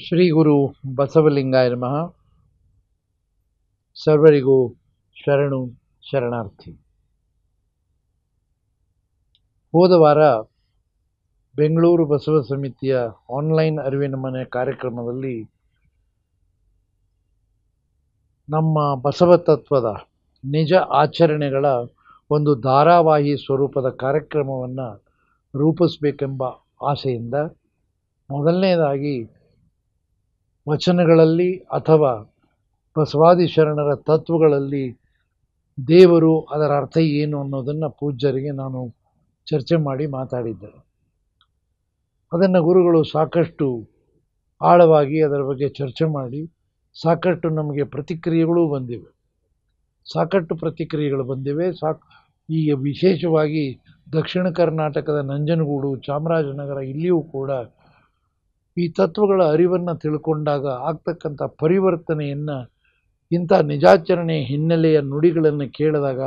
ಶ್ರೀ ಗುರು ಬಸವಲಿಂಗಾಯ ನಮಃ. ಸರ್ವರಿಗೂ ಶರಣು ಶರಣಾರ್ಥಿ. ಹೋದ ವಾರ ಬೆಂಗಳೂರು ಬಸವ ಸಮಿತಿಯ ಆನ್ಲೈನ್ ಅರಿವಿನ ಮನೆ ಕಾರ್ಯಕ್ರಮದಲ್ಲಿ ನಮ್ಮ ಬಸವ ತತ್ವದ ನಿಜ ಆಚರಣೆಗಳ ಒಂದು ಧಾರಾವಾಹಿ ಸ್ವರೂಪದ ಕಾರ್ಯಕ್ರಮವನ್ನು ರೂಪಿಸಬೇಕೆಂಬ ಆಸೆಯಿಂದ ಮೊದಲನೇದಾಗಿ ವಚನಗಳಲ್ಲಿ ಅಥವಾ ಬಸವಾದಿ ಶರಣರ ತತ್ವಗಳಲ್ಲಿ ದೇವರು ಅದರ ಅರ್ಥ ಏನು ಅನ್ನೋದನ್ನು ಪೂಜ್ಯರಿಗೆ ನಾನು ಚರ್ಚೆ ಮಾಡಿ ಮಾತಾಡಿದ್ದೆ. ಅದನ್ನು ಗುರುಗಳು ಸಾಕಷ್ಟು ಆಳವಾಗಿ ಅದರ ಬಗ್ಗೆ ಚರ್ಚೆ ಮಾಡಿ ಸಾಕಷ್ಟು ನಮಗೆ ಪ್ರತಿಕ್ರಿಯೆಗಳು ಬಂದಿವೆ. ಈಗ ವಿಶೇಷವಾಗಿ ದಕ್ಷಿಣ ಕರ್ನಾಟಕದ ನಂಜನಗೂಡು, ಚಾಮರಾಜನಗರ ಇಲ್ಲಿಯೂ ಕೂಡ ಈ ತತ್ವಗಳ ಅರಿವನ್ನು ತಿಳ್ಕೊಂಡಾಗ ಆಗ್ತಕ್ಕಂಥ ಪರಿವರ್ತನೆಯನ್ನು, ಇಂಥ ನಿಜಾಚರಣೆ ಹಿನ್ನೆಲೆಯ ನುಡಿಗಳನ್ನು ಕೇಳಿದಾಗ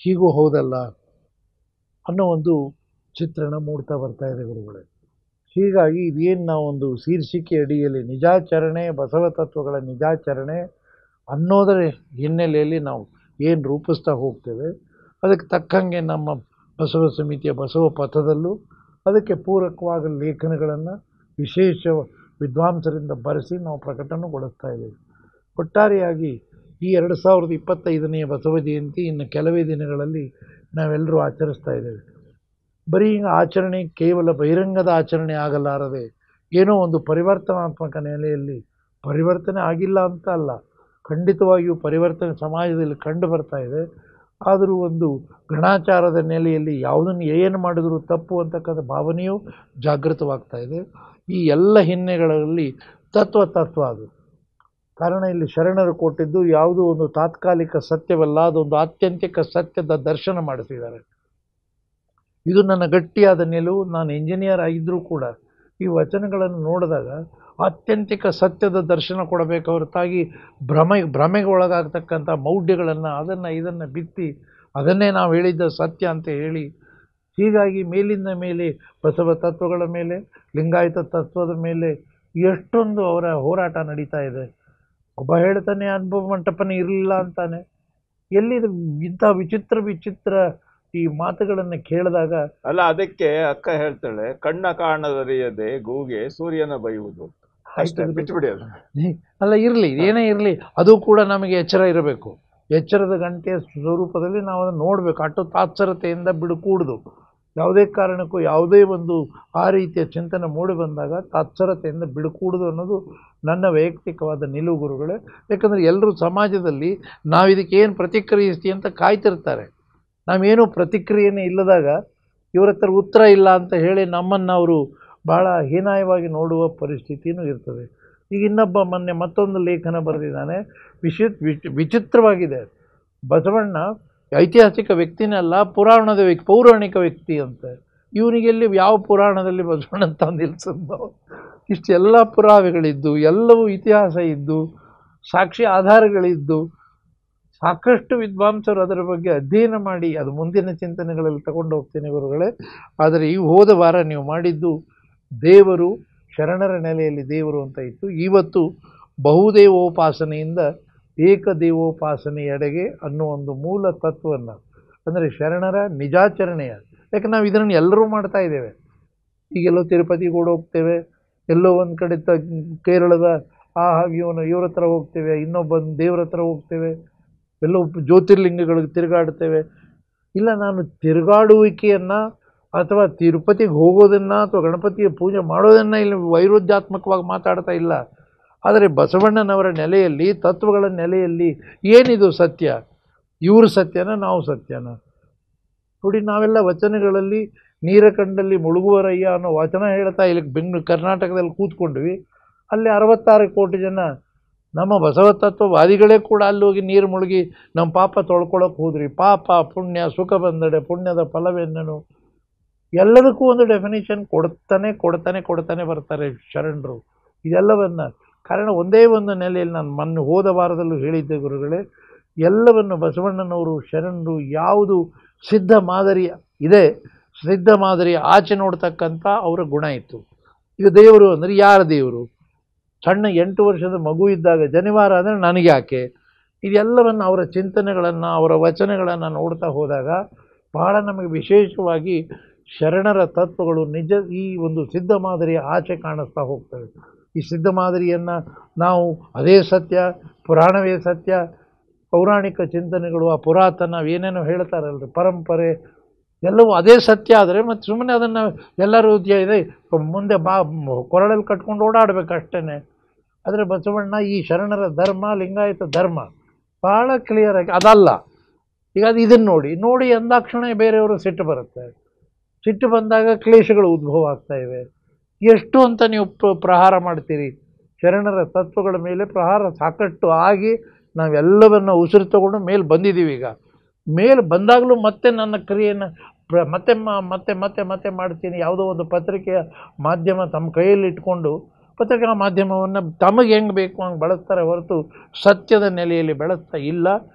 ಹೀಗೂ ಹೌದಲ್ಲ ಅನ್ನೋ ಒಂದು ಚಿತ್ರಣ ಮೂಡ್ತಾ ಬರ್ತಾ ಇದೆ ಗುರುಗಳೇ. ಹೀಗಾಗಿ ಇದೇನು ನಾವೊಂದು ಶೀರ್ಷಿಕೆ ಅಡಿಯಲ್ಲಿ ನಿಜಾಚರಣೆ, ಬಸವ ತತ್ವಗಳ ನಿಜಾಚರಣೆ ಅನ್ನೋದರ ಹಿನ್ನೆಲೆಯಲ್ಲಿ ನಾವು ಏನು ರೂಪಿಸ್ತಾ ಹೋಗ್ತೇವೆ, ಅದಕ್ಕೆ ತಕ್ಕಂಗೆ ನಮ್ಮ ಬಸವ ಸಮಿತಿಯ ಬಸವ ಪಥದಲ್ಲೂ ಅದಕ್ಕೆ ಪೂರಕವಾದ ಲೇಖನಗಳನ್ನು ವಿಶೇಷ ವಿದ್ವಾಂಸರಿಂದ ಬರೆಸಿ ನಾವು ಪ್ರಕಟಣೆಗೊಳಿಸ್ತಾ ಇದ್ದೇವೆ. ಒಟ್ಟಾರೆಯಾಗಿ ಈ 2025ನೇ ಬಸವ ಜಯಂತಿ ಇನ್ನು ಕೆಲವೇ ದಿನಗಳಲ್ಲಿ ನಾವೆಲ್ಲರೂ ಆಚರಿಸ್ತಾ ಇದ್ದೇವೆ. ಬರೀ ಆಚರಣೆ ಕೇವಲ ಬಹಿರಂಗದ ಆಚರಣೆ ಆಗಲಾರದೆ ಏನೋ ಒಂದು ಪರಿವರ್ತನಾತ್ಮಕ ನೆಲೆಯಲ್ಲಿ ಪರಿವರ್ತನೆ ಆಗಿಲ್ಲ ಅಂತ ಅಲ್ಲ, ಖಂಡಿತವಾಗಿಯೂ ಪರಿವರ್ತನೆ ಸಮಾಜದಲ್ಲಿ ಕಂಡು ಬರ್ತಾ ಇದೆ. ಆದರೂ ಒಂದು ಗಣಾಚಾರದ ನೆಲೆಯಲ್ಲಿ ಯಾವುದನ್ನು ಏನು ಮಾಡಿದರೂ ತಪ್ಪು ಅಂತಕ್ಕಂಥ ಭಾವನೆಯೂ ಜಾಗೃತವಾಗ್ತಾ ಇದೆ. ಈ ಎಲ್ಲ ಹಿನ್ನೆಲೆಗಳಲ್ಲಿ ತತ್ವ ಅದು. ಕಾರಣ ಇಲ್ಲಿ ಶರಣರು ಕೊಟ್ಟಿದ್ದು ಯಾವುದೋ ಒಂದು ತಾತ್ಕಾಲಿಕ ಸತ್ಯವಲ್ಲ, ಅದೊಂದು ಆತ್ಯಂತಿಕ ಸತ್ಯದ ದರ್ಶನ ಮಾಡಿಸಿದ್ದಾರೆ. ಇದು ನನ್ನ ಗಟ್ಟಿಯಾದ ನಿಲುವು. ನಾನು ಇಂಜಿನಿಯರ್ ಆಗಿದ್ದರೂ ಕೂಡ ಈ ವಚನಗಳನ್ನು ನೋಡಿದಾಗ ಆತ್ಯಂತಿಕ ಸತ್ಯದ ದರ್ಶನ ಕೊಡಬೇಕು ಹೊರತಾಗಿ ಭ್ರಮೆಗೆ ಒಳಗಾಗ್ತಕ್ಕಂಥ ಮೌಢ್ಯಗಳನ್ನು ಇದನ್ನು ಬಿತ್ತಿ ಅದನ್ನೇ ನಾವು ಹೇಳಿದ್ದ ಸತ್ಯ ಅಂತ ಹೇಳಿ, ಹೀಗಾಗಿ ಮೇಲಿಂದ ಮೇಲೆ ಬಸವ ತತ್ವಗಳ ಮೇಲೆ, ಲಿಂಗಾಯತ ತತ್ವದ ಮೇಲೆ ಎಷ್ಟೊಂದು ಅವರ ಹೋರಾಟ ನಡೀತಾ ಇದೆ. ಒಬ್ಬ ಹೇಳ್ತಾನೆ ಅನುಭವ ಮಂಟಪನೇ ಇರಲಿಲ್ಲ ಅಂತಾನೆ. ಎಲ್ಲಿದೆ ಇಂಥ ವಿಚಿತ್ರ ಈ ಮಾತುಗಳನ್ನು ಕೇಳಿದಾಗ ಅಲ್ಲ, ಅದಕ್ಕೆ ಅಕ್ಕ ಹೇಳ್ತಾಳೆ, ಕಣ್ಣ ಕಾಣದರಿಯದೆ ಗೂಗೆ ಸೂರ್ಯನ ಬೈಯುವುದು. ಬಿಟ್ಬಿಡಿ ಅದು. ಅಲ್ಲ, ಇರಲಿ, ಏನೇ ಇರಲಿ, ಅದು ಕೂಡ ನಮಗೆ ಎಚ್ಚರ ಇರಬೇಕು. ಎಚ್ಚರದ ಗಂಟೆಯ ಸ್ವರೂಪದಲ್ಲಿ ನಾವು ಅದನ್ನು ನೋಡಬೇಕು. ಅಟ್ಟು ತಾತ್ಸರತೆಯಿಂದ ಬಿಡುಕೂಡುದು. ಯಾವುದೇ ಕಾರಣಕ್ಕೂ ಯಾವುದೇ ಒಂದು ಆ ರೀತಿಯ ಚಿಂತನೆ ಮೂಡಿ ಬಂದಾಗ ತಾತ್ಸರತೆಯಿಂದ ಬಿಡುಕೂಡುದು ಅನ್ನೋದು ನನ್ನ ವೈಯಕ್ತಿಕವಾದ ನಿಲುವು ಗುರುಗಳೇ. ಯಾಕಂದರೆ ಎಲ್ಲರೂ ಸಮಾಜದಲ್ಲಿ ನಾವಿದಕ್ಕೆ ಏನು ಪ್ರತಿಕ್ರಿಯಿಸ್ತೀವಿ ಅಂತ ಕಾಯ್ತಿರ್ತಾರೆ. ನಾವೇನೂ ಪ್ರತಿಕ್ರಿಯೆನೇ ಇಲ್ಲದಾಗ ಇವ್ರ ಹತ್ರ ಉತ್ತರ ಇಲ್ಲ ಅಂತ ಹೇಳಿ ನಮ್ಮನ್ನು ಅವರು ಭಾಳ ಹೀನಾಯವಾಗಿ ನೋಡುವ ಪರಿಸ್ಥಿತಿಯೂ ಇರ್ತದೆ. ಈಗ ಇನ್ನೊಬ್ಬ ಮೊನ್ನೆ ಮತ್ತೊಂದು ಲೇಖನ ಬರೆದಿದ್ದಾನೆ, ವಿಚಿತ್ರವಾಗಿದೆ. ಬಸವಣ್ಣ ಐತಿಹಾಸಿಕ ವ್ಯಕ್ತಿನಲ್ಲ, ಪೌರಾಣಿಕ ವ್ಯಕ್ತಿ ಅಂತ. ಇವನಿಗೆಲ್ಲಿ ಯಾವ ಪುರಾಣದಲ್ಲಿ ಬಸವಣ್ಣ ಅಂತ ನಿಲ್ಲಿಸಿದ್ದು? ಇಷ್ಟೆಲ್ಲ ಪುರಾವೆಗಳಿದ್ದು, ಎಲ್ಲವೂ ಇತಿಹಾಸ ಇದ್ದು, ಸಾಕ್ಷಿ ಆಧಾರಗಳಿದ್ದು, ಸಾಕಷ್ಟು ವಿದ್ವಾಂಸರು ಅದರ ಬಗ್ಗೆ ಅಧ್ಯಯನ ಮಾಡಿ ಅದು ಮುಂದಿನ ಚಿಂತನೆಗಳಲ್ಲಿ ತಗೊಂಡು ಹೋಗ್ತೇನೆ ಗುರುಗಳೇ. ಆದರೆ ಈ ಹೋದ ವಾರ ನೀವು ಮಾಡಿದ್ದು ದೇವರು, ಶರಣರ ನೆಲೆಯಲ್ಲಿ ದೇವರು ಅಂತ ಇತ್ತು. ಇವತ್ತು ಬಹುದೇವೋಪಾಸನೆಯಿಂದ ಏಕದೇವೋಪಾಸನೆಯೆಡೆಗೆ ಅನ್ನೋ ಒಂದು ಮೂಲ ತತ್ವವನ್ನು, ಅಂದರೆ ಶರಣರ ನಿಜಾಚರಣೆಯ, ಯಾಕೆ ನಾವು ಇದನ್ನು ಎಲ್ಲರೂ ಮಾಡ್ತಾ ಇದ್ದೇವೆ. ಈಗೆಲ್ಲೋ ತಿರುಪತಿಗೆ ಕೂಡ ಹೋಗ್ತೇವೆ, ಎಲ್ಲೋ ಒಂದು ಕಡೆ ಕೇರಳದ ಇವ್ರ ಹತ್ರ ಹೋಗ್ತೇವೆ, ಇನ್ನೊಬ್ಬ ದೇವ್ರ ಹತ್ರ ಹೋಗ್ತೇವೆ, ಎಲ್ಲೋ ಜ್ಯೋತಿರ್ಲಿಂಗಗಳಿಗೆ ತಿರುಗಾಡ್ತೇವೆ. ಇಲ್ಲ, ನಾನು ತಿರುಗಾಡುವಿಕೆಯನ್ನು ಅಥವಾ ತಿರುಪತಿಗೆ ಹೋಗೋದನ್ನು ಅಥವಾ ಗಣಪತಿಯ ಪೂಜೆ ಮಾಡೋದನ್ನು ಇಲ್ಲಿ ವೈರುಧ್ಯಾತ್ಮಕವಾಗಿ ಮಾತಾಡ್ತಾ ಇಲ್ಲ. ಆದರೆ ಬಸವಣ್ಣನವರ ನೆಲೆಯಲ್ಲಿ, ತತ್ವಗಳ ನೆಲೆಯಲ್ಲಿ ಏನಿದು ಸತ್ಯ? ಇವರು ಸತ್ಯನ, ನಾವು ಸತ್ಯನ? ನೋಡಿ, ನಾವೆಲ್ಲ ವಚನಗಳಲ್ಲಿ ನೀರ ಕಂಡಲ್ಲಿ ಮುಳುಗುವರಯ್ಯ ಅನ್ನೋ ವಚನ ಹೇಳ್ತಾ ಇಲ್ಲಿ ಕರ್ನಾಟಕದಲ್ಲಿ ಕೂತ್ಕೊಂಡ್ವಿ. ಅಲ್ಲಿ 66 ಕೋಟಿ ಜನ ನಮ್ಮ ಬಸವ ತತ್ವವಾದಿಗಳೇ ಕೂಡ ಅಲ್ಲಿ ಹೋಗಿ ನೀರು ಮುಳುಗಿ ನಮ್ಮ ಪಾಪ ತೊಳ್ಕೊಳಕ್ಕೆ ಹೋದ್ರಿ. ಪಾಪ ಪುಣ್ಯ ಸುಖ ಬಂದಡೆ ಪುಣ್ಯದ ಫಲವೇನನು, ಎಲ್ಲದಕ್ಕೂ ಒಂದು ಡೆಫಿನೇಷನ್ ಕೊಡ್ತಾನೆ ಬರ್ತಾರೆ ಶರಣರು. ಇದೆಲ್ಲವನ್ನು ಕಾರಣ ಒಂದೇ ಒಂದು ನೆಲೆಯಲ್ಲಿ ನಾನು ಹೋದ ವಾರದಲ್ಲೂ ಹೇಳಿದ್ದೆ ಗುರುಗಳೇ, ಎಲ್ಲವನ್ನು ಬಸವಣ್ಣನವರು ಶರಣರು ಯಾವುದು ಸಿದ್ಧ ಮಾದರಿ ಇದೆ, ಸಿದ್ಧ ಮಾದರಿಯ ಆಚೆ ನೋಡ್ತಕ್ಕಂಥ ಅವರ ಗುಣ ಇತ್ತು. ಈಗ ದೇವರು ಅಂದರೆ ಯಾರ ದೇವರು? ಸಣ್ಣ 8 ವರ್ಷದ ಮಗು ಇದ್ದಾಗ ಜನಿವಾರ ಅಂದರೆ ನನಗೆ ಯಾಕೆ, ಇದೆಲ್ಲವನ್ನು ಅವರ ಚಿಂತನೆಗಳನ್ನು ಅವರ ವಚನಗಳನ್ನು ನೋಡ್ತಾ ಹೋದಾಗ ಬಹಳ ನಮಗೆ ವಿಶೇಷವಾಗಿ ಶರಣರ ತತ್ವಗಳು ನಿಜ ಈ ಒಂದು ಸಿದ್ಧ ಮಾದರಿಯ ಆಚೆ ಕಾಣಿಸ್ತಾ ಹೋಗ್ತವೆ. ಈ ಸಿದ್ಧ ಮಾದರಿಯನ್ನು ನಾವು ಅದೇ ಸತ್ಯ, ಪುರಾಣವೇ ಸತ್ಯ, ಪೌರಾಣಿಕ ಚಿಂತನೆಗಳು, ಆ ಪುರಾತನ ಏನೇನೋ ಹೇಳ್ತಾರಲ್ರಿ ಪರಂಪರೆ ಎಲ್ಲವೂ ಅದೇ ಸತ್ಯ ಆದರೆ ಮತ್ತು ಸುಮ್ಮನೆ ಅದನ್ನು ಎಲ್ಲರೂ ಇದೆ ಮುಂದೆ ಕೊರಳಲ್ಲಿ ಕಟ್ಕೊಂಡು ಓಡಾಡಬೇಕು ಅಷ್ಟೇ. ಆದರೆ ಬಸವಣ್ಣ ಈ ಶರಣರ ಧರ್ಮ, ಲಿಂಗಾಯತ ಧರ್ಮ ಭಾಳ ಕ್ಲಿಯರಾಗಿ ಅದಲ್ಲ. ಈಗ ಅದು ಇದನ್ನು ನೋಡಿ ಅಂದಾಕ್ಷಣ ಬೇರೆಯವರು ಸಿಟ್ಟು ಬರುತ್ತೆ. ಸಿಟ್ಟು ಬಂದಾಗ ಕ್ಲೇಶಗಳು ಉದ್ಭವ ಆಗ್ತಾಯಿವೆ. ಎಷ್ಟು ಅಂತ ನೀವು ಪ್ರಹಾರ ಮಾಡ್ತೀರಿ? ಶರಣರ ತತ್ವಗಳ ಮೇಲೆ ಪ್ರಹಾರ ಸಾಕಷ್ಟು ಆಗಿ ನಾವೆಲ್ಲವನ್ನು ಉಸಿರು ತಗೊಂಡು ಮೇಲೆ ಬಂದಿದ್ದೀವಿ. ಈಗ ಮೇಲೆ ಬಂದಾಗಲೂ ಮತ್ತೆ ನನ್ನ ಕ್ರಿಯೆಯನ್ನು ಮತ್ತೆ ಮತ್ತೆ ಮತ್ತೆ ಮತ್ತೆ ಮಾಡ್ತೀನಿ. ಯಾವುದೋ ಒಂದು ಪತ್ರಿಕೆಯ ಮಾಧ್ಯಮ ತಮ್ಮ ಕೈಯಲ್ಲಿ ಇಟ್ಕೊಂಡು ಪತ್ರಿಕಾ ಮಾಧ್ಯಮವನ್ನು ತಮಗೆ ಹೆಂಗೆ ಬೇಕು ಹಂಗೆ ಬಳಸ್ತಾರೆ ಹೊರತು ಸತ್ಯದ ನೆಲೆಯಲ್ಲಿ ಬೆಳೆಸ್ತಾ ಇಲ್ಲ.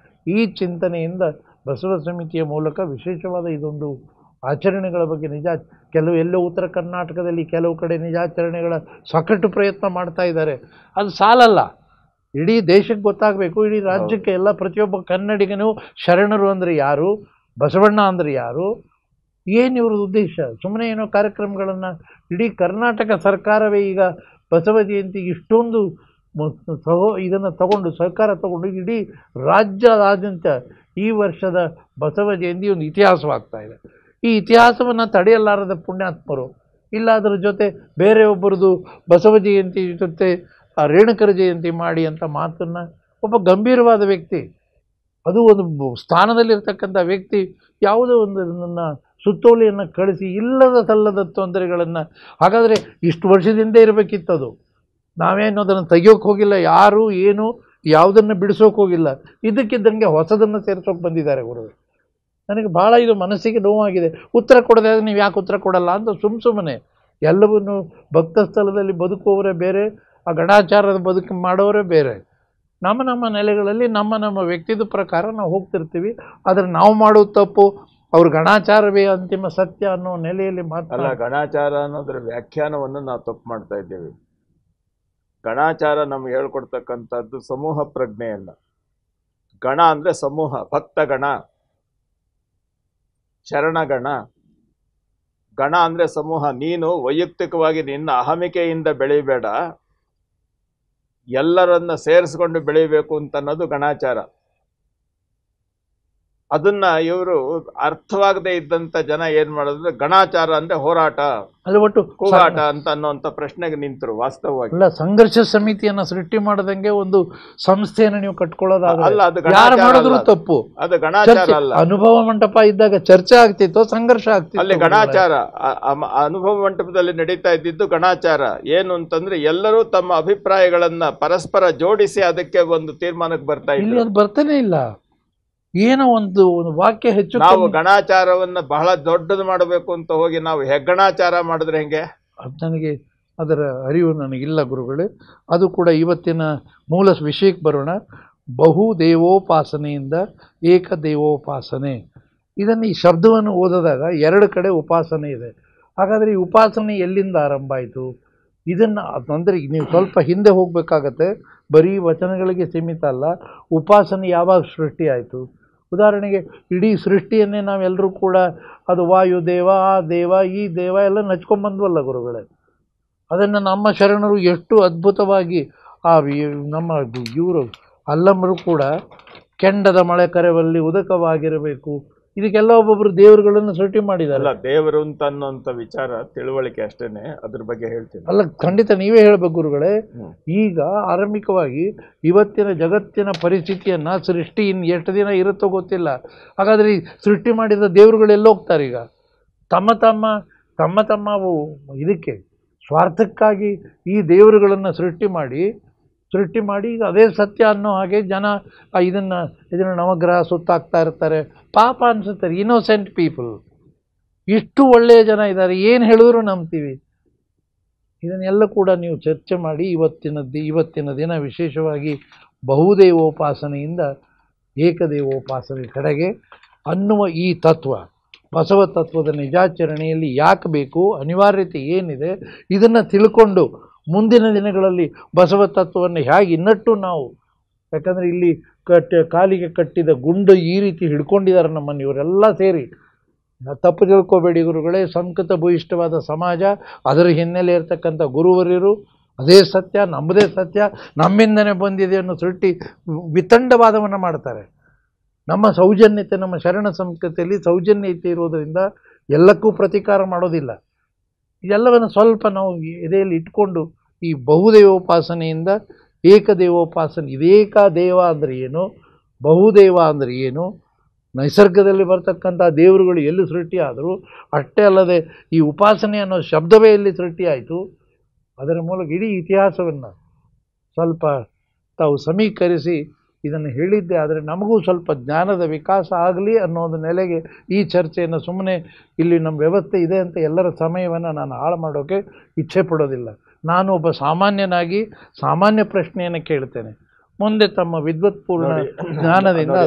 ಈ ಚಿಂತನೆಯಿಂದ ಬಸವ ಸಮಿತಿಯ ಮೂಲಕ ವಿಶೇಷವಾದ ಇದೊಂದು ಆಚರಣೆಗಳ ಬಗ್ಗೆ ಎಲ್ಲೋ ಉತ್ತರ ಕರ್ನಾಟಕದಲ್ಲಿ ಕೆಲವು ಕಡೆ ನಿಜಾಚರಣೆಗಳ ಸಾಕಷ್ಟು ಪ್ರಯತ್ನ ಮಾಡ್ತಾ ಇದ್ದಾರೆ. ಅದು ಸಾಲಲ್ಲ, ಇಡೀ ದೇಶಕ್ಕೆ ಗೊತ್ತಾಗಬೇಕು, ಇಡೀ ರಾಜ್ಯಕ್ಕೆ ಎಲ್ಲ ಪ್ರತಿಯೊಬ್ಬ ಕನ್ನಡಿಗನೂ ಶರಣರು ಅಂದರೆ ಯಾರು, ಬಸವಣ್ಣ ಅಂದರೆ ಯಾರು, ಏನು ಇವ್ರ ಉದ್ದೇಶ. ಸುಮ್ಮನೆ ಏನೋ ಕಾರ್ಯಕ್ರಮಗಳನ್ನು ಇಡೀ ಕರ್ನಾಟಕ ಸರ್ಕಾರವೇ ಈಗ ಬಸವ ಜಯಂತಿಗೆ ಇಷ್ಟೊಂದು ಇದನ್ನು ತಗೊಂಡು ಸರ್ಕಾರ ತಗೊಂಡು ಇಡೀ ರಾಜ್ಯದಾದ್ಯಂತ ಈ ವರ್ಷದ ಬಸವ ಜಯಂತಿ ಒಂದು ಇತಿಹಾಸವಾಗ್ತಾ ಇದೆ. ಈ ಇತಿಹಾಸವನ್ನು ತಡೆಯಲಾರದ ಪುಣ್ಯಾತ್ಮರು ಇಲ್ಲ ಅದರ ಜೊತೆ ಬೇರೆಯೊಬ್ಬರದು ಬಸವ ಜಯಂತಿ ಜೊತೆ ರೇಣುಕರ ಜಯಂತಿ ಮಾಡಿ ಅಂತ ಮಾತನ್ನು ಒಬ್ಬ ಗಂಭೀರವಾದ ವ್ಯಕ್ತಿ, ಅದು ಒಂದು ಸ್ಥಾನದಲ್ಲಿರ್ತಕ್ಕಂಥ ವ್ಯಕ್ತಿ ಯಾವುದೋ ಒಂದು ನನ್ನ ಸುತ್ತೋಲೆಯನ್ನು ಕಳಿಸಿ ಇಲ್ಲದ ಸಲ್ಲದ ತೊಂದರೆಗಳನ್ನು, ಹಾಗಾದರೆ ಇಷ್ಟು ವರ್ಷದಿಂದ ಇರಬೇಕಿತ್ತದು. ನಾವೇನು ಅದನ್ನು ತೆಗಿಯೋಕ್ಕೆ ಹೋಗಿಲ್ಲ, ಯಾರು ಏನು ಯಾವುದನ್ನು ಬಿಡಿಸೋಕೆ ಹೋಗಿಲ್ಲ, ಇದಕ್ಕಿದ್ದಂಗೆ ಹೊಸದನ್ನು ಸೇರಿಸೋಕೆ ಬಂದಿದ್ದಾರೆ ಗುರುಗಳು. ನನಗೆ ಭಾಳ ಇದು ಮನಸ್ಸಿಗೆ ನೋವಾಗಿದೆ. ಉತ್ತರ ಕೊಡದೆ ನೀವು ಯಾಕೆ ಉತ್ತರ ಕೊಡಲ್ಲ ಅಂತ ಸುಮ್ಮನೆ ಎಲ್ಲವನ್ನೂ ಭಕ್ತ ಸ್ಥಳದಲ್ಲಿ ಬದುಕುವವರೇ ಬೇರೆ, ಆ ಗಣಾಚಾರದ ಬದುಕು ಮಾಡೋರೇ ಬೇರೆ. ನಮ್ಮ ನೆಲೆಗಳಲ್ಲಿ ನಮ್ಮ ವ್ಯಕ್ತಿತ್ವ ಪ್ರಕಾರ ನಾವು ಹೋಗ್ತಿರ್ತೀವಿ. ಆದರೆ ನಾವು ಮಾಡೋದು ತಪ್ಪು, ಅವ್ರ ಗಣಾಚಾರವೇ ಅಂತಿಮ ಸತ್ಯ ಅನ್ನೋ ನೆಲೆಯಲ್ಲಿ ಮಾತ್ರ. ಗಣಾಚಾರ ಅನ್ನೋದ್ರ ವ್ಯಾಖ್ಯಾನವನ್ನು ನಾವು ತಪ್ಪು ಮಾಡ್ತಾ ಇದ್ದೇವೆ. ಗಣಾಚಾರ ನಮ್ಗೆ ಹೇಳ್ಕೊಡ್ತಕ್ಕಂಥದ್ದು ಸಮೂಹ ಪ್ರಜ್ಞೆ ಅಲ್ಲ. ಗಣ ಅಂದರೆ ಸಮೂಹ, ಭಕ್ತಗಣ, ಶರಣಗಣ. ಗಣ ಅಂದರೆ ಸಮೂಹ. ನೀನು ವೈಯಕ್ತಿಕವಾಗಿ ನಿನ್ನ ಅಹಮಿಕೆಯಿಂದ ಬೆಳೀಬೇಡ, ಎಲ್ಲರನ್ನ ಸೇರಿಸ್ಕೊಂಡು ಬೆಳೀಬೇಕು ಅಂತ ಅನ್ನೋದು ಗಣಾಚಾರ. ಅದನ್ನ ಇವರು ಅರ್ಥವಾಗದೇ ಇದ್ದಂತ ಜನ ಏನ್ ಮಾಡಿದ್ರೆ ಗಣಾಚಾರ ಅಂದ್ರೆ ಹೋರಾಟ, ಅಲ್ಲಿ ಒಟ್ಟು ಕೂಗಾಟ ಅಂತ ಅನ್ನೋಂಥ ಪ್ರಶ್ನೆಗೆ ನಿಂತರು. ವಾಸ್ತವವಾಗಿ ಅಲ್ಲ, ಸಂಘರ್ಷ ಸಮಿತಿಯನ್ನ ಸೃಷ್ಟಿ ಮಾಡದಂಗೆ ಒಂದು ಸಂಸ್ಥೆಯನ್ನು ನೀವು ಕಟ್ಕೊಳ್ಳೋದಲ್ಲ, ಅದು ಯಾರು ಮಾಡಿದ್ರು ತಪ್ಪು. ಅದು ಗಣಾಚಾರ ಅಲ್ಲ. ಅನುಭವ ಮಂಟಪ ಇದ್ದಾಗ ಚರ್ಚೆ ಆಗ್ತಿತ್ತು, ಸಂಘರ್ಷ ಆಗ್ತಿತ್ತು. ಅಲ್ಲಿ ಗಣಾಚಾರ, ಅನುಭವ ಮಂಟಪದಲ್ಲಿ ನಡೀತಾ ಇದ್ದಿದ್ದು ಗಣಾಚಾರ. ಏನು ಅಂತಂದ್ರೆ ಎಲ್ಲರೂ ತಮ್ಮ ಅಭಿಪ್ರಾಯಗಳನ್ನ ಪರಸ್ಪರ ಜೋಡಿಸಿ ಅದಕ್ಕೆ ಒಂದು ತೀರ್ಮಾನಕ್ಕೆ ಬರ್ತಾ ಇದ್ರು. ಇಲ್ಲಿ ಅದು ಬರ್ತಾನೆ ಇಲ್ಲ. ಏನೋ ಒಂದು ವಾಕ್ಯ ಹೆಚ್ಚು. ನಾವು ಗಣಾಚಾರವನ್ನ ಬಹಳ ದೊಡ್ಡದು ಮಾಡಬೇಕು ಅಂತ ಹೋಗಿ ನಾವು ಹೆಗ್ಗಣಾಚಾರ ಮಾಡಿದ್ರೆ ಹೆಂಗೆ? ನನಗೆ ಅದರ ಅರಿವು ನನಗಿಲ್ಲ ಗುರುಗಳೇ. ಅದು ಕೂಡ ಇವತ್ತಿನ ಮೂಲ ವಿಷಯಕ್ಕೆ ಬರೋಣ. ಬಹುದೇವೋಪಾಸನೆಯಿಂದ ಏಕದೇವೋಪಾಸನೆ. ಇದನ್ನು ಈ ಶಬ್ದವನ್ನು ಓದಿದಾಗ 2 ಕಡೆ ಉಪಾಸನೆ ಇದೆ. ಹಾಗಾದರೆ ಈ ಉಪಾಸನೆ ಎಲ್ಲಿಂದ ಆರಂಭ ಆಯಿತು? ಇದನ್ನು ಅಂದರೆ ನೀವು ಸ್ವಲ್ಪ ಹಿಂದೆ ಹೋಗಬೇಕಾಗತ್ತೆ. ಬರೀ ವಚನಗಳಿಗೆ ಸೀಮಿತ ಅಲ್ಲ, ಉಪಾಸನೆ ಯಾವಾಗ ಸೃಷ್ಟಿ ಆಯಿತು? ಉದಾಹರಣೆಗೆ ಇಡೀ ಸೃಷ್ಟಿಯನ್ನೇ ನಾವೆಲ್ಲರೂ ಕೂಡ ಅದು ವಾಯುದೇವ, ಆ ದೇವ, ಈ ದೇವ ಎಲ್ಲ ನಚ್ಕೊಂಡ್ಬಂದ್ವಲ್ಲ ಗುರುಗಳೇ. ಅದನ್ನು ನಮ್ಮ ಶರಣರು ಎಷ್ಟು ಅದ್ಭುತವಾಗಿ ನಮ್ಮ ಇವರು ಅಲ್ಲಮ್ಮರು ಕೂಡ ಕೆಂಡದ ಮಳೆ ಕರೆವಲ್ಲಿ ಉದಕವಾಗಿರಬೇಕು, ಇದಕ್ಕೆಲ್ಲ ಒಬ್ಬೊಬ್ಬರು ದೇವರುಗಳನ್ನು ಸೃಷ್ಟಿ ಮಾಡಿದ್ದಾರೆ. ಅಲ್ಲ, ದೇವರು ಅಂತ ಅನ್ನೋಂಥ ವಿಚಾರ ತಿಳುವಳಿಕೆ ಅಷ್ಟೇನೆ, ಅದ್ರ ಬಗ್ಗೆ ಹೇಳ್ತೀನಿ. ಅಲ್ಲ, ಖಂಡಿತ ನೀವೇ ಹೇಳ್ಬೇಕು ಗುರುಗಳೇ. ಈಗ ಆರಂಭಿಕವಾಗಿ ಇವತ್ತಿನ ಜಗತ್ತಿನ ಪರಿಸ್ಥಿತಿಯನ್ನು ಸೃಷ್ಟಿ ಇನ್ನು ಎಷ್ಟು ದಿನ ಇರುತ್ತೋ ಗೊತ್ತಿಲ್ಲ. ಹಾಗಾದರೆ ಈ ಸೃಷ್ಟಿ ಮಾಡಿದ ದೇವರುಗಳೆಲ್ಲ ಹೋಗ್ತಾರೆ ಈಗ ತಮ್ಮ ಇದಕ್ಕೆ ಸ್ವಾರ್ಥಕ್ಕಾಗಿ ಈ ದೇವರುಗಳನ್ನು ಸೃಷ್ಟಿ ಮಾಡಿ ಈಗ ಅದೇ ಸತ್ಯ ಅನ್ನೋ ಹಾಗೆ ಜನ ಇದನ್ನು ನವಗ್ರಹ ಸುತ್ತಾಕ್ತಾ ಇರ್ತಾರೆ. ಪಾಪ ಅನಿಸುತ್ತಾರೆ. ಇನ್ನೋಸೆಂಟ್ ಪೀಪಲ್, ಇಷ್ಟು ಒಳ್ಳೆಯ ಜನ ಇದ್ದಾರೆ, ಏನು ಹೇಳಿದ್ರು ನಂಬ್ತೀವಿ. ಇದನ್ನೆಲ್ಲ ಕೂಡ ನೀವು ಚರ್ಚೆ ಮಾಡಿ ಇವತ್ತಿನ ದಿನ ವಿಶೇಷವಾಗಿ ಬಹುದೇವೋಪಾಸನೆಯಿಂದ ಏಕದೇವೋಪಾಸನೆ ಕಡೆಗೆ ಅನ್ನುವ ಈ ತತ್ವ, ಬಸವ ತತ್ವದ ನಿಜಾಚರಣೆಯಲ್ಲಿ ಯಾಕೆ ಬೇಕು, ಅನಿವಾರ್ಯತೆ ಏನಿದೆ, ಇದನ್ನು ತಿಳ್ಕೊಂಡು ಮುಂದಿನ ದಿನಗಳಲ್ಲಿ ಬಸವ ತತ್ವವನ್ನು ಹೇಗೆ ಇನ್ನಟ್ಟು ನಾವು, ಯಾಕಂದರೆ ಇಲ್ಲಿ ಕಾಲಿಗೆ ಕಟ್ಟಿದ ಗುಂಡು ಈ ರೀತಿ ಹಿಡ್ಕೊಂಡಿದ್ದಾರೆ ನಮ್ಮನ್ನು ಇವರೆಲ್ಲ ಸೇರಿ. ತಪ್ಪು ತಿಳ್ಕೋಬೇಡಿ ಗುರುಗಳೇ, ಸಂಸ್ಕೃತ ಭೂಯಿಷ್ಠವಾದ ಸಮಾಜ, ಅದರ ಹಿನ್ನೆಲೆ ಇರತಕ್ಕಂಥ ಗುರುವರಿಯರು, ಅದೇ ಸತ್ಯ, ನಮ್ಮದೇ ಸತ್ಯ, ನಮ್ಮಿಂದನೇ ಬಂದಿದೆ ಅನ್ನೋ ಸೃಷ್ಟಿ ವಿತಂಡವಾದವನ್ನು ಮಾಡ್ತಾರೆ. ನಮ್ಮ ಸೌಜನ್ಯತೆ, ನಮ್ಮ ಶರಣ ಸಂಸ್ಕೃತಿಯಲ್ಲಿ ಸೌಜನ್ಯತೆ ಇರೋದರಿಂದ ಎಲ್ಲಕ್ಕೂ ಪ್ರತೀಕಾರ ಮಾಡೋದಿಲ್ಲ. ಇದೆಲ್ಲವನ್ನು ಸ್ವಲ್ಪ ನಾವು ಎದೆಯಲ್ಲಿ ಇಟ್ಕೊಂಡು ಈ ಬಹುದೇವೋಪಾಸನೆಯಿಂದ ಏಕದೇವೋಪಾಸನೆ, ಇದೇಕ ದೇವ ಅಂದರೆ ಏನು, ಬಹುದೇವ ಅಂದರೆ ಏನು, ನೈಸರ್ಗದಲ್ಲಿ ಬರ್ತಕ್ಕಂಥ ದೇವರುಗಳು ಎಲ್ಲಿ ಸೃಷ್ಟಿಯಾದರು, ಅಷ್ಟೇ ಅಲ್ಲದೆ ಈ ಉಪಾಸನೆ ಅನ್ನೋ ಶಬ್ದವೇ ಎಲ್ಲಿ ಸೃಷ್ಟಿಯಾಯಿತು, ಅದರ ಮೂಲಕ ಇಡೀ ಇತಿಹಾಸವನ್ನು ಸ್ವಲ್ಪ ತಾವು ಸಮೀಕರಿಸಿ ಇದನ್ನು ಹೇಳಿದ್ದೆ. ಆದರೆ ನಮಗೂ ಸ್ವಲ್ಪ ಜ್ಞಾನದ ವಿಕಾಸ ಆಗಲಿ ಅನ್ನೋದು ನೆಲೆಗೆ ಈ ಚರ್ಚೆಯನ್ನು, ಸುಮ್ಮನೆ ಇಲ್ಲಿ ನಮ್ಮ ವ್ಯವಸ್ಥೆ ಇದೆ ಅಂತ ಎಲ್ಲರ ಸಮಯವನ್ನು ನಾನು ಹಾಳು ಮಾಡೋಕ್ಕೆ ಇಚ್ಛೆ ಪಡೋದಿಲ್ಲ. ನಾನು ಒಬ್ಬ ಸಾಮಾನ್ಯನಾಗಿ ಸಾಮಾನ್ಯ ಪ್ರಶ್ನೆಯನ್ನು ಕೇಳ್ತೇನೆ, ಮುಂದೆ ತಮ್ಮ ವಿದ್ವತ್ಪೂರ್ಣ ಜ್ಞಾನದಿಂದ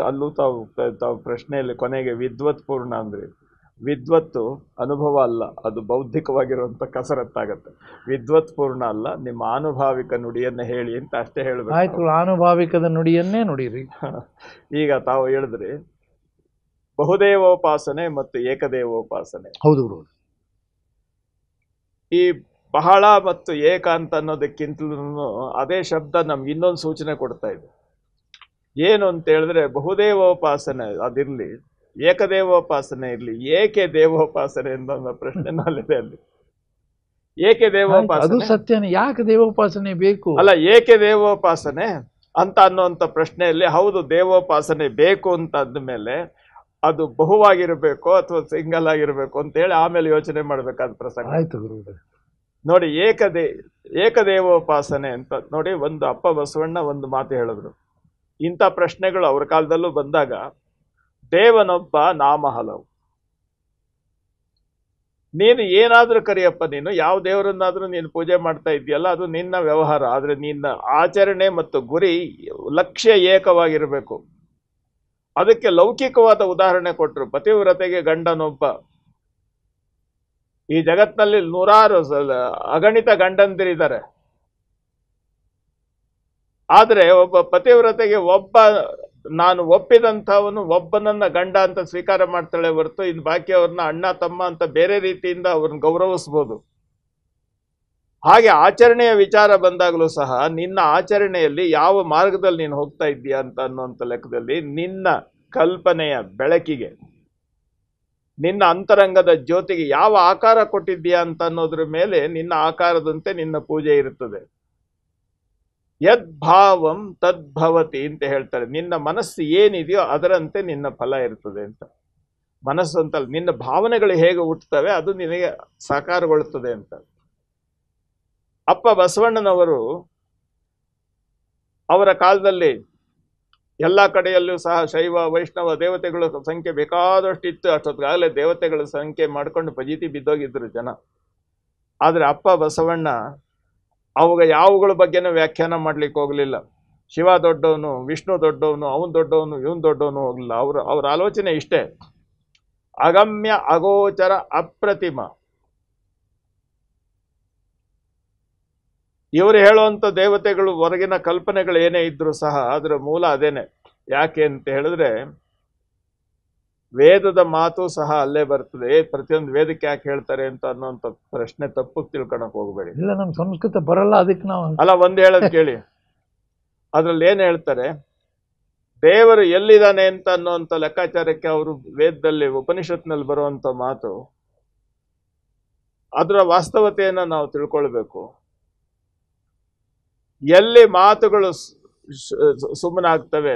ಅಲ್ಲೂ ತಾವು ಪ್ರಶ್ನೆಯಲ್ಲಿ ಕೊನೆಗೆ ವಿದ್ವತ್ಪೂರ್ಣ ಅಂದರೆ, ವಿದ್ವತ್ತು ಅನುಭವ ಅಲ್ಲ, ಅದು ಬೌದ್ಧಿಕವಾಗಿರುವಂಥ ಕಸರತ್ತಾಗತ್ತೆ. ವಿದ್ವತ್ಪೂರ್ಣ ಅಲ್ಲ, ನಿಮ್ಮ ಆನುಭಾವಿಕ ನುಡಿಯನ್ನು ಹೇಳಿ ಅಂತ ಅಷ್ಟೇ ಹೇಳಬೇಕು. ಆಯ್ತು, ಆನುಭಾವಿಕದ ನುಡಿಯನ್ನೇ ನುಡಿರಿ. ಈಗ ತಾವು ಹೇಳಿದ್ರಿ ಬಹುದೇವೋಪಾಸನೆ ಮತ್ತು ಏಕದೇವೋಪಾಸನೆ. ಹೌದು. ಈ ಬಹಳ ಮತ್ತು ಏಕ ಅಂತ ಅನ್ನೋದಕ್ಕಿಂತಲೂ ಅದೇ ಶಬ್ದ ನಮ್ಗೆ ಇನ್ನೊಂದು ಸೂಚನೆ ಕೊಡ್ತಾ ಇದೆ. ಏನು ಅಂತ ಹೇಳಿದ್ರೆ, ಬಹುದೇವೋಪಾಸನೆ ಅದಿರಲಿ, ಏಕದೇವೋಪಾಸನೆ ಇರಲಿ, ಏಕೆ ದೇವೋಪಾಸನೆ ಅಂತ ಪ್ರಶ್ನೆ ನಲ್ಲಿದೆ ಅಲ್ಲಿ. ಏಕೆ ದೇವೋಪಾಸನೆ ಅದು ಸತ್ಯನೇ, ಯಾಕೆ ದೇವೋಪಾಸನೆ ಬೇಕು? ಅಲ್ಲ, ಏಕೆ ದೇವೋಪಾಸನೆ ಅಂತ ಅನ್ನುವಂಥ ಪ್ರಶ್ನೆಯಲ್ಲಿ ಹೌದು ದೇವೋಪಾಸನೆ ಬೇಕು ಅಂತ ಅಂದಮೇಲೆ ಅದು ಬಹುವಾಗಿರಬೇಕು ಅಥವಾ ಸಿಂಗಲ್ ಆಗಿರಬೇಕು ಅಂತ ಹೇಳಿ ಆಮೇಲೆ ಯೋಚನೆ ಮಾಡಬೇಕಾದ ಪ್ರಸಂಗ. ಆಯ್ತು ಗುರುಗಳೇ. ನೋಡಿ, ಏಕದೇವೋಪಾಸನೆ ಅಂತ ನೋಡಿ, ಒಂದು ಅಪ್ಪ ಬಸವಣ್ಣ ಒಂದು ಮಾತು ಹೇಳಿದ್ರು. ಇಂಥ ಪ್ರಶ್ನೆಗಳು ಅವ್ರ ಕಾಲದಲ್ಲೂ ಬಂದಾಗ, ದೇವನೊಬ್ಬ ನಾಮ ಹಲವು. ನೀನು ಏನಾದ್ರೂ ಕರಿಯಪ್ಪ, ನೀನು ಯಾವ ದೇವರನ್ನಾದ್ರೂ ನೀನು ಪೂಜೆ ಮಾಡ್ತಾ ಇದೆಯಲ್ಲ, ಅದು ನಿನ್ನ ವ್ಯವಹಾರ. ಆದ್ರೆ ನಿನ್ನ ಆಚರಣೆ ಮತ್ತು ಗುರಿ, ಲಕ್ಷ್ಯ ಏಕವಾಗಿರಬೇಕು. ಅದಕ್ಕೆ ಲೌಕಿಕವಾದ ಉದಾಹರಣೆ ಕೊಟ್ಟರು. ಪತಿವ್ರತೆಗೆ ಗಂಡನೊಬ್ಬ. ಈ ಜಗತ್ನಲ್ಲಿ ನೂರಾರು ಅಗಣಿತ ಗಂಡಂದಿರಿದ್ದಾರೆ. ಆದ್ರೆ ಒಬ್ಬ ಪತಿವ್ರತೆಗೆ ನಾನು ಒಪ್ಪಿದಂಥವನು ಒಬ್ಬನನ್ನ ಗಂಡ ಅಂತ ಸ್ವೀಕಾರ ಮಾಡ್ತಾಳೆ ಹೊರತು ಇನ್ನು ಬಾಕಿಯವ್ರನ್ನ ಅಣ್ಣ ತಮ್ಮ ಅಂತ ಬೇರೆ ರೀತಿಯಿಂದ ಅವ್ರನ್ನ ಗೌರವಿಸ್ಬೋದು. ಹಾಗೆ ಆಚರಣೆಯ ವಿಚಾರ ಬಂದಾಗಲೂ ಸಹ ನಿನ್ನ ಆಚರಣೆಯಲ್ಲಿ ಯಾವ ಮಾರ್ಗದಲ್ಲಿ ನೀನು ಹೋಗ್ತಾ ಇದ್ದೀಯಾ ಅಂತ ಅನ್ನುವಂಥ ಲೆಕ್ಕದಲ್ಲಿ, ನಿನ್ನ ಕಲ್ಪನೆಯ ಬೆಳಕಿಗೆ, ನಿನ್ನ ಅಂತರಂಗದ ಜ್ಯೋತಿಗೆ ಯಾವ ಆಕಾರ ಕೊಟ್ಟಿದ್ದೀಯಾ ಅಂತ ಅನ್ನೋದ್ರ ಮೇಲೆ ನಿನ್ನ ಆಕಾರದಂತೆ ನಿನ್ನ ಪೂಜೆ ಇರುತ್ತದೆ. ಯದ್ಭಾವಂ ತದ್ಭವತಿ ಅಂತ ಹೇಳ್ತಾರೆ. ನಿನ್ನ ಮನಸ್ಸು ಏನಿದೆಯೋ ಅದರಂತೆ ನಿನ್ನ ಫಲ ಇರ್ತದೆ ಅಂತ. ಮನಸ್ಸು ಅಂತಲ್ಲ, ನಿನ್ನ ಭಾವನೆಗಳು ಹೇಗೆ ಹುಟ್ಟುತ್ತವೆ ಅದು ನಿನಗೆ ಸಾಕಾರಗೊಳ್ಳುತ್ತದೆ ಅಂತ. ಅಪ್ಪ ಬಸವಣ್ಣನವರು ಅವರ ಕಾಲದಲ್ಲಿ ಎಲ್ಲ ಕಡೆಯಲ್ಲೂ ಸಹ ಶೈವ ವೈಷ್ಣವ ದೇವತೆಗಳ ಸಂಖ್ಯೆ ಬೇಕಾದಷ್ಟಿತ್ತು. ಅಷ್ಟೊತ್ತಿಗಾಗಲೇ ದೇವತೆಗಳ ಸಂಖ್ಯೆ ಮಾಡ್ಕೊಂಡು ಫಜೀತಿ ಬಿದ್ದೋಗಿದ್ರು ಜನ. ಆದರೆ ಅಪ್ಪ ಬಸವಣ್ಣ ಅವಾಗ ಯಾವುಗಳ ಬಗ್ಗೆನೂ ವ್ಯಾಖ್ಯಾನ ಮಾಡ್ಲಿಕ್ಕೆ ಹೋಗ್ಲಿಲ್ಲ. ಶಿವ ದೊಡ್ಡವನು, ವಿಷ್ಣು ದೊಡ್ಡವನು, ಅವನು ದೊಡ್ಡವನು, ಇವನು ದೊಡ್ಡವನು ಹೋಗ್ಲಿಲ್ಲ. ಅವ್ರ ಆಲೋಚನೆ ಇಷ್ಟೇ, ಅಗಮ್ಯ ಅಗೋಚರ ಅಪ್ರತಿಮ. ಇವರು ಹೇಳುವಂಥ ದೇವತೆಗಳು ಹೊರಗಿನ ಕಲ್ಪನೆಗಳು ಏನೇ ಇದ್ರೂ ಸಹ ಅದರ ಮೂಲ ಅದೇನೆ. ಯಾಕೆ ಅಂತ ಹೇಳಿದ್ರೆ, ವೇದದ ಮಾತು ಸಹ ಅಲ್ಲೇ ಬರ್ತದೆ. ಪ್ರತಿಯೊಂದು ವೇದಕ್ಕೆ ಯಾಕೆ ಹೇಳ್ತಾರೆ ಅಂತ ಅನ್ನೋಂಥ ಪ್ರಶ್ನೆ ತಪ್ಪು ತಿಳ್ಕೊಳಕ್ ಹೋಗ್ಬೇಡಿ. ಇಲ್ಲ, ನಮ್ ಸಂಸ್ಕೃತ ಬರಲ್ಲ, ಅದಕ್ಕೆ ನಾವು ಅಲ್ಲ, ಒಂದ್ ಹೇಳೋದ್ ಕೇಳಿ. ಅದ್ರಲ್ಲಿ ಏನ್ ಹೇಳ್ತಾರೆ, ದೇವರು ಎಲ್ಲಿದ್ದಾನೆ ಅಂತ ಅನ್ನೋಂಥ ಲೆಕ್ಕಾಚಾರಕ್ಕೆ ಅವರು ವೇದದಲ್ಲಿ ಉಪನಿಷತ್ನಲ್ಲಿ ಬರುವಂತ ಮಾತು, ಅದರ ವಾಸ್ತವತೆಯನ್ನ ನಾವು ತಿಳ್ಕೊಳ್ಬೇಕು. ಎಲ್ಲಿ ಮಾತುಗಳು ಸುಮ್ಮನಾಗ್ತವೆ,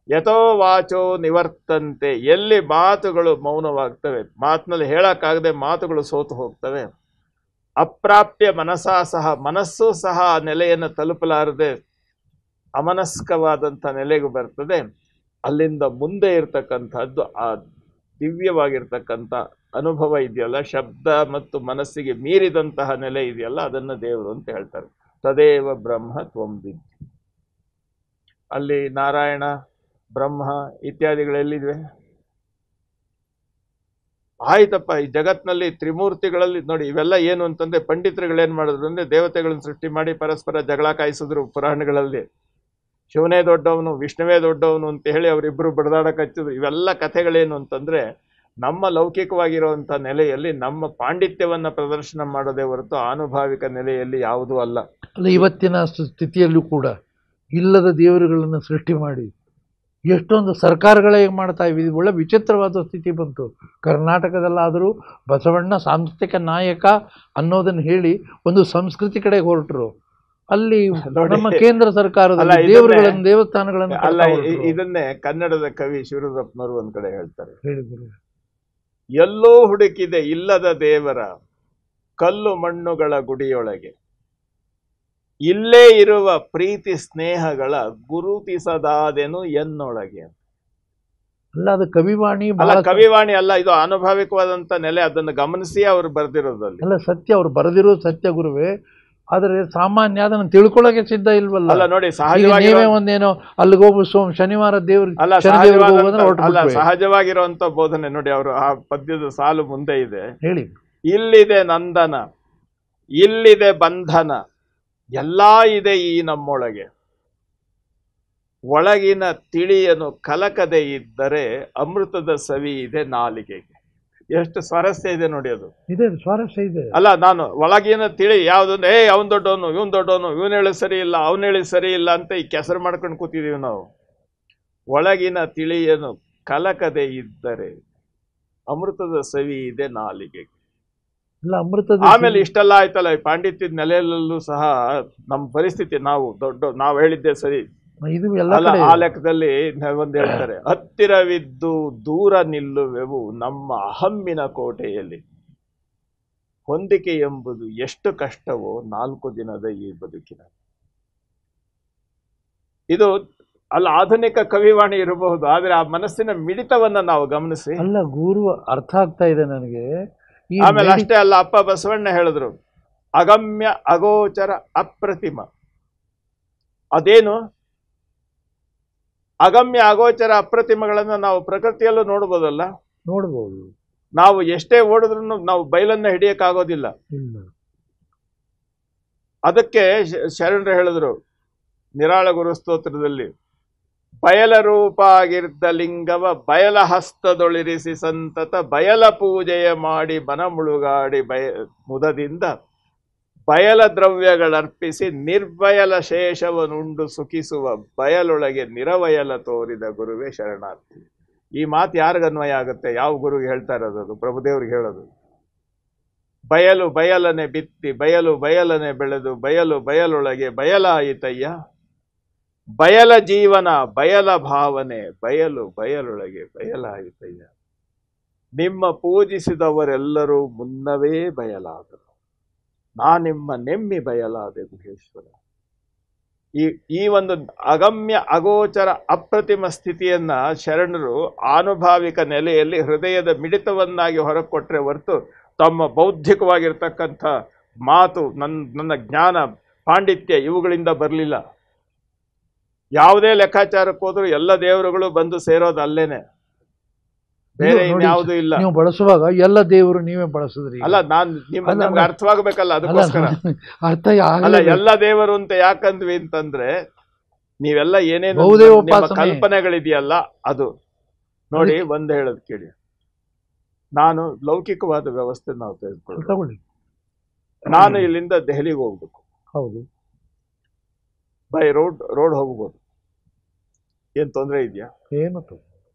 ಯಥೋ ವಾಚೋ ನಿವರ್ತಂತೆ, ಎಲ್ಲಿ ಮಾತುಗಳು ಮೌನವಾಗ್ತವೆ, ಮಾತಿನಲ್ಲಿ ಹೇಳಕ್ಕಾಗದೆ ಮಾತುಗಳು ಸೋತು ಹೋಗ್ತವೆ. ಅಪ್ರಾಪ್ಯ ಮನಸಾ ಸಹ, ಮನಸ್ಸು ಸಹ ಆ ನೆಲೆಯನ್ನು ತಲುಪಲಾರದೆ ಅಮನಸ್ಕವಾದಂಥ ನೆಲೆಗೂ ಬರ್ತದೆ. ಅಲ್ಲಿಂದ ಮುಂದೆ ಇರ್ತಕ್ಕಂಥದ್ದು ಆ ದಿವ್ಯವಾಗಿರ್ತಕ್ಕಂಥ ಅನುಭವ ಇದೆಯಲ್ಲ, ಶಬ್ದ ಮತ್ತು ಮನಸ್ಸಿಗೆ ಮೀರಿದಂತಹ ನೆಲೆ ಇದೆಯಲ್ಲ, ಅದನ್ನ ದೇವರು ಅಂತ ಹೇಳ್ತಾರೆ. ತದೇವ ಬ್ರಹ್ಮ ತ್ವಂ ವಿದ್ಧಿ. ಅಲ್ಲಿ ನಾರಾಯಣ, ಬ್ರಹ್ಮ ಇತ್ಯಾದಿಗಳೆಲ್ಲಿವೆ? ಆಯ್ತಪ್ಪ, ಈ ಜಗತ್ನಲ್ಲಿ ತ್ರಿಮೂರ್ತಿಗಳಲ್ಲಿ ನೋಡಿ ಇವೆಲ್ಲ ಏನು ಅಂತಂದ್ರೆ ಪಂಡಿತರುಗಳೇನ್ ಮಾಡಿದ್ರು ಅಂದ್ರೆ ದೇವತೆಗಳನ್ನ ಸೃಷ್ಟಿ ಮಾಡಿ ಪರಸ್ಪರ ಜಗಳ ಕಾಯಿಸಿದ್ರು ಪುರಾಣಗಳಲ್ಲಿ. ಶಿವನೇ ದೊಡ್ಡವನು, ವಿಷ್ಣುವೇ ದೊಡ್ಡವನು ಅಂತ ಹೇಳಿ ಅವರಿಬ್ರು ಬಡದಾಡಕ್ ಹಚ್ಚಿದ್ರು. ಇವೆಲ್ಲ ಕಥೆಗಳೇನು ಅಂತಂದ್ರೆ ನಮ್ಮ ಲೌಕಿಕವಾಗಿರುವಂತ ನೆಲೆಯಲ್ಲಿ ನಮ್ಮ ಪಾಂಡಿತ್ಯವನ್ನ ಪ್ರದರ್ಶನ ಮಾಡೋದೇ ಹೊರತು ಆನುಭಾವಿಕ ನೆಲೆಯಲ್ಲಿ ಯಾವುದೂ ಅಲ್ಲ. ಅಲ್ಲ, ಇವತ್ತಿನ ಸ್ಥಿತಿಯಲ್ಲೂ ಕೂಡ ಇಲ್ಲದ ದೇವರುಗಳನ್ನು ಸೃಷ್ಟಿ ಮಾಡಿ ಎಷ್ಟೊಂದು ಸರ್ಕಾರಗಳೇ ಮಾಡ್ತಾ ಇವೆ. ಒಳ್ಳೆ ವಿಚಿತ್ರವಾದ ಸ್ಥಿತಿ ಬಂತು ಕರ್ನಾಟಕದಲ್ಲಾದರೂ. ಬಸವಣ್ಣ ಸಾಂಸ್ಕೃತಿಕ ನಾಯಕ ಅನ್ನೋದನ್ನು ಹೇಳಿ ಒಂದು ಸಂಸ್ಕೃತಿ ಕಡೆಗೆ ಹೊರಟರು. ಅಲ್ಲಿ ನಮ್ಮ ಕೇಂದ್ರ ಸರ್ಕಾರದಲ್ಲಿ ದೇವರುಗಳನ್ನು ದೇವಸ್ಥಾನಗಳನ್ನು ಅಲ್ಲ, ಇದನ್ನೇ ಕನ್ನಡದ ಕವಿ ಶಿವರುದ್ರಪ್ಪನವರು ಒಂದ್ ಕಡೆ ಹೇಳ್ತಾರೆ, ಹೇಳಿದರು. ಎಲ್ಲೋ ಹುಡುಕಿದೆ ಇಲ್ಲದ ದೇವರ ಕಲ್ಲು ಮಣ್ಣುಗಳ ಗುಡಿಯೊಳಗೆ, ಇಲ್ಲೇ ಇರುವ ಪ್ರೀತಿ ಸ್ನೇಹಗಳ ಗುರುತಿಸದಾದೆನು ಎನ್ನೊಳಗೆ. ಅಲ್ಲ, ಅದು ಕವಿವಾಣಿ ಅಲ್ಲ, ಕವಿವಾಣಿ ಅಲ್ಲ, ಇದು ಅನುಭಾವಿಕವಾದಂತ ನೆಲೆ. ಅದನ್ನು ಗಮನಿಸಿ ಅವರು ಬರ್ದಿರೋದಲ್ಲಿ. ಅಲ್ಲ, ಸತ್ಯ ಅವ್ರು ಬರೆದಿರೋ ಸತ್ಯ ಗುರುವೇ. ಆದರೆ ಸಾಮಾನ್ಯ ಅದನ್ನು ತಿಳ್ಕೊಳ್ಳೋಕೆ ಸಿದ್ಧ ಇಲ್ವಲ್ಲ. ಅಲ್ಲ ನೋಡಿ, ಸಹಜವಾಗಿ ನೀವೇ ಒಂದೇನೋ ಅಲ್ಲಿಗೆ ಹೋಗು ಶನಿವಾರ ದೇವ್ರ ಸಹಜವಾಗಿರುವಂತ ಬೋಧನೆ ನೋಡಿ. ಅವರು ಆ ಪದ್ಯದ ಸಾಲು ಮುಂದೆ ಇದೆ, ಹೇಳಿ. ಇಲ್ಲಿದೆ ನಂದನ, ಇಲ್ಲಿದೆ ಬಂಧನ, ಎಲ್ಲಾ ಇದೆ ಈ ನಮ್ಮೊಳಗೆ, ಒಳಗಿನ ತಿಳಿಯನು ಕಲಕದೆ ಇದ್ದರೆ ಅಮೃತದ ಸವಿ ಇದೆ ನಾಲಿಗೆಗೆ. ಎಷ್ಟು ಸ್ವಾರಸ್ಯ ಇದೆ ನೋಡಿ. ಅದು ಇದೆ, ಸ್ವಾರಸ್ಯ ಇದೆ. ಅಲ್ಲ, ನಾನು ಒಳಗಿನ ತಿಳಿ ಯಾವ್ದಂದ್ರೆ ಅವನ್ ದೊಡ್ಡವನು, ಇವನ್ ದೊಡ್ಡವನು, ಇವನ್ ಹೇಳಿ ಸರಿ ಇಲ್ಲ, ಅವನ್ ಹೇಳಿ ಸರಿ ಇಲ್ಲ ಅಂತ ಈ ಕೆಸರು ಮಾಡ್ಕೊಂಡು ಕೂತಿದೀವಿ ನಾವು. ಒಳಗಿನ ತಿಳಿಯನು ಕಲಕದೆ ಇದ್ದರೆ ಅಮೃತದ ಸವಿ ಇದೆ ನಾಲಿಗೆಗೆ. ಆಮೇಲೆ ಇಷ್ಟೆಲ್ಲ ಆಯ್ತಲ್ಲ, ಈ ಪಾಂಡಿತ್ಯದ ನೆಲೆಯಲ್ಲೂ ಸಹ ನಮ್ಮ ಪರಿಸ್ಥಿತಿ, ನಾವು ಹೇಳಿದ್ದೆ ಸರಿ ಅಲ್ಲ. ಆ ಲೆಕ್ಕದಲ್ಲಿ ಒಂದ್ ಹೇಳ್ತಾರೆ, ಹತ್ತಿರವಿದ್ದು ದೂರ ನಿಲ್ಲುವೆವು ನಮ್ಮ ಅಹಮ್ಮಿನ ಕೋಟೆಯಲ್ಲಿ, ಹೊಂದಿಕೆ ಎಂಬುದು ಎಷ್ಟು ಕಷ್ಟವೋ 4 ದಿನದ ಈ ಬದುಕಿನ. ಇದು ಅಲ್ಲ, ಆಧುನಿಕ ಕವಿವಾಣಿ ಇರಬಹುದು, ಆದ್ರೆ ಆ ಮನಸ್ಸಿನ ಮಿಡಿತವನ್ನ ನಾವು ಗಮನಿಸಿ. ಅಲ್ಲ ಗುರು, ಅರ್ಥ ಆಗ್ತಾ ಇದೆ ನನಗೆ. ಆಮೇಲೆ ಅಷ್ಟೇ ಅಲ್ಲ, ಅಪ್ಪ ಬಸವಣ್ಣ ಹೇಳಿದ್ರು, ಅಗಮ್ಯ ಅಗೋಚರ ಅಪ್ರತಿಮ. ಅದೇನು ಅಗಮ್ಯ ಅಗೋಚರ ಅಪ್ರತಿಮಗಳನ್ನ ನಾವು ಪ್ರಕೃತಿಯಲ್ಲೂ ನೋಡ್ಬೋದಲ್ಲ. ನೋಡ್ಬೋದು. ನಾವು ಎಷ್ಟೇ ಓಡಿದ್ರು ನಾವು ಬಯಲನ್ನ ಹಿಡಿಯಕ್ಕಾಗೋದಿಲ್ಲ. ಅದಕ್ಕೆ ಶರಣರು ಹೇಳಿದ್ರು ನಿರಾಳ ಗುರು ಸ್ತೋತ್ರದಲ್ಲಿ, ಬಯಲ ರೂಪ ಆಗಿದ್ದ ಲಿಂಗವ ಬಯಲ ಹಸ್ತದೊಳಿರಿಸಿ ಸಂತತ ಬಯಲ ಪೂಜೆಯ ಮಾಡಿ ಮನ ಮುಳುಗಾಡಿ ಮುದದಿಂದ ಬಯಲ ದ್ರವ್ಯಗಳರ್ಪಿಸಿ ನಿರ್ಬಯಲ ಶೇಷವನುಂಡು ಸುಖಿಸುವ ಬಯಲೊಳಗೆ ನಿರವಯಲ ತೋರಿದ ಗುರುವೇ ಶರಣಾರ್ಥಿ. ಈ ಮಾತು ಯಾರಿಗನ್ವಯ ಆಗುತ್ತೆ? ಯಾವ ಗುರುಗೆ ಹೇಳ್ತಾ ಇರೋದು? ಅದು ಪ್ರಭುದೇವ್ರಿಗೆ ಹೇಳೋದು. ಬಯಲು ಬಯಲನೆ ಬಿತ್ತಿ ಬಯಲು ಬಯಲನೆ ಬೆಳೆದು ಬಯಲು ಬಯಲೊಳಗೆ ಬಯಲಾಯಿತಯ್ಯ, ಬಯಲ ಜೀವನ ಬಯಲ ಭಾವನೆ ಬಯಲು ಬಯಲೊಳಗೆ ಬಯಲಾಯಿತಯ್ಯ. ನಿಮ್ಮ ಪೂಜಿಸಿದವರೆಲ್ಲರೂ ಮುನ್ನವೇ ಬಯಲಾದರು, ನಾನಿಮ್ಮ ನೆಮ್ಮಿ ಬಯಲಾದೆ ಗುಹೇಶ್ವರ. ಈ ಒಂದು ಅಗಮ್ಯ ಅಗೋಚರ ಅಪ್ರತಿಮ ಸ್ಥಿತಿಯನ್ನ ಶರಣರು ಆನುಭಾವಿಕ ನೆಲೆಯಲ್ಲಿ ಹೃದಯದ ಮಿಡಿತವನ್ನಾಗಿ ಹೊರಕೊಟ್ರೆ ಹೊರತು ತಮ್ಮ ಬೌದ್ಧಿಕವಾಗಿರ್ತಕ್ಕಂಥ ಮಾತು, ನನ್ನ ಜ್ಞಾನ ಪಾಂಡಿತ್ಯ ಇವುಗಳಿಂದ ಬರಲಿಲ್ಲ. ಯಾವುದೇ ಲೆಕ್ಕಾಚಾರಕ್ಕೆ ಹೋದ್ರು ಎಲ್ಲ ದೇವರುಗಳು ಬಂದು ಸೇರೋದು ಅಲ್ಲೇನೆ, ಬೇರೆ ಇನ್ಯಾವುದೂ ಇಲ್ಲ. ನೀವು ಬಳಸುವಾಗ ಎಲ್ಲ ದೇವರು ನೀವೇ ಬಳಸಿದ್ರಿ. ಅಲ್ಲ, ನಿಮ್ಗೆ ಅರ್ಥವಾಗಬೇಕಲ್ಲ, ಅದಕ್ಕೋಸ್ಕರ ಅರ್ಥ ಅಲ್ಲ. ಎಲ್ಲ ದೇವರು ಅಂತ ಯಾಕಂದ್ವಿ ಅಂತಂದ್ರೆ, ನೀವೆಲ್ಲ ಏನೇನು ಕಲ್ಪನೆಗಳಿದೆಯಲ್ಲ ಅದು ನೋಡಿ. ಒಂದ್ ಹೇಳೋದು ಕೇಳಿ, ನಾನು ಲೌಕಿಕವಾದ ವ್ಯವಸ್ಥೆ ನಾವು ತೆಗೆದುಕೊಳ್ಳಿ. ನಾನು ಇಲ್ಲಿಂದ ದೆಹಲಿಗೆ ಹೋಗ್ಬೇಕು. ಹೌದು, ಬೈ ರೋಡ್ ಹೋಗ್ಬೋದು, ಏನ್ ತೊಂದರೆ ಇದೆಯಾ? ಏನು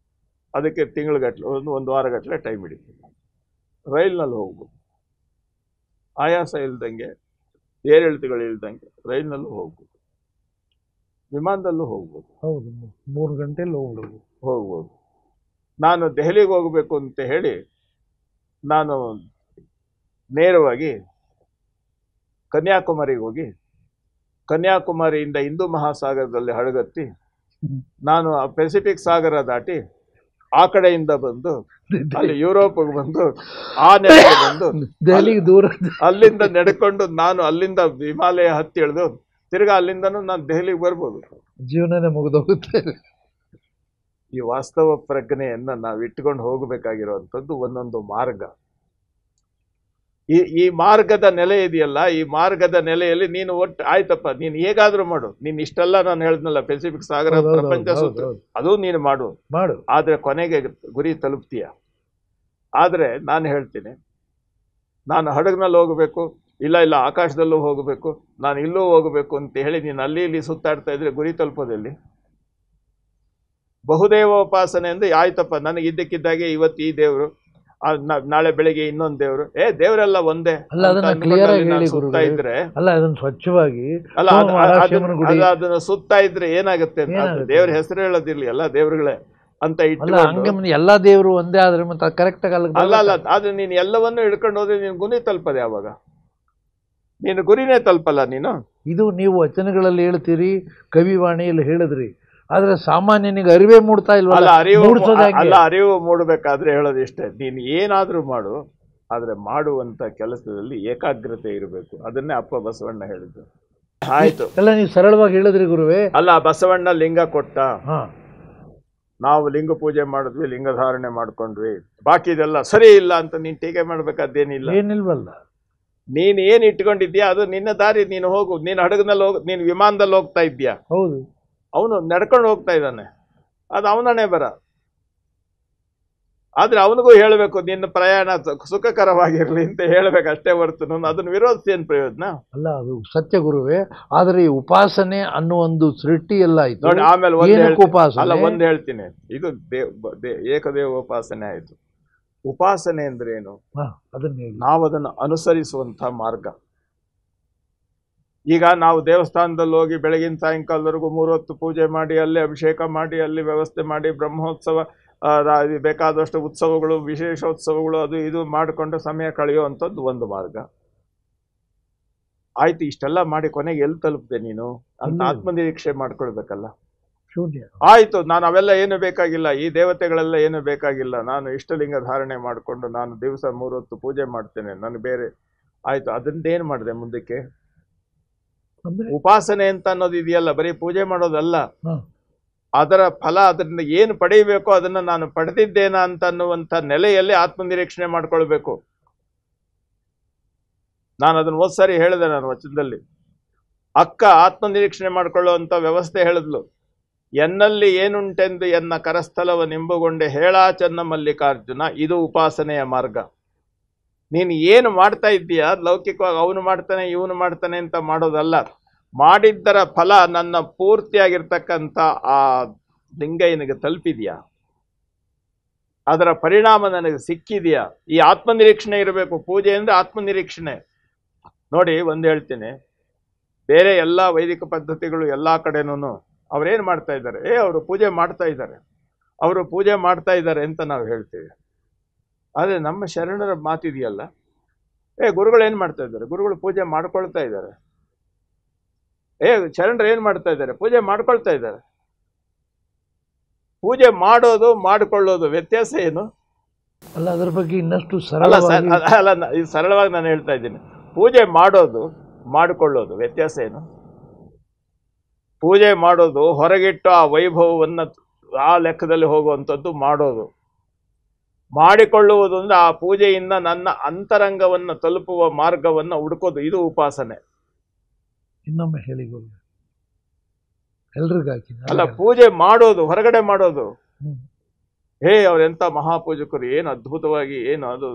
ಅದಕ್ಕೆ ತಿಂಗಳಗಟ್ಲೆ ಒಂದು ವಾರಗಟ್ಲೆ ಟೈಮ್ ಹಿಡಿತೀನಿ. ರೈಲ್ನಲ್ಲಿ ಹೋಗ್ಬೋದು, ಆಯಾಸ ಇಲ್ದಂಗೆ, ಏರಿಳಿತಗಳು ಇಲ್ದಂಗೆ ರೈಲ್ನಲ್ಲೂ ಹೋಗ್ಬೋದು, ವಿಮಾನದಲ್ಲೂ ಹೋಗ್ಬೋದು. ಹೌದು, 3 ಗಂಟೆಯಲ್ಲಿ ಹೋಗ್ಬೋದು. ನಾನು ದೆಹಲಿಗೆ ಹೋಗ್ಬೇಕು ಅಂತ ಹೇಳಿ ನಾನು ನೇರವಾಗಿ ಕನ್ಯಾಕುಮಾರಿಗೆ ಹೋಗಿ ಕನ್ಯಾಕುಮಾರಿಯಿಂದ ಹಿಂದೂ ಮಹಾಸಾಗರದಲ್ಲಿ ಹಡಗತ್ತಿ ನಾನು ಪೆಸಿಫಿಕ್ ಸಾಗರ ದಾಟಿ ಆ ಕಡೆಯಿಂದ ಬಂದು ಅಲ್ಲಿ ಯುರೋಪ್ಗೆ ಬಂದು ಆ ನೆಲೆಗೆ ಬಂದು ದೆಹಲಿಗೆ ದೂರ ಅಲ್ಲಿಂದ ನಡ್ಕೊಂಡು ನಾನು ಅಲ್ಲಿಂದ ಹಿಮಾಲಯ ಹತ್ತಿ ಇಳಿದು ತಿರ್ಗಾ ಅಲ್ಲಿಂದನೂ ನಾನು ದೆಹಲಿಗೆ ಬರ್ಬೋದು. ಜೀವನನೇ ಮುಗಿದೋಗುತ್ತೆ. ಈ ವಾಸ್ತವ ಪ್ರಜ್ಞೆಯನ್ನ ನಾವು ಇಟ್ಕೊಂಡು ಹೋಗಬೇಕಾಗಿರುವಂಥದ್ದು ಒಂದೊಂದು ಮಾರ್ಗ. ಈ ಮಾರ್ಗದ ನೆಲೆ ಇದೆಯಲ್ಲ, ಈ ಮಾರ್ಗದ ನೆಲೆಯಲ್ಲಿ ನೀನು ಒಟ್ಟು ಆಯ್ತಪ್ಪ, ನೀನು ಹೇಗಾದ್ರೂ ಮಾಡು. ನೀನ್ ಇಷ್ಟೆಲ್ಲ ನಾನು ಹೇಳಿದ್ನಲ್ಲ, ಪೆಸಿಫಿಕ್ ಸಾಗರ, ಪ್ರಪಂಚ ಸುತ್ತು, ಅದು ನೀನು ಮಾಡು. ಆದ್ರೆ ಕೊನೆಗೆ ಗುರಿ ತಲುಪ್ತೀಯ. ಆದ್ರೆ ನಾನು ಹೇಳ್ತೀನಿ, ನಾನು ಹಡಗ್ನಲ್ಲಿ ಹೋಗಬೇಕು, ಇಲ್ಲ ಆಕಾಶದಲ್ಲೂ ಹೋಗಬೇಕು, ನಾನು ಇಲ್ಲೂ ಹೋಗಬೇಕು ಅಂತ ಹೇಳಿ ನೀನು ಅಲ್ಲಿ ಇಲ್ಲಿ ಸುತ್ತಾಡ್ತಾ ಇದ್ರೆ ಗುರಿ ತಲುಪೋದಲ್ಲಿ. ಬಹುದೇವೋಪಾಸನೆ ಅಂದ್ರೆ ಆಯ್ತಪ್ಪ, ನನಗೆ ಇದ್ದಕ್ಕಿದ್ದಾಗೆ ಇವತ್ತು ಈ ದೇವರು, ನಾಳೆ ಬೆಳಿಗ್ಗೆ ಇನ್ನೊಂದು ದೇವರು, ದೇವರೆಲ್ಲ ಒಂದೇ ಸುತ್ತಾ ಇದ್ರೆ, ಅದನ್ನ ಸ್ವಚ್ಛವಾಗಿ ಅದನ್ನ ಸುತ್ತಾ ಇದ್ರೆ ಏನಾಗುತ್ತೆ? ದೇವ್ರ ಹೆಸರು ಹೇಳೋದಿರ್ಲಿ, ಎಲ್ಲ ದೇವರುಗಳೇ ಅಂತ ಇಟ್ಟು ಎಲ್ಲಾ ದೇವರು ಒಂದೇ ಆದ್ರೆ ಮತ್ತೆ ಕರೆಕ್ಟ್ ಅಲ್ಲ. ಆದ್ರೆ ನೀನ್ ಎಲ್ಲವನ್ನೂ ಹಿಡ್ಕೊಂಡು ಹೋದ್ರೆ ನೀನ್ ಗುರಿ ತಲುಪದೆ ಯಾವಾಗ? ನೀನು ಗುರಿನೇ ತಲುಪಲ್ಲ ನೀನು. ಇದು ನೀವು ವಚನಗಳಲ್ಲಿ ಹೇಳ್ತೀರಿ, ಕವಿವಾಣಿಯಲ್ಲಿ ಹೇಳಿದ್ರಿ, ಆದ್ರೆ ಸಾಮಾನ್ಯನಿಗೆ ಅರಿವೇ ಮೂಡ್ತಾ ಇಲ್ವಲ್ಲ. ಅರಿವು ಮೂಡಬೇಕಾದ್ರೆ ಹೇಳೋದಿಷ್ಟೇ, ನೀನ್ ಏನಾದ್ರೂ ಮಾಡು, ಆದ್ರೆ ಮಾಡುವಂತ ಕೆಲಸದಲ್ಲಿ ಏಕಾಗ್ರತೆ ಇರಬೇಕು. ಅದನ್ನೇ ಅಪ್ಪ ಬಸವಣ್ಣ ಹೇಳಿದ್ದು. ಆಯ್ತು, ಎಲ್ಲ ನೀವು ಸರಳವಾಗಿ ಹೇಳಿದ್ರಿ ಗುರುವೇ. ಅಲ್ಲ, ಬಸವಣ್ಣ ಲಿಂಗ ಕೊಟ್ಟ, ನಾವು ಲಿಂಗ ಪೂಜೆ ಮಾಡಿದ್ವಿ, ಲಿಂಗ ಧಾರಣೆ ಮಾಡ್ಕೊಂಡ್ವಿ, ಬಾಕಿ ಇದೆಲ್ಲ ಸರಿ ಇಲ್ಲ ಅಂತ ನೀನ್ ಟೀಕೆ ಮಾಡ್ಬೇಕಾದ್ದೇನಿಲ್ಲ. ಏನಿಲ್ವಲ್ಲ, ನೀನ್ ಏನ್ ಇಟ್ಕೊಂಡಿದ್ಯಾ ಅದು ನಿನ್ನ ದಾರಿ, ನೀನು ಹೋಗು. ನೀನ್ ಹಡಗನಲ್ಲಿ ನೀನ್ ವಿಮಾನದಲ್ಲಿ ಹೋಗ್ತಾ ಇದ್ಯಾ, ಹೌದು, ಅವನು ನಡ್ಕೊಂಡು ಹೋಗ್ತಾ ಇದ್ದಾನೆ, ಅದು ಅವನನೇ ಬರ. ಆದ್ರೆ ಅವನಿಗೂ ಹೇಳಬೇಕು, ನಿನ್ನ ಪ್ರಯಾಣ ಸುಖಕರವಾಗಿರ್ಲಿ ಅಂತ ಹೇಳ್ಬೇಕು ಅಷ್ಟೇ ಹೊರತು ಅದನ್ನ ವಿರೋಧಿಸಿ ಏನ್ ಪ್ರಯೋಜನ? ಅಲ್ಲ, ಅದು ಸತ್ಯ ಗುರುವೇ. ಆದ್ರೆ ಈ ಉಪಾಸನೆ ಅನ್ನೋ ಒಂದು ಸೃಷ್ಟಿ ಎಲ್ಲ ಆಯ್ತು ನೋಡಿ. ಆಮೇಲೆ ಒಂದ್ ಹೇಳ್ತೀನಿ, ಇದು ಏಕದೇವೋಪಾಸನೆ ಆಯ್ತು. ಉಪಾಸನೆ ಅಂದ್ರೆ ಏನು? ನಾವು ಅದನ್ನು ಅನುಸರಿಸುವಂತ ಮಾರ್ಗ. ಈಗ ನಾವು ದೇವಸ್ಥಾನದಲ್ಲಿ ಹೋಗಿ ಬೆಳಗಿನ ಸಾಯಂಕಾಲದವರೆಗೂ 3 ಹೊತ್ತು ಪೂಜೆ ಮಾಡಿ, ಅಲ್ಲಿ ಅಭಿಷೇಕ ಮಾಡಿ, ಅಲ್ಲಿ ವ್ಯವಸ್ಥೆ ಮಾಡಿ, ಬ್ರಹ್ಮೋತ್ಸವ, ಬೇಕಾದಷ್ಟು ಉತ್ಸವಗಳು, ವಿಶೇಷೋತ್ಸವಗಳು, ಅದು ಇದು ಮಾಡಿಕೊಂಡು ಸಮಯ ಕಳೆಯುವಂಥದ್ದು ಒಂದು ಮಾರ್ಗ ಆಯ್ತು. ಇಷ್ಟೆಲ್ಲ ಮಾಡಿ ಕೊನೆಗೆ ಎಲ್ಲಿ ತಲುಪ್ದೆ ನೀನು ಅಂತ ಆತ್ಮನಿರೀಕ್ಷೆ ಮಾಡ್ಕೊಳ್ಬೇಕಲ್ಲ. ಆಯ್ತು, ನಾನು ಅವೆಲ್ಲ ಏನು ಬೇಕಾಗಿಲ್ಲ, ಈ ದೇವತೆಗಳೆಲ್ಲ ಏನು ಬೇಕಾಗಿಲ್ಲ, ನಾನು ಇಷ್ಟಲಿಂಗ ಧಾರಣೆ ಮಾಡಿಕೊಂಡು ನಾನು ದಿವಸ 3 ಹೊತ್ತು ಪೂಜೆ ಮಾಡ್ತೇನೆ, ನಾನು ಬೇರೆ ಆಯ್ತು. ಅದನ್ನೇನು ಮಾಡಿದೆ ಮುಂದಕ್ಕೆ? ಉಪಾಸನೆ ಅಂತ ಅನ್ನೋದು ಇದೆಯಲ್ಲ, ಬರೀ ಪೂಜೆ ಮಾಡೋದಲ್ಲ, ಅದರ ಫಲ, ಅದರಿಂದ ಏನು ಪಡೆಯಬೇಕೋ ಅದನ್ನ ನಾನು ಪಡೆದಿದ್ದೇನಾ ಅಂತ ಅನ್ನುವಂಥ ನೆಲೆಯಲ್ಲಿ ಆತ್ಮನಿರೀಕ್ಷಣೆ ಮಾಡ್ಕೊಳ್ಬೇಕು. ನಾನು ಅದನ್ನ ಹೋದ್ಸಾರಿ ಹೇಳಿದೆ, ನಾನು ವಚನದಲ್ಲಿ. ಅಕ್ಕ ಆತ್ಮನಿರೀಕ್ಷಣೆ ಮಾಡ್ಕೊಳ್ಳುವಂತ ವ್ಯವಸ್ಥೆ ಹೇಳಿದ್ಲು. ಎನ್ನಲ್ಲಿ ಏನುಂಟೆಂದು ಎನ್ನ ಕರಸ್ಥಲವ ನಿಂಬುಗೊಂಡೆ ಹೇಳಾ ಚೆನ್ನ ಮಲ್ಲಿಕಾರ್ಜುನ. ಇದು ಉಪಾಸನೆಯ ಮಾರ್ಗ. ನೀನು ಏನು ಮಾಡ್ತಾ ಇದ್ದೀಯಾ ಲೌಕಿಕವಾಗಿ, ಅವನು ಮಾಡ್ತಾನೆ ಇವನು ಮಾಡ್ತಾನೆ ಅಂತ ಮಾಡೋದಲ್ಲ. ಮಾಡಿದ್ದರ ಫಲ ನನ್ನ ಪೂರ್ತಿಯಾಗಿರ್ತಕ್ಕಂಥ ಆ ಲಿಂಗಯ್ಯನಿಗೆ ತಲುಪಿದ್ಯಾ, ಅದರ ಪರಿಣಾಮ ನನಗೆ ಸಿಕ್ಕಿದೆಯಾ? ಈ ಆತ್ಮನಿರೀಕ್ಷಣೆ ಇರಬೇಕು. ಪೂಜೆ ಅಂದ್ರೆ ಆತ್ಮನಿರೀಕ್ಷಣೆ. ನೋಡಿ, ಒಂದು ಹೇಳ್ತೀನಿ, ಬೇರೆ ಎಲ್ಲ ವೈದಿಕ ಪದ್ಧತಿಗಳು ಎಲ್ಲ ಕಡೆನೂ ಅವ್ರೇನು ಮಾಡ್ತಾ ಇದ್ದಾರೆ, ಅವರು ಪೂಜೆ ಮಾಡ್ತಾ ಇದ್ದಾರೆ, ಅವರು ಪೂಜೆ ಮಾಡ್ತಾ ಇದ್ದಾರೆ ಅಂತ ನಾವು ಹೇಳ್ತೀವಿ. ಆದರೆ ನಮ್ಮ ಶರಣರ ಮಾತಿದೆಯಲ್ಲ, ಗುರುಗಳು ಏನು ಮಾಡ್ತಾ ಇದ್ದಾರೆ, ಗುರುಗಳು ಪೂಜೆ ಮಾಡ್ಕೊಳ್ತಾ ಇದ್ದಾರೆ. ಶರಣರು ಏನು ಮಾಡ್ತಾ ಇದ್ದಾರೆ, ಪೂಜೆ ಮಾಡ್ಕೊಳ್ತಾ ಇದ್ದಾರೆ. ಪೂಜೆ ಮಾಡೋದು ಮಾಡಿಕೊಳ್ಳೋದು ವ್ಯತ್ಯಾಸ ಏನು? ಅಲ್ಲ, ಅದರ ಬಗ್ಗೆ ಇನ್ನಷ್ಟು ಸರಳವಾಗಿ ನಾನು ಹೇಳ್ತಾ ಇದ್ದೀನಿ. ಪೂಜೆ ಮಾಡೋದು ಮಾಡಿಕೊಳ್ಳೋದು ವ್ಯತ್ಯಾಸ ಏನು? ಪೂಜೆ ಮಾಡೋದು ಹೊರಗಿಟ್ಟು ಆ ವೈಭವವನ್ನು ಆ ಲೆಕ್ಕದಲ್ಲಿ ಹೋಗುವಂಥದ್ದು ಮಾಡೋದು. ಮಾಡಿಕೊಳ್ಳುವುದು ಅಂದ್ರೆ ಆ ಪೂಜೆಯಿಂದ ನನ್ನ ಅಂತರಂಗವನ್ನು ತಲುಪುವ ಮಾರ್ಗವನ್ನು ಹುಡುಕೋದು. ಇದು ಉಪಾಸನೆ. ಇನ್ನೊಮ್ಮೆ ಹೇಳಿ ಎಲ್ರಿಗಾಗಿ. ಅಲ್ಲ, ಪೂಜೆ ಮಾಡೋದು ಹೊರಗಡೆ ಮಾಡೋದು. ಅವರೆಂತ ಮಹಾಪೂಜಕರು, ಏನು ಅದ್ಭುತವಾಗಿ, ಏನು ಅದು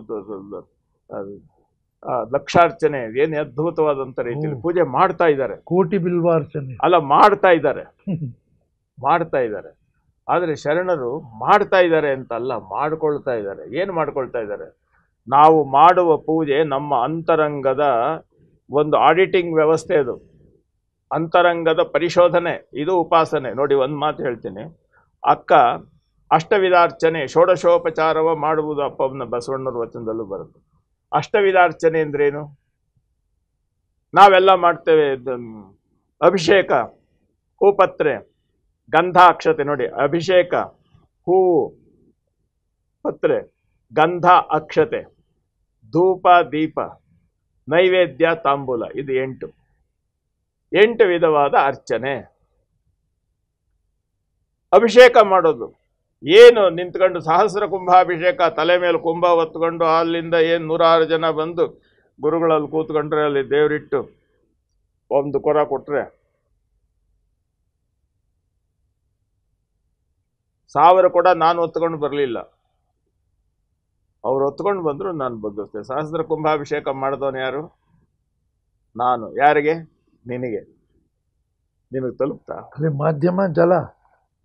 ಲಕ್ಷಾರ್ಚನೆ, ಏನು ಅದ್ಭುತವಾದಂತ ರೀತಿಯಲ್ಲಿ ಪೂಜೆ ಮಾಡ್ತಾ ಇದ್ದಾರೆ. ಕೋಟಿ ಬಿಲ್ವಾರ್ಚನೆ ಅಲ್ಲ, ಮಾಡ್ತಾ ಇದ್ದಾರೆ, ಮಾಡ್ತಾ ಇದ್ದಾರೆ. ಆದರೆ ಶರಣರು ಮಾಡ್ತಾ ಇದ್ದಾರೆ ಅಂತ ಅಲ್ಲ, ಮಾಡ್ಕೊಳ್ತಾ ಇದ್ದಾರೆ. ಏನು ಮಾಡ್ಕೊಳ್ತಾ ಇದ್ದಾರೆ? ನಾವು ಮಾಡುವ ಪೂಜೆ ನಮ್ಮ ಅಂತರಂಗದ ಒಂದು ಆಡಿಟಿಂಗ್ ವ್ಯವಸ್ಥೆ, ಅದು ಅಂತರಂಗದ ಪರಿಶೋಧನೆ. ಇದು ಉಪಾಸನೆ. ನೋಡಿ, ಒಂದು ಮಾತು ಹೇಳ್ತೀನಿ. ಅಕ್ಕ ಅಷ್ಟವಿಧಾರ್ಚನೆ ಷೋಡಶೋಪಚಾರವ ಮಾಡುವುದು ಅಪ್ಪನ ಬಸವಣ್ಣನ ವಚನದಲ್ಲೂ ಬರುತ್ತೆ. ಅಷ್ಟವಿಧಾರ್ಚನೆ ಅಂದ್ರೇನು? ನಾವೆಲ್ಲ ಮಾಡ್ತೇವೆ. ಅಭಿಷೇಕ, ಹೂಪತ್ರೆ, ಗಂಧ, ಅಕ್ಷತೆ. ನೋಡಿ, ಅಭಿಷೇಕ, ಹೂವು, ಪತ್ರೆ, ಗಂಧ, ಅಕ್ಷತೆ, ಧೂಪ, ದೀಪ, ನೈವೇದ್ಯ, ತಾಂಬೂಲ. ಇದು 8 ವಿಧವಾದ ಅರ್ಚನೆ. ಅಭಿಷೇಕ ಮಾಡೋದು, ಏನು ನಿಂತ್ಕೊಂಡು ಸಹಸ್ರ ಕುಂಭಾಭಿಷೇಕ, ತಲೆ ಮೇಲೆ ಕುಂಭ ಹೊತ್ಕೊಂಡು ಅಲ್ಲಿಂದ ಏನು 106 ಜನ ಬಂದು ಗುರುಗಳಲ್ಲಿ ಕೂತ್ಕೊಂಡ್ರೆ ಅಲ್ಲಿ ದೇವರಿಟ್ಟು ಒಂದು ಕೊರ ಕೊಟ್ರೆ 1000 ಕೊಡ ನಾನು ಹೊತ್ಕೊಂಡು ಬರಲಿಲ್ಲ, ಅವ್ರು ಹೊತ್ಕೊಂಡು ಬಂದ್ರು, ನಾನು ಬಗ್ಗಿಸ್ತೆ. ಸಹಸ್ರ ಕುಂಭಾಭಿಷೇಕ ಮಾಡಿದವನು ಯಾರು? ನಾನು. ಯಾರಿಗೆ? ನಿನಗೆ ತಲುಪ್ತಾ? ಅಲ್ಲಿ ಮಾಧ್ಯಮ ಜಲ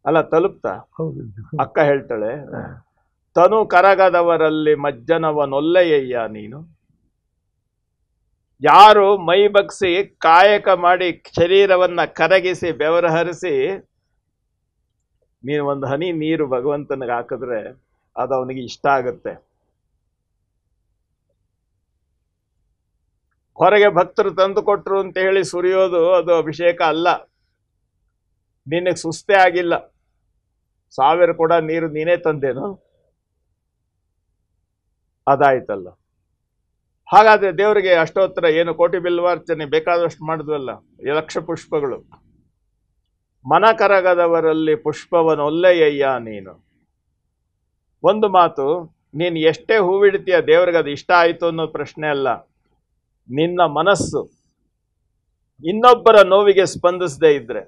ಅಲ್ಲ, ತಲುಪ್ತಾ? ಹೌದು. ಅಕ್ಕ ಹೇಳ್ತಾಳೆ, ತನು ಕರಗದವರಲ್ಲಿ ಮಜ್ಜನವನೊಲ್ಲೆಯಯ್ಯ ನೀನು. ಯಾರು ಮೈ ಬಗ್ಸಿ ಕಾಯಕ ಮಾಡಿ ಶರೀರವನ್ನ ಕರಗಿಸಿ ಬೆವರ ಹರಿಸಿ ನೀನು ಒಂದು ಹನಿ ನೀರು ಭಗವಂತನಿಗೆ ಹಾಕಿದ್ರೆ ಅದು ಅವನಿಗೆ ಇಷ್ಟ ಆಗುತ್ತೆ. ಹೊರಗೆ ಭಕ್ತರು ತಂದು ಕೊಟ್ರು ಅಂತ ಹೇಳಿ ಸುರಿಯೋದು ಅದು ಅಭಿಷೇಕ ಅಲ್ಲ. ನಿನಗೆ ಸುಸ್ತೇ ಆಗಿಲ್ಲ, 1000 ಕೊಡ ನೀರು ನೀನೇ ತಂದೇನು? ಅದಾಯ್ತಲ್ಲ. ಹಾಗಾದ್ರೆ ದೇವರಿಗೆ ಅಷ್ಟೋತ್ತರ ಏನು ಕೋಟಿ ಬಿಲ್ವಾರ್ಚನೆ ಬೇಕಾದಷ್ಟು ಮಾಡಿದ್ವಲ್ಲ, 1,00,000 ಪುಷ್ಪಗಳು. ಮನ ಕರಗದವರಲ್ಲಿ ಪುಷ್ಪವನೊಲ್ಲೆಯಯ್ಯ ನೀನು. ಒಂದು ಮಾತು, ನೀನು ಎಷ್ಟೇ ಹೂವಿಡ್ತೀಯ ದೇವರಿಗೆ ಅದು ಇಷ್ಟ ಆಯಿತು ಅನ್ನೋ ಪ್ರಶ್ನೆ ಅಲ್ಲ. ನಿನ್ನ ಮನಸ್ಸು ಇನ್ನೊಬ್ಬರ ನೋವಿಗೆ ಸ್ಪಂದಿಸದೇ ಇದ್ರೆ,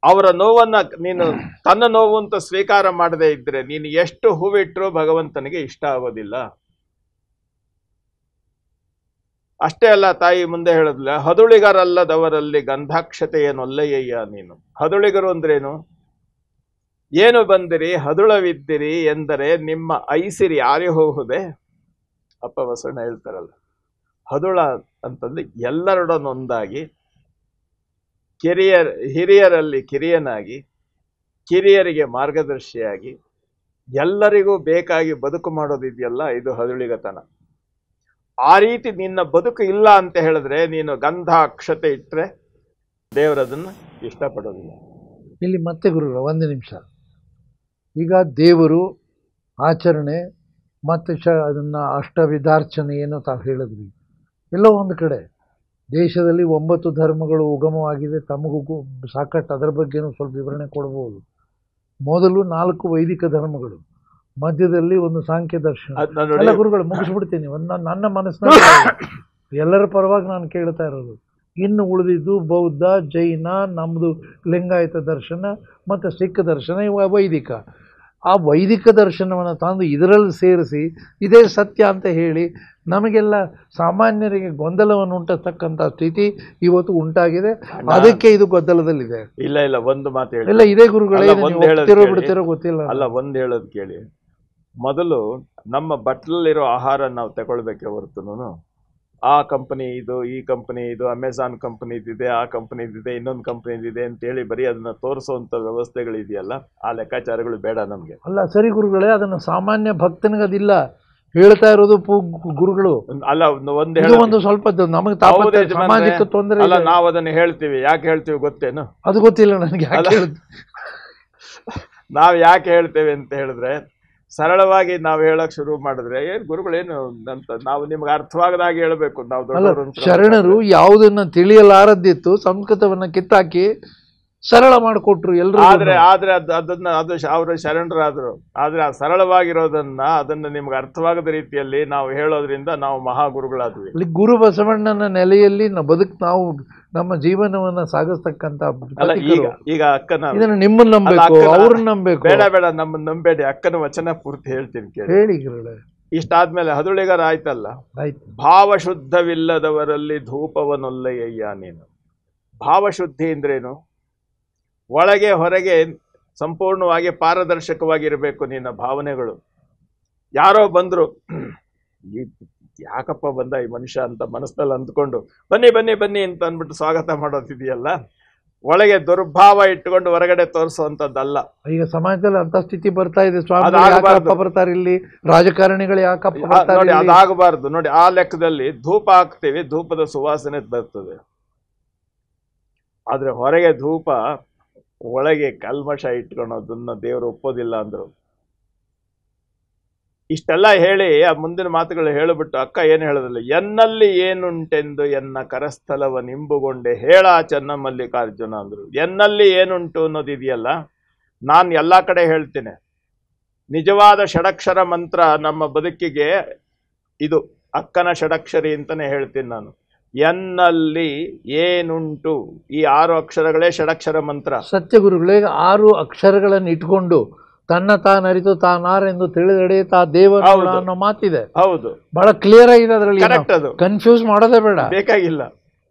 ಅವರ ನೋವನ್ನ ನೀನು ತನ್ನ ನೋವು ಅಂತ ಸ್ವೀಕಾರ ಮಾಡದೇ ಇದ್ರೆ, ನೀನು ಎಷ್ಟು ಹೂವಿಟ್ರೂ ಭಗವಂತನಿಗೆ ಇಷ್ಟ ಆಗೋದಿಲ್ಲ. ಅಷ್ಟೇ ಅಲ್ಲ, ತಾಯಿ ಮುಂದೆ ಹೇಳಿದ್ಲ, ಹದುಳಿಗರಲ್ಲದವರಲ್ಲಿ ಗಂಧಾಕ್ಷತೆಯನ್ನೊಲ್ಲೆಯಯ್ಯ ನೀನು. ಹದುಳಿಗರು ಅಂದ್ರೇನು? ಏನು ಬಂದಿರಿ ಹದುಳವಿದ್ದಿರಿ ಎಂದರೆ ನಿಮ್ಮ ಐಸಿರಿ ಆರಿ ಹೋಗುವುದೇ. ಅಪ್ಪ ಬಸವಣ್ಣ ಹೇಳ್ತಾರಲ್ಲ, ಹದುಳ ಅಂತಂದ್ರೆ ಎಲ್ಲರೊಡನೊಂದಾಗಿ ಹಿರಿಯರಲ್ಲಿ ಕಿರಿಯನಾಗಿ, ಕಿರಿಯರಿಗೆ ಮಾರ್ಗದರ್ಶಿಯಾಗಿ, ಎಲ್ಲರಿಗೂ ಬೇಕಾಗಿ ಬದುಕು ಮಾಡೋದಿದೆಯಲ್ಲ, ಇದು ಹದುಳಿಗತನ. ಆ ರೀತಿ ನಿನ್ನ ಬದುಕು ಇಲ್ಲ ಅಂತ ಹೇಳಿದ್ರೆ, ನೀನು ಗಂಧ ಅಕ್ಷತೆ ಇಟ್ಟರೆ ದೇವರದನ್ನು ಇಷ್ಟಪಡೋದಿಲ್ಲ. ಇಲ್ಲಿ ಮತ್ತೆ ಗುರುಗಳು ಒಂದು ನಿಮಿಷ. ಈಗ ದೇವರು ಆಚರಣೆ ಮತ್ತು ಅದನ್ನು ಅಷ್ಟವಿಧಾರ್ಚನೆ ಏನೋ ತಾವು ಹೇಳಿದ್ವಿ. ಎಲ್ಲೋ ಒಂದು ಕಡೆ ದೇಶದಲ್ಲಿ 9 ಧರ್ಮಗಳು ಉಗಮವಾಗಿದೆ. ತಮಗೂ ಸಾಕಷ್ಟು ಅದರ ಬಗ್ಗೆನೂ ಸ್ವಲ್ಪ ವಿವರಣೆ ಕೊಡ್ಬೋದು. ಮೊದಲು 4 ವೈದಿಕ ಧರ್ಮಗಳು, ಮಧ್ಯದಲ್ಲಿ ಒಂದು ಸಾಂಖ್ಯ ದರ್ಶನ. ಎಲ್ಲ ಗುರುಗಳು ಮುಗಿಸ್ಬಿಡ್ತೀನಿ. ನನ್ನ ಮನಸ್ಸಿನಲ್ಲಿ ಎಲ್ಲರ ಪರವಾಗಿ ನಾನು ಕೇಳ್ತಾ ಇರೋದು. ಇನ್ನು ಉಳಿದಿದ್ದು ಬೌದ್ಧ, ಜೈನ, ನಮ್ಮದು ಲಿಂಗಾಯತ ದರ್ಶನ ಮತ್ತು ಸಿಖ್ ದರ್ಶನ, ವೈದಿಕ. ಆ ವೈದಿಕ ದರ್ಶನವನ್ನು ತಂದು ಇದರಲ್ಲಿ ಸೇರಿಸಿ ಇದೇ ಸತ್ಯ ಅಂತ ಹೇಳಿ ನಮಗೆಲ್ಲ ಸಾಮಾನ್ಯರಿಗೆ ಗೊಂದಲವನ್ನು ಉಂಟತಕ್ಕಂಥ ಸ್ಥಿತಿ ಇವತ್ತು ಉಂಟಾಗಿದೆ. ಅದಕ್ಕೆ ಇದು ಗೊಂದಲದಲ್ಲಿದೆ. ಇಲ್ಲ ಒಂದು ಮಾತು ಹೇಳಿ. ಇಲ್ಲ ಇದೇ ಗುರುಗಳೇ, ಬಿಡ್ತಿರೋ ಗೊತ್ತಿಲ್ಲ. ಅಲ್ಲ, ಒಂದು ಹೇಳೋದು ಕೇಳಿ. ಮೊದಲು ನಮ್ಮ ಬಟ್ಲಲ್ಲಿರೋ ಆಹಾರ ನಾವು ತಗೊಳ್ಬೇಕೆ ಹೊರತುನು ಆ ಕಂಪನಿ ಇದು, ಈ ಕಂಪನಿ ಇದು, ಅಮೆಝಾನ್ ಕಂಪನಿದಿದೆ, ಆ ಕಂಪನಿದಿದೆ, ಇನ್ನೊಂದು ಕಂಪನಿದಿದೆ ಅಂತೇಳಿ ಬರೀ ಅದನ್ನ ತೋರಿಸುವಂಥ ವ್ಯವಸ್ಥೆಗಳಿದೆಯಲ್ಲ, ಆ ಲೆಕ್ಕಾಚಾರಗಳು ಬೇಡ ನಮಗೆ. ಅಲ್ಲ ಸರಿ ಗುರುಗಳೇ, ಅದನ್ನು ಸಾಮಾನ್ಯ ಭಕ್ತನಿಗದಿಲ್ಲ ಹೇಳ್ತಾ ಇರೋದು ಗುರುಗಳು. ಅಲ್ಲ, ಒಂದು ಸ್ವಲ್ಪ ನಮಗೆ ಸಾಮಾಜಿಕ ತೊಂದರೆ ಅಲ್ಲ, ನಾವು ಅದನ್ನು ಹೇಳ್ತೀವಿ. ಯಾಕೆ ಹೇಳ್ತೀವಿ ಗೊತ್ತೇನು? ಅದು ಗೊತ್ತಿಲ್ಲ ನನಗೆ. ನಾವು ಯಾಕೆ ಹೇಳ್ತೇವೆ ಅಂತ ಹೇಳಿದ್ರೆ, ಸರಳವಾಗಿ ನಾವು ಹೇಳಕ್ ಶುರು ಮಾಡಿದ್ರೆ ಏನ್ ಗುರುಗಳೇನು ಅಂತ ನಾವು ನಿಮ್ಗೆ ಅರ್ಥವಾಗದಾಗಿ ಹೇಳ್ಬೇಕು. ನಾವು ಶರಣರು ಯಾವುದನ್ನ ತಿಳಿಯಲಾರದಿತ್ತು ಸಂಸ್ಕೃತವನ್ನ ಕಿತ್ತಾಕಿ ಸರಳ ಮಾಡಿಕೊಟ್ರು ಎಲ್ಲರೂ. ಆದ್ರೆ ಅದನ್ನ ಅವರು ಶರಣರಾದ್ರು. ಆದ್ರೆ ಆ ಸರಳವಾಗಿರೋದನ್ನ ಅದನ್ನ ನಿಮ್ಗೆ ಅರ್ಥವಾಗದ ರೀತಿಯಲ್ಲಿ ನಾವು ಹೇಳೋದ್ರಿಂದ ನಾವು ಮಹಾಗುರುಗಳಾದ್ವಿ. ಇಲ್ಲಿ ಗುರು ಬಸವಣ್ಣನ ನೆಲೆಯಲ್ಲಿ ನಾವು ನಮ್ಮ ಜೀವನವನ್ನ ಸಾಗಿಸ್ತಕ್ಕಂತ. ಈಗ ಅಕ್ಕನ ಇದನ್ನ ನಿಮ್ಮನ್ನ ನಂಬಬೇಕು, ಅವ್ರನ್ನ ನಂಬಬೇಕು. ಬೇಡ ನಮ್ಮನ್ನ ನಂಬೇಡಿ. ಅಕ್ಕನ ವಚನ ಪೂರ್ತಿ ಹೇಳ್ತೀನಿ ಕೇಳಿ. ಹೇಳಿ. ಇಷ್ಟಾದ್ಮೇಲೆ ಹದುಳಿಗರ ಆಯ್ತಲ್ಲ, ಭಾವಶುದ್ಧವಿಲ್ಲದವರಲ್ಲಿ ಧೂಪವನೊಲ್ಲೆಯಯ್ಯ ನೀನು. ಭಾವಶುದ್ಧಿ ಅಂದ್ರೇನು? ಒಳಗೆ ಹೊರಗೆ ಸಂಪೂರ್ಣವಾಗಿ ಪಾರದರ್ಶಕವಾಗಿರಬೇಕು ನಿನ್ನ ಭಾವನೆಗಳು. ಯಾರೋ ಬಂದ್ರು, ಯಾಕಪ್ಪ ಬಂದ ಈ ಮನುಷ್ಯ ಅಂತ ಮನಸ್ಸಲ್ಲಿ ಅಂದ್ಕೊಂಡು ಬನ್ನಿ ಬನ್ನಿ ಬನ್ನಿ ಅಂತ ಅಂದ್ಬಿಟ್ಟು ಸ್ವಾಗತ ಮಾಡೋದಿದೆಯಲ್ಲ, ಒಳಗೆ ದುರ್ಭಾವ ಇಟ್ಟುಕೊಂಡು ಹೊರಗಡೆ ತೋರಿಸುವಂತದ್ದಲ್ಲ. ಈಗ ಸಮಾಜದಲ್ಲಿ ಅಂತ ಸ್ಥಿತಿ ಬರ್ತಾ ಇದೆ. ಸ್ವಾಮಿ ಬರ್ತಾರೆ ಇಲ್ಲಿ, ರಾಜಕಾರಣಿಗಳು ಯಾಕಪ್ಪ ನೋಡಿ, ಅದಾಗಬಾರ್ದು. ನೋಡಿ, ಆ ಲೆಕ್ಕದಲ್ಲಿ ಧೂಪ ಹಾಕ್ತೀವಿ, ಧೂಪದ ಸುವಾಸನೆ ಬರ್ತದೆ. ಆದ್ರೆ ಹೊರಗೆ ಧೂಪ, ಒಳಗೆ ಕಲ್ಮಶ ಇಟ್ಕೊಳೋದನ್ನ ದೇವರು ಒಪ್ಪೋದಿಲ್ಲ ಅಂದ್ರು. ಇಷ್ಟೆಲ್ಲ ಹೇಳಿ ಆ ಮುಂದಿನ ಮಾತುಗಳು ಹೇಳಿಬಿಟ್ಟು ಅಕ್ಕ ಏನು ಹೇಳೋದಿಲ್ಲ. ಎನ್ನಲ್ಲಿ ಏನುಂಟೆಂದು ಎನ್ನ ಕರಸ್ಥಲವ ನಿಂಬುಗೊಂಡೆ ಹೇಳ ಚೆನ್ನ ಮಲ್ಲಿಕಾರ್ಜುನ ಅಂದ್ರು. ಎನ್ನಲ್ಲಿ ಏನುಂಟು ಅನ್ನೋದಿದೆಯಲ್ಲ, ನಾನು ಎಲ್ಲ ಕಡೆ ಹೇಳ್ತೀನಿ, ನಿಜವಾದ ಷಡಕ್ಷರ ಮಂತ್ರ ನಮ್ಮ ಬದುಕಿಗೆ ಇದು ಅಕ್ಕನ ಷಡಕ್ಷರಿ ಅಂತಾನೆ ಹೇಳ್ತೀನಿ ನಾನು. ಎನ್ನಲ್ಲಿ ಏನುಂಟು, ಈ 6 ಅಕ್ಷರಗಳೇ ಷಡಕ್ಷರ ಮಂತ್ರ. ಸತ್ಯಗುರುಗಳೇ 6 ಅಕ್ಷರಗಳನ್ನು ಇಟ್ಕೊಂಡು ತನ್ನ ತಾನರಿತು ತಾನಾರೆಂದು ತಿಳಿದಡೆ ತಾ ದೇವರ ಅನ್ನೋ ಮಾತಿದೆ. ಹೌದು, ಬಹಳ ಕ್ಲಿಯರ್ ಆಗಿದೆ ಅದರಲ್ಲಿ. ಕರೆಕ್ಟ್, ಅದು ಕನ್ಫ್ಯೂಸ್ ಮಾಡೋದೇ ಬೇಡ, ಬೇಕಾಗಿಲ್ಲ.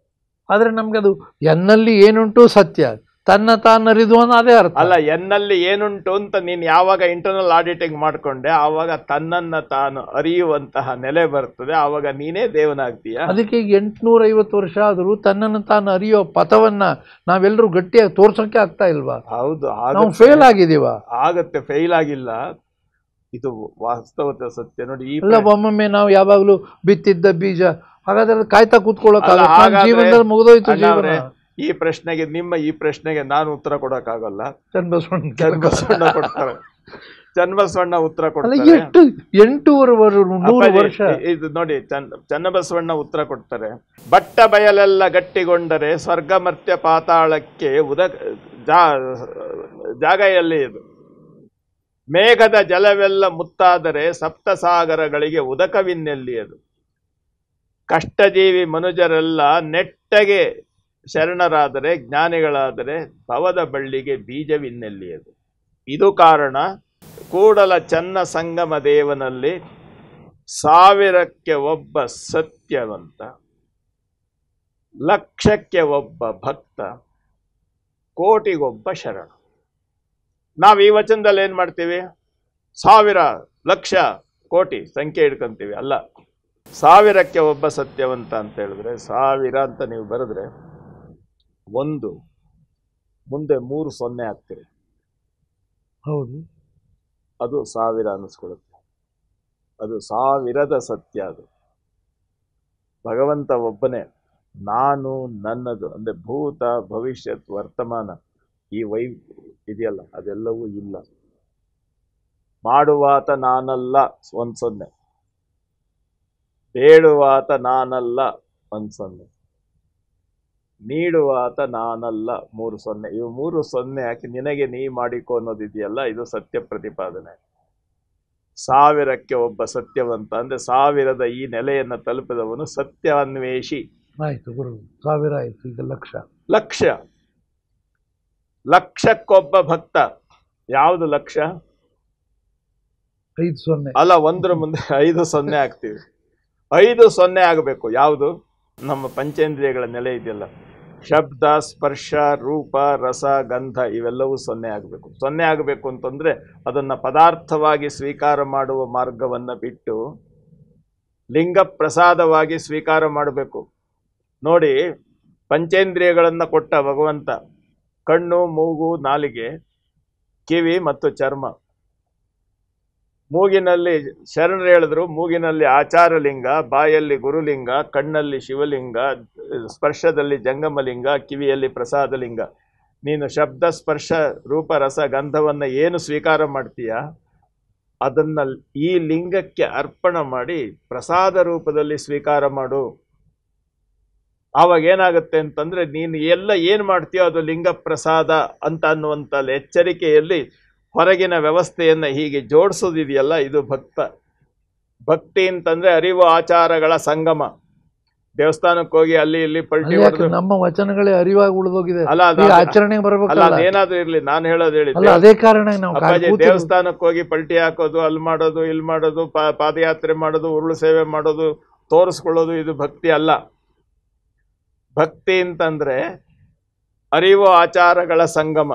ಆದ್ರೆ ನಮ್ಗೆ ಅದು ಎನ್ನಲ್ಲಿ ಏನುಂಟು ಸತ್ಯ, ತನ್ನ ತಾನರಿದು ಅನ್ನೋ ಅದೇ ಅರ್ಥ ಅಲ್ಲ. ಎನ್ನಲ್ಲಿ ಏನುಂಟು ಅಂತ ನೀನು ಯಾವಾಗ ಇಂಟರ್ನಲ್ ಆಡಿಟಿಂಗ್ ಮಾಡ್ಕೊಂಡೆ ಆವಾಗ ತನ್ನನ್ನ ತಾನು ಅರಿಯುವಂತಹ ನೆಲೆ ಬರ್ತದೆ, ಆವಾಗ ನೀನೇ ದೇವನಾಗ್ತೀಯ. ಅದಕ್ಕೆ 850 ವರ್ಷ ಆದರೂ ತನ್ನನ್ನು ತಾನು ಅರಿಯೋ ಪಥವನ್ನ ನಾವೆಲ್ಲರೂ ಗಟ್ಟಿಯಾಗಿ ತೋರ್ಸೋಕೆ ಆಗ್ತಾ ಇಲ್ವಾ? ಹೌದು, ನಾವು ಫೇಲ್ ಆಗಿದೀವ. ಆಗತ್ತೆ, ಫೇಲ್ ಆಗಿಲ್ಲ, ಇದು ವಾಸ್ತವದ ಸತ್ಯ. ನೋಡಿ, ಈ ಒಮ್ಮೊಮ್ಮೆ ನಾವು ಯಾವಾಗ್ಲೂ ಬಿತ್ತಿದ್ದ ಬೀಜ ಹಾಗಾದ್ರೆ ಕಾಯ್ತಾ ಕೂತ್ಕೊಳ್ಳೋಕಾಗಲ್ಲ, ಜೀವನದಲ್ಲಿ ಮುಗಿದೋಯ್ತು ಜೀವನ. ಈ ಪ್ರಶ್ನೆಗೆ ನಾನು ಉತ್ತರ ಕೊಡಕ್ಕಾಗಲ್ಲ, ಚನ್ನಬಸವಣ್ಣ ಕೊಡ್ತಾರೆ. ಚನ್ನಬಸವಣ್ಣ ಉತ್ತರ ಕೊಡ್ತಾರೆ. 800 ವರ್ಷ ಇದು ನೋಡಿ, ಚನ್ನಬಸವಣ್ಣ ಉತ್ತರ ಕೊಡ್ತಾರೆ. ಬಟ್ಟ ಬಯಲೆಲ್ಲ ಗಟ್ಟಿಗೊಂಡರೆ ಸ್ವರ್ಗ ಮರ್ತ್ಯ ಪಾತಾಳಕ್ಕೆ ಜಾಗ ಎಲ್ಲಿ ಇದು? ಮೇಘದ ಜಲವೆಲ್ಲ ಮುತ್ತಾದರೆ ಸಪ್ತಸಾಗರಗಳಿಗೆ ಉದಕವಿನ್ನೆಲ್ಲಿ ಅದು? ಕಷ್ಟಜೀವಿ ಮನುಜರೆಲ್ಲ ನೆಟ್ಟಗೆ ಶರಣರಾದರೆ ಜ್ಞಾನಿಗಳಾದರೆ ಭವದ ಬಳ್ಳಿಗೆ ಬೀಜವಿನ್ನೆಲ್ಲಿ ಅದು? ಇದು ಕಾರಣ ಕೂಡಲ ಚನ್ನ ಸಂಗಮ ದೇವನಲ್ಲಿ 1000ಕ್ಕೆ ಒಬ್ಬ ಸತ್ಯವಂತ, 1,00,000ಕ್ಕೆ ಒಬ್ಬ ಭಕ್ತ, ಕೋಟಿಗೊಬ್ಬ ಶರಣ. ನಾವು ಈ ವಚನದಲ್ಲಿ ಏನ್ ಮಾಡ್ತೀವಿ? 1000, 1,00,000, ಕೋಟಿ ಸಂಖ್ಯೆ ಇಡ್ಕೊಂತೀವಿ. ಅಲ್ಲ, 1000ಕ್ಕೆ ಒಬ್ಬ ಸತ್ಯವಂತ ಅಂತ ಹೇಳಿದ್ರೆ 1000 ಅಂತ ನೀವು ಬರೆದ್ರೆ 1 ಮುಂದೆ 3 0 ಹಾಕ್ತೀರಿ. ಹೌದು, ಅದು 1000 ಅನ್ನಿಸ್ಕೊಳ್ಳುತ್ತೆ. ಅದು 1000ದ ಸತ್ಯ. ಅದು ಭಗವಂತ ಒಬ್ಬನೇ. ನಾನು ನನ್ನದು ಅಂದ್ರೆ ಭೂತ ಭವಿಷ್ಯತ್ ವರ್ತಮಾನ ಈ ಇದೆಯಲ್ಲ, ಅದೆಲ್ಲವೂ ಇಲ್ಲ. ಮಾಡುವಾತ ನಾನಲ್ಲ 1 0, ಬೇಡುವಾತ ನಾನಲ್ಲ 1 0, ನೀಡುವಾತ ನಾನಲ್ಲ 3 0. ಇವು 3 0 ಹಾಕಿ ನಿನಗೆ ನೀ ಮಾಡಿಕೊ ಅನ್ನೋದಿದೆಯಲ್ಲ, ಇದು ಸತ್ಯ ಪ್ರತಿಪಾದನೆ. 1000ಕ್ಕೆ ಒಬ್ಬ ಸತ್ಯವಂತ ಅಂದ್ರೆ 1000ದ ಈ ನೆಲೆಯನ್ನು ತಲುಪಿದವನು ಸತ್ಯ ಅನ್ವೇಷಿ. ಆಯ್ತು ಗುರು, 1000 ಆಯ್ತು, ಈಗ 1,00,000. 1,00,000ಕ್ಕೊಬ್ಬ ಭಕ್ತ. ಯಾವುದು 1,00,000? 5 0 ಅಲ್ಲ, 1ರ ಮುಂದೆ 5 0 ಹಾಕ್ತೀವಿ. 5 0 ಆಗಬೇಕು. ಯಾವುದು? ನಮ್ಮ ಪಂಚೇಂದ್ರಿಯಗಳ ನೆಲೆ ಇದೆಯಲ್ಲ, ಶಬ್ದ, ಸ್ಪರ್ಶ, ರೂಪ, ರಸ, ಗಂಧ, ಇವೆಲ್ಲವೂ 0 ಆಗಬೇಕು. 0 ಆಗಬೇಕು ಅಂತಂದ್ರೆ ಅದನ್ನ ಪದಾರ್ಥವಾಗಿ ಸ್ವೀಕಾರ ಮಾಡುವ ಮಾರ್ಗವನ್ನ ಬಿಟ್ಟು ಲಿಂಗ ಪ್ರಸಾದವಾಗಿ ಸ್ವೀಕಾರ ಮಾಡಬೇಕು. ನೋಡಿ, ಪಂಚೇಂದ್ರಿಯಗಳನ್ನ ಕೊಟ್ಟ ಭಗವಂತ ಕಣ್ಣು, ಮೂಗು, ನಾಲಿಗೆ, ಕಿವಿ ಮತ್ತು ಚರ್ಮ. ಮೂಗಿನಲ್ಲಿ ಶರಣರು ಹೇಳಿದ್ರು, ಮೂಗಿನಲ್ಲಿ ಆಚಾರಲಿಂಗ, ಬಾಯಲ್ಲಿ ಗುರುಲಿಂಗ, ಕಣ್ಣಲ್ಲಿ ಶಿವಲಿಂಗ, ಸ್ಪರ್ಶದಲ್ಲಿ ಜಂಗಮಲಿಂಗ, ಕಿವಿಯಲ್ಲಿ ಪ್ರಸಾದಲಿಂಗ. ನೀನು ಶಬ್ದ, ಸ್ಪರ್ಶ, ರೂಪ, ರಸ, ಗಂಧವನ್ನ ಏನು ಸ್ವೀಕಾರ ಮಾಡ್ತೀಯ ಅದನ್ನ ಈ ಲಿಂಗಕ್ಕೆ ಅರ್ಪಣ ಮಾಡಿ ಪ್ರಸಾದ ರೂಪದಲ್ಲಿ ಸ್ವೀಕಾರ ಮಾಡು. ಆವಾಗ ಏನಾಗುತ್ತೆ ಅಂತಂದ್ರೆ ನೀನು ಎಲ್ಲ ಏನ್ ಮಾಡ್ತೀಯೋ ಅದು ಲಿಂಗ ಪ್ರಸಾದ ಅಂತ ಅನ್ನುವಂತ ಎಚ್ಚರಿಕೆಯಲ್ಲಿ ಹೊರಗಿನ ವ್ಯವಸ್ಥೆಯನ್ನ ಹೀಗೆ ಜೋಡಿಸೋದಿದೆಯಲ್ಲ, ಇದು ಭಕ್ತಿ ಅಂತಂದ್ರೆ ಅರಿವು ಆಚಾರಗಳ ಸಂಗಮ. ದೇವಸ್ಥಾನಕ್ಕೆ ಹೋಗಿ ಅಲ್ಲಿ ಇಲ್ಲಿ ಪಲ್ಟಿ ಹೊಡೆದು ನಮ್ಮ ವಚನಗಳೇ ಅರಿವಾಗಿ ಉಳಿದೋಗಿದೆ. ಅಲ್ಲ, ಆಚರಣೆಗೆ ಬರಬೇಕಲ್ಲ, ಅದೇನಾದ್ರೂ ಇರ್ಲಿ, ನಾನು ಹೇಳೋದು ಹೇಳಿ, ಅದೇ ಕಾರಣ ದೇವಸ್ಥಾನಕ್ಕೆ ಹೋಗಿ ಪಲ್ಟಿ ಹಾಕೋದು, ಅಲ್ಲಿ ಮಾಡೋದು, ಇಲ್ಲಿ ಮಾಡೋದು, ಪಾದಯಾತ್ರೆ ಮಾಡೋದು, ಉರುಳು ಸೇವೆ ಮಾಡೋದು, ತೋರಿಸ್ಕೊಳ್ಳೋದು, ಇದು ಭಕ್ತಿ ಅಲ್ಲ. ಭಕ್ತಿ ಅಂತಂದ್ರೆ ಅರಿವು ಆಚಾರಗಳ ಸಂಗಮ.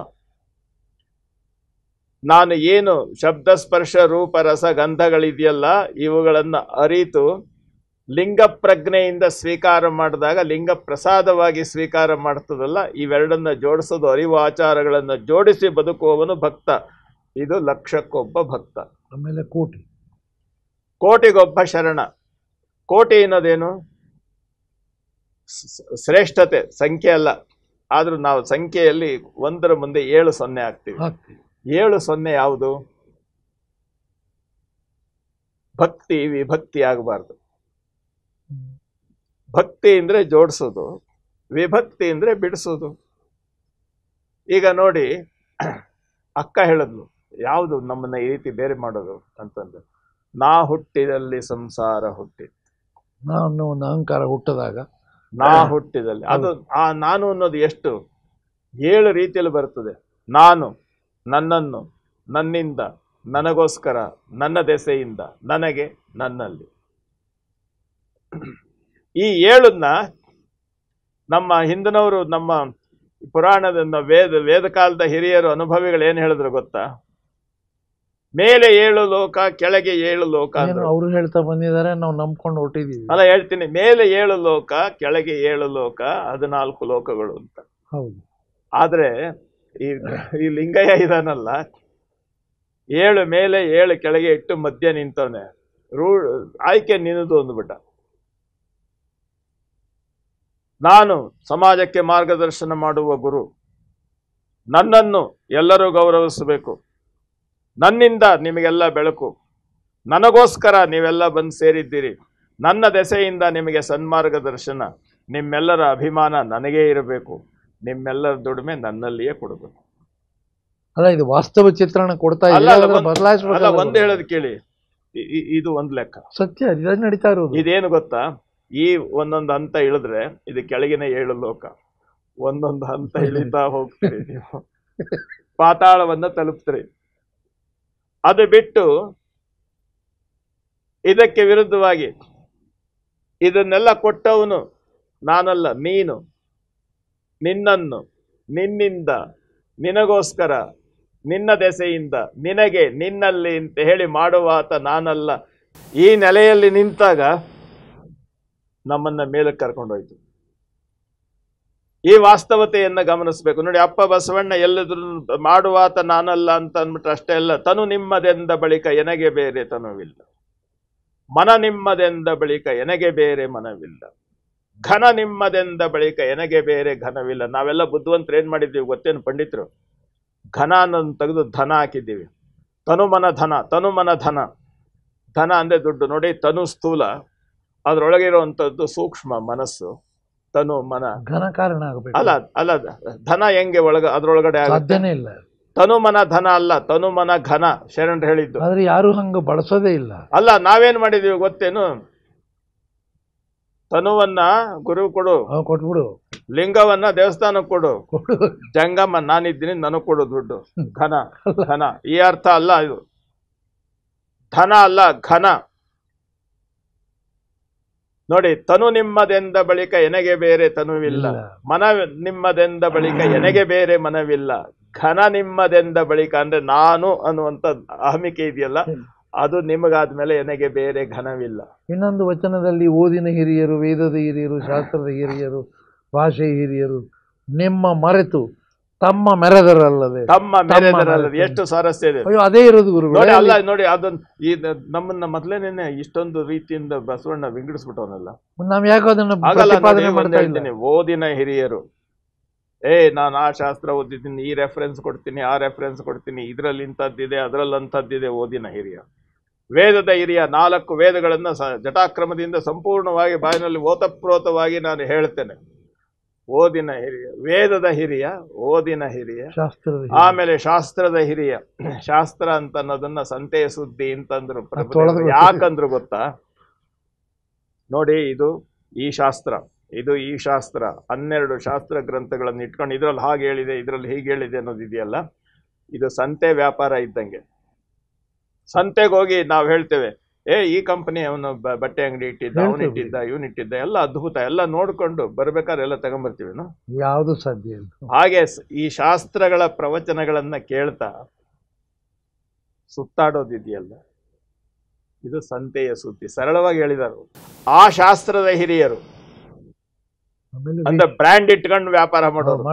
ನಾನು ಏನು ಶಬ್ದ, ಸ್ಪರ್ಶ, ರೂಪ, ರಸ, ಗಂಧಗಳಿದೆಯಲ್ಲ, ಇವುಗಳನ್ನ ಅರಿತು ಲಿಂಗ ಪ್ರಜ್ಞೆಯಿಂದ ಸ್ವೀಕಾರ ಮಾಡಿದಾಗ ಲಿಂಗ ಪ್ರಸಾದವಾಗಿ ಸ್ವೀಕಾರ ಮಾಡ್ತದಲ್ಲ, ಇವೆರಡನ್ನ ಜೋಡಿಸೋದು, ಅರಿವು ಆಚಾರಗಳನ್ನು ಜೋಡಿಸಿ ಬದುಕುವವನು ಭಕ್ತ. ಇದು 1,00,000ಕ್ಕೊಬ್ಬ ಭಕ್ತ. ಆಮೇಲೆ ಕೋಟಿಗೊಬ್ಬ ಶರಣ. ಕೋಟಿ ಅನ್ನೋದೇನು? ಶ್ರೇಷ್ಠತೆ, ಸಂಖ್ಯೆ ಅಲ್ಲ. ಆದ್ರೂ ನಾವು ಸಂಖ್ಯೆಯಲ್ಲಿ 1ರ ಮುಂದೆ 7 0 ಹಾಕ್ತೀವಿ. 7 0 ಯಾವುದು? ಭಕ್ತಿ ವಿಭಕ್ತಿ ಆಗಬಾರ್ದು. ಭಕ್ತಿ ಅಂದ್ರೆ ಜೋಡಿಸೋದು, ವಿಭಕ್ತಿ ಅಂದ್ರೆ ಬಿಡಿಸೋದು. ಈಗ ನೋಡಿ, ಅಕ್ಕ ಹೇಳಿದ್ಲು, ಯಾವುದು ನಮ್ಮನ್ನ ಈ ರೀತಿ ಬೇರೆ ಮಾಡೋದು ಅಂತಂದ್ರೆ, ನಾ ಹುಟ್ಟಿದಲ್ಲಿ ಸಂಸಾರ ಹುಟ್ಟಿತ್ತು. ನಾನು ಒಂದು ಅಹಂಕಾರ ಹುಟ್ಟದಾಗ, ನಾ ಹುಟ್ಟಿದಲ್ಲಿ ಅದು ಆ ನಾನು ಅನ್ನೋದು ಎಷ್ಟು 7 ರೀತಿಯಲ್ಲಿ ಬರ್ತದೆ. ನಾನು, ನನ್ನನ್ನು, ನನ್ನಿಂದ, ನನಗೋಸ್ಕರ, ನನ್ನ ದೆಸೆಯಿಂದ, ನನಗೆ, ನನ್ನಲ್ಲಿ. ಈ 7ನ್ನ ನಮ್ಮ ಹಿಂದಿನವರು, ನಮ್ಮ ಪುರಾಣದ ವೇದ ಕಾಲದ ಹಿರಿಯರು, ಅನುಭವಿಗಳು ಏನ್ ಹೇಳಿದ್ರು ಗೊತ್ತಾ? ಮೇಲೆ 7 ಲೋಕ, ಕೆಳಗೆ 7 ಲೋಕ ಅಂದ್ರು. ಅವರು ಹೇಳ್ತಾ ಬಂದಿದ್ದಾರೆ, ನಾವು ನಂಬ್ಕೊಂಡು ಹೊಟ್ಟಿದೀವಿ. ಅಲ್ಲ, ಹೇಳ್ತೀನಿ, ಮೇಲೆ 7 ಲೋಕ, ಕೆಳಗೆ 7 ಲೋಕ, 14 ಲೋಕಗಳು ಅಂತ. ಹೌದು. ಆದ್ರೆ ಈ ಲಿಂಗಯ್ಯ ಇದಾನಲ್ಲ, 7 ಮೇಲೆ 7 ಕೆಳಗೆ ಇಟ್ಟು ಮಧ್ಯ ನಿಂತವನೆ. ಆಯ್ಕೆ ನಿನ್ನದು ಅಂದ್ಬಿಟ್ಟ. ನಾನು ಸಮಾಜಕ್ಕೆ ಮಾರ್ಗದರ್ಶನ ಮಾಡುವ ಗುರು, ನನ್ನನ್ನು ಎಲ್ಲರೂ ಗೌರವಿಸಬೇಕು, ನನ್ನಿಂದ ನಿಮಗೆಲ್ಲ ಬೆಳಕು, ನನಗೋಸ್ಕರ ನೀವೆಲ್ಲ ಬಂದು ಸೇರಿದ್ದೀರಿ, ನನ್ನ ದೆಸೆಯಿಂದ ನಿಮಗೆ ಸನ್ಮಾರ್ಗದರ್ಶನ, ನಿಮ್ಮೆಲ್ಲರ ಅಭಿಮಾನ ನನಗೇ ಇರಬೇಕು, ನಿಮ್ಮೆಲ್ಲರ ದುಡಿಮೆ ನನ್ನಲ್ಲಿಯೇ ಕೊಡಬೇಕು. ಅಲ್ಲ, ಇದು ವಾಸ್ತವ ಚಿತ್ರಣ ಕೊಡ್ತಾ ಇಲ್ಲ, ಬದಲಾಯಿಸಬೇಕು. ಒಂದು ಹೇಳೋದು ಕೇಳಿ, ಇದು ಒಂದು ಲೆಕ್ಕ ಸತ್ಯ, ಇದು ನಡೀತಾ ಇರೋದು. ಇದೇನು ಗೊತ್ತಾ? ಈ ಒಂದೊಂದು ಹಂತ ಇಳಿದ್ರೆ ಇದು ಕೆಳಗಿನ 7 ಲೋಕ, ಒಂದೊಂದು ಹಂತ ಇಳಿತಾ ಹೋಗ್ತೀರಿ ನೀವು, ಪಾತಾಳವನ್ನ ತಲುಪ್ತೀರಿ. ಅದು ಬಿಟ್ಟು ಇದಕ್ಕೆ ವಿರುದ್ಧವಾಗಿ ಇದನ್ನೆಲ್ಲ ಕೊಟ್ಟವನು ನಾನಲ್ಲ, ನೀನು, ನಿನ್ನನ್ನು, ನಿನ್ನಿಂದ, ನಿನಗೋಸ್ಕರ, ನಿನ್ನ ದೆಸೆಯಿಂದ, ನಿನಗೆ, ನಿನ್ನಲ್ಲಿ ಅಂತ ಹೇಳಿ ಮಾಡುವಾತ ನಾನಲ್ಲ. ಈ ನೆಲೆಯಲ್ಲಿ ನಿಂತಾಗ ನಮ್ಮನ್ನ ಮೇಲಕ್ಕೆ ಕರ್ಕೊಂಡೋಯ್ತು. ಈ ವಾಸ್ತವತೆಯನ್ನ ಗಮನಿಸ್ಬೇಕು. ನೋಡಿ, ಅಪ್ಪ ಬಸವಣ್ಣ ಎಲ್ಲದ್ರು ಮಾಡುವಾತ ನಾನಲ್ಲ ಅಂತ ಅಂದ್ಬಿಟ್ರೆ ಅಷ್ಟೇ ಅಲ್ಲ, ತನು ನಿಮ್ಮದೆಂದ ಬಳಿಕ ಎನಗೆ ಬೇರೆ ತನುವಿಲ್ಲ, ಮನ ನಿಮ್ಮದೆಂದ ಬಳಿಕ ಎನಗೆ ಬೇರೆ ಮನವಿಲ್ಲ, ಘನ ನಿಮ್ಮದೆಂದ ಬಳಿಕ ಎನಗೆ ಬೇರೆ ಘನವಿಲ್ಲ. ನಾವೆಲ್ಲ ಬುದ್ಧಿವಂತರು ಏನ್ ಮಾಡಿದ್ದೀವಿ ಗೊತ್ತೇನು ಪಂಡಿತರು? ಘನ ಅನ್ನೋದನ್ನ ತೆಗೆದು ಧನ ಹಾಕಿದ್ದೀವಿ. ತನುಮನ ಧನ, ತನುಮನ ಧನ. ಧನ ಅಂದ್ರೆ ದುಡ್ಡು. ನೋಡಿ, ತನು ಸ್ಥೂಲ, ಅದ್ರೊಳಗೆ ಇರುವಂತದ್ದು ಸೂಕ್ಷ್ಮ ಮನಸ್ಸು. ತನು ಮನ ಘನ ಕಾರಣ ಆಗಬೇಕು. ಅಲ್ಲ ಅಲ್ಲ, ಧನ ಹೆಂಗೆ ಅದ್ರೊಳಗಡೆ ಸಾಧ್ಯನೇ ಇಲ್ಲ. ತನು ಮನ ಧನ ಅಲ್ಲ, ತನು ಮನ ಘನ ಶರಣರು ಹೇಳಿದ್ದು. ಆದ್ರೆ ಯಾರು ಹಂಗ ಬಳಸೋದೇ ಇಲ್ಲ. ಅಲ್ಲ, ನಾವೇನ್ ಮಾಡಿದೀವಿ ಗೊತ್ತೇನು? ತನುವನ್ನ ಗುರು ಕೊಡು, ಕೊಟ್ಬಿಡು. ಲಿಂಗವನ್ನ ದೇವಸ್ಥಾನಕ್ಕೆ ಕೊಡು, ಜಂಗಮ ನಾನಿದ್ದೀನಿ ನನಗ್ ಕೊಡು ದುಡ್ಡು. ಘನ ಘನ ಈ ಅರ್ಥ ಅಲ್ಲ. ಇದು ಧನ ಅಲ್ಲ, ಘನ. ನೋಡಿ, ತನು ನಿಮ್ಮದೆಂದ ಬಳಿಕ ಎನಗೆ ಬೇರೆ ತನುವಿಲ್ಲ, ಮನ ನಿಮ್ಮದೆಂದ ಬಳಿಕ ಎನಗೆ ಬೇರೆ ಮನವಿಲ್ಲ, ಘನ ನಿಮ್ಮದೆಂದ ಬಳಿಕ ಅಂದ್ರೆ ನಾನು ಅನ್ನುವಂತ ಅಹಮಿಕೆ ಇದೆಯಲ್ಲ, ಅದು ನಿಮಗಾದ್ಮೇಲೆ ಎನಗೆ ಬೇರೆ ಘನವಿಲ್ಲ. ಇನ್ನೊಂದು ವಚನದಲ್ಲಿ ಓದಿನ ಹಿರಿಯರು, ವೇದದ ಹಿರಿಯರು, ಶಾಸ್ತ್ರದ ಹಿರಿಯರು, ಭಾಷೆ ಹಿರಿಯರು ನಿಮ್ಮ ಮರೆತು ತಮ್ಮ ಮೆರೆದರಲ್ಲದೆ, ತಮ್ಮ ಮೆರೆದರಲ್ಲದೆ. ಎಷ್ಟು ಸ್ವಾರಸ್ಯ ಇದೆ. ಅಯ್ಯೋ, ಅದೇ ಇರೋದು ಗುರು. ನೋಡಿ, ಅಲ್ಲ ನೋಡಿ, ಅದನ್ನ ಈ ನಮ್ಮನ್ನ ಮೊದಲೇನೆ ಇಷ್ಟೊಂದು ರೀತಿಯಿಂದ ಬಸವಣ್ಣ ವಿಂಗಡಿಸ್ಬಿಟ್ಟವನಲ್ಲ. ನಾವ್ ಯಾಕೆ ಅದನ್ನ ಹೇಳ್ತೀನಿ, ಓದಿನ ಹಿರಿಯರು, ನಾನು ಆ ಶಾಸ್ತ್ರ ಓದಿದ್ದೀನಿ, ಈ ರೆಫರೆನ್ಸ್ ಕೊಡ್ತೀನಿ, ಆ ರೆಫರೆನ್ಸ್ ಕೊಡ್ತೀನಿ, ಇದ್ರಲ್ಲಿ ಇಂಥದ್ದಿದೆ, ಅದ್ರಲ್ಲಿ ಅಂಥದ್ದಿದೆ. ಓದಿನ ಹಿರಿಯ, ವೇದದ ಹಿರಿಯ, 4 ವೇದಗಳನ್ನ ಜಟಾಕ್ರಮದಿಂದ ಸಂಪೂರ್ಣವಾಗಿ ಬಾಯಿನಲ್ಲಿ ಓತಪ್ರೋತವಾಗಿ ನಾನು ಹೇಳ್ತೇನೆ. ಓದಿನ ಹಿರಿಯ, ವೇದದ ಹಿರಿಯ, ಓದಿನ ಹಿರಿಯ, ಆಮೇಲೆ ಶಾಸ್ತ್ರದ ಹಿರಿಯ. ಶಾಸ್ತ್ರ ಅಂತ ಅನ್ನೋದನ್ನ ಸಂತೆಯ ಸುದ್ದಿ ಅಂತಂದ್ರು. ಯಾಕಂದ್ರು ಗೊತ್ತಾ? ನೋಡಿ, ಇದು ಈ ಶಾಸ್ತ್ರ, ಇದು ಈ ಶಾಸ್ತ್ರ, 12 ಶಾಸ್ತ್ರ ಗ್ರಂಥಗಳನ್ನು ಇಟ್ಕೊಂಡು ಇದ್ರಲ್ಲಿ ಹಾಗೆ ಹೇಳಿದೆ, ಇದ್ರಲ್ಲಿ ಹೀಗೆ ಹೇಳಿದೆ ಅನ್ನೋದಿದೆಯಲ್ಲ, ಇದು ಸಂತೆ ವ್ಯಾಪಾರ ಇದ್ದಂಗೆ. ಸಂತೆಗೆ ಹೋಗಿ ನಾವು ಹೇಳ್ತೇವೆ, ಈ ಕಂಪನಿ ಅವನು ಬಟ್ಟೆ ಅಂಗಡಿ ಇಟ್ಟಿದ್ದ, ಅವನಿಟ್ಟಿದ್ದ, ಇವನಿಟ್ಟಿದ್ದ, ಎಲ್ಲ ಅದ್ಭುತ, ಎಲ್ಲ ನೋಡ್ಕೊಂಡು ಬರ್ಬೇಕಾದ್ರೆ ಎಲ್ಲ ತಗೊಂಡ್ಬರ್ತೀವಿ. ಯಾವುದು ಸಾಧ್ಯ ಇಲ್ಲ. ಹಾಗೆ ಈ ಶಾಸ್ತ್ರಗಳ ಪ್ರವಚನಗಳನ್ನ ಕೇಳ್ತಾ ಸುತ್ತಾಡೋದಿದೆಯಲ್ಲ, ಇದು ಸಂತೆಯ ಸುದ್ದಿ. ಸರಳವಾಗಿ ಹೇಳಿದರು ಆ ಶಾಸ್ತ್ರದ ಹಿರಿಯರು ಅಂದ್ರೆ ಬ್ರ್ಯಾಂಡ್ ಇಟ್ಕೊಂಡು ವ್ಯಾಪಾರ ಮಾಡೋದು.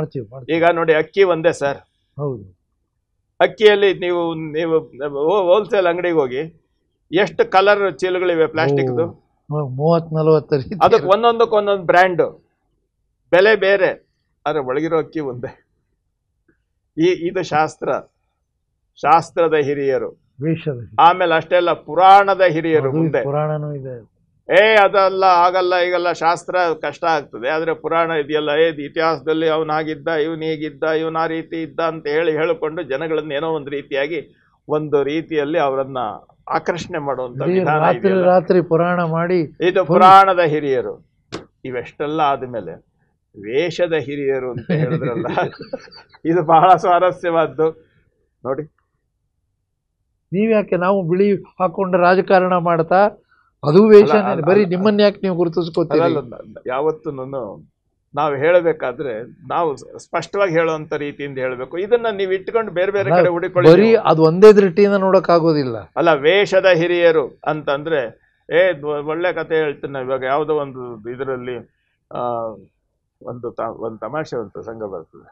ಈಗ ನೋಡಿ, ಅಕ್ಕಿ ಒಂದೇ ಸರ್. ಹೌದು. ಅಕ್ಕಿಯಲ್ಲಿ ನೀವು ಹೋಲ್ಸೇಲ್ ಅಂಗಡಿಗೆ ಹೋಗಿ ಎಷ್ಟು ಕಲರ್ ಚೀಲಗಳಿವೆ ಪ್ಲಾಸ್ಟಿಕ್ದು, 30-40. ಅದಕ್ಕೆ ಒಂದೊಂದು ಬ್ರ್ಯಾಂಡ್, ಬೆಲೆ ಬೇರೆ, ಆದ್ರೆ ಒಳಗಿರೋ ಅಕ್ಕಿ ಒಂದೇ. ಇದು ಶಾಸ್ತ್ರದ ಹಿರಿಯರು. ಆಮೇಲೆ ಅಷ್ಟೆಲ್ಲ ಪುರಾಣದ ಹಿರಿಯರು. ಮುಂದೆ ಪುರಾಣನೂ ಇದೆ. ಅದಲ್ಲ ಆಗಲ್ಲ ಈಗಲ್ಲ ಶಾಸ್ತ್ರ ಕಷ್ಟ ಆಗ್ತದೆ, ಆದರೆ ಪುರಾಣ ಇದೆಯಲ್ಲ, ಇತಿಹಾಸದಲ್ಲಿ ಅವನಾಗಿದ್ದ, ಇವನು ಹೀಗಿದ್ದ, ಇವನು ಆ ರೀತಿ ಇದ್ದ ಅಂತ ಹೇಳಿಕೊಂಡು ಜನಗಳನ್ನ ಏನೋ ಒಂದು ರೀತಿಯಾಗಿ ಒಂದು ರೀತಿಯಲ್ಲಿ ಅವರನ್ನ ಆಕರ್ಷಣೆ ಮಾಡುವಂತ ವಿಧಾನ ಇದೆಯಲ್ಲ, ರಾತ್ರಿ ಪುರಾಣ ಮಾಡಿ ಇದು ಪುರಾಣದ ಹಿರಿಯರು. ಇವೆಷ್ಟೆಲ್ಲ ಆದ್ಮೇಲೆ ವೇಷದ ಹಿರಿಯರು ಅಂತ ಹೇಳಿದ್ರಲ್ಲ, ಇದು ಬಹಳ ಸ್ವಾರಸ್ಯವಾದ್ದು ನೋಡಿ. ನೀವ್ಯಾಕೆ ನಾವು ಬಿಳಿ ಹಾಕೊಂಡು ರಾಜಕಾರಣ ಮಾಡ್ತಾ ಅದು ವೇಷನೇ, ಬರೀ ನಿಮ್ಮನ್ನ ಯಾಕೆ ನೀವು ಗುರುತಿಸ್ಕೋತೀರಿ? ಯಾವತ್ತೂ ನಾವು ಹೇಳಬೇಕಾದ್ರೆ ನಾವು ಸ್ಪಷ್ಟವಾಗಿ ಹೇಳುವಂತ ರೀತಿಯಿಂದ ಹೇಳಬೇಕು. ಇದನ್ನ ನೀವು ಇಟ್ಕೊಂಡು ಬೇರೆ ಬೇರೆ ಕಡೆ ಹುಡುಕೊಳ್ಳಿ, ಬರೀ ಅದು ಒಂದೇ ದೃಷ್ಟಿಯಿಂದ ನೋಡಕ್ ಆಗೋದಿಲ್ಲ. ಅಲ್ಲ, ವೇಷದ ಹಿರಿಯರು ಅಂತಂದ್ರೆ ಒಳ್ಳೆ ಕತೆ ಹೇಳ್ತೀನಿ. ಇವಾಗ ಯಾವುದೋ ಒಂದು ಇದರಲ್ಲಿ ಒಂದು ತಮಾಷೆ ಒಂದು ಪ್ರಸಂಗ ಬರ್ತದೆ.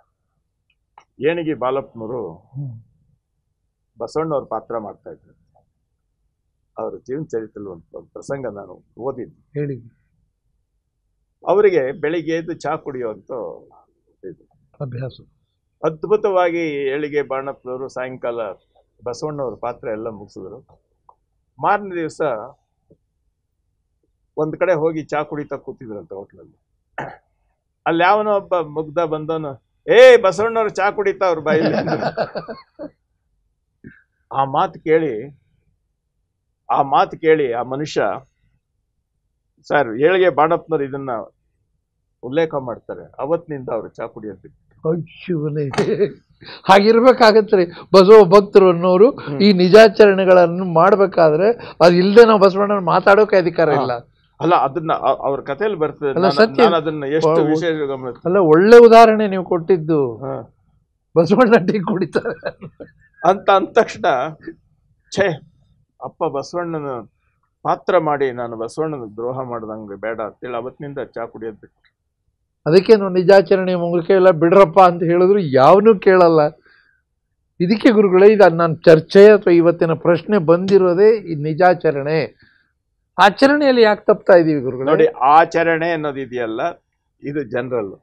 ಏಣಿಗೆ ಬಾಲಪ್ಪನವರು ಬಸವಣ್ಣವ್ರ ಪಾತ್ರ ಮಾಡ್ತಾ ಇದ್ರು. ಅವರ ಜೀವನ ಚರಿತ್ರೆಯಲ್ಲಿ ಒಂದು ಪ್ರಸಂಗ ನಾನು ಓದಿದ್ದು. ಹೇಳಿ. ಅವರಿಗೆ ಬೆಳಿಗ್ಗೆ ಎದ್ದು ಚಹಾ ಕುಡಿಯುವಂತ ಅಭ್ಯಾಸ. ಅದ್ಭುತವಾಗಿ ಏಳಿಗೆ ಬಾಣಪ್ಪನವರು ಸಾಯಂಕಾಲ ಬಸವಣ್ಣವ್ರ ಪಾತ್ರ ಎಲ್ಲ ಮುಗಿಸಿದ್ರು. ಮಾರನೇ ದಿವಸ ಒಂದ್ ಕಡೆ ಹೋಗಿ ಚಹಾ ಕುಡಿತಾ ಕೂತಿದ್ರಂತ ಹೋಟ್ಲಲ್ಲಿ. ಅಲ್ಲಿ ಯಾವನೋ ಒಬ್ಬ ಮುಗ್ಧ ಬಂದವನು, ಬಸವಣ್ಣವ್ರು ಚಹಾ ಕುಡಿತಾ ಅವ್ರ ಬಾಯಲ್ಲಿ. ಆ ಮಾತು ಕೇಳಿ ಆ ಮನುಷ್ಯ, ಸರ್ ಏಳಿಗೆ ಬಾಣಪ್ಪನವ್ರು ಇದನ್ನ ಉಲ್ಲೇಖ ಮಾಡ್ತಾರೆ, ಅವತ್ತಿನಿಂದ ಅವರು ಚಹಾ ಕುಡಿಯೋದು. ಹಾಗಿರ್ಬೇಕಾಗತ್ರಿ. ಬಸವ ಭಕ್ತರು ಅನ್ನೋರು ಈ ನಿಜಾಚರಣೆಗಳನ್ನು ಮಾಡ್ಬೇಕಾದ್ರೆ ಅದು ಇಲ್ಲದೆ ನಾವು ಬಸವಣ್ಣ ಮಾತಾಡೋಕೆ ಅಧಿಕಾರ ಇಲ್ಲ. ಅಲ್ಲ, ಅದನ್ನ ಅವ್ರ ಕಥೆಯಲ್ಲಿ ಬರ್ತದೆ. ಅದನ್ನ ಎಷ್ಟು ವಿಶೇಷ ಗಮನ. ಅಲ್ಲ, ಒಳ್ಳೆ ಉದಾಹರಣೆ ನೀವು ಕೊಟ್ಟಿದ್ದು. ಬಸವಣ್ಣ ಟೀ ಕುಡಿತಾರೆ ಅಂತ ಅಂದ ತಕ್ಷಣ ಅಪ್ಪ ಬಸವಣ್ಣನ ಪಾತ್ರ ಮಾಡಿ ನಾನು ಬಸವಣ್ಣನ ದ್ರೋಹ ಮಾಡ್ದಂಗೆ ಬೇಡ ಅಂತೇಳಿ ಅವತ್ತಿನಿಂದ ಚಹಾ ಕುಡಿಯೋದು ಬಿಟ್ಟು. ಅದಕ್ಕೇನು ನಿಜಾಚರಣೆ ಮುಗಿಕೆ ಎಲ್ಲ ಬಿಡ್ರಪ್ಪ ಅಂತ ಹೇಳಿದ್ರು ಯಾವನೂ ಕೇಳಲ್ಲ. ಇದಕ್ಕೆ ಗುರುಗಳೇ, ಇದು ನಾನು ಚರ್ಚೆ ಅಥವಾ ಇವತ್ತಿನ ಪ್ರಶ್ನೆ ಬಂದಿರೋದೇ ಈ ನಿಜಾಚರಣೆ. ಆಚರಣೆಯಲ್ಲಿ ಯಾಕೆ ತಪ್ತಾ ಇದೀವಿ ಗುರುಗಳೇ? ನೋಡಿ, ಆಚರಣೆ ಅನ್ನೋದಿದೆಯಲ್ಲ, ಇದು ಜನರಲ್.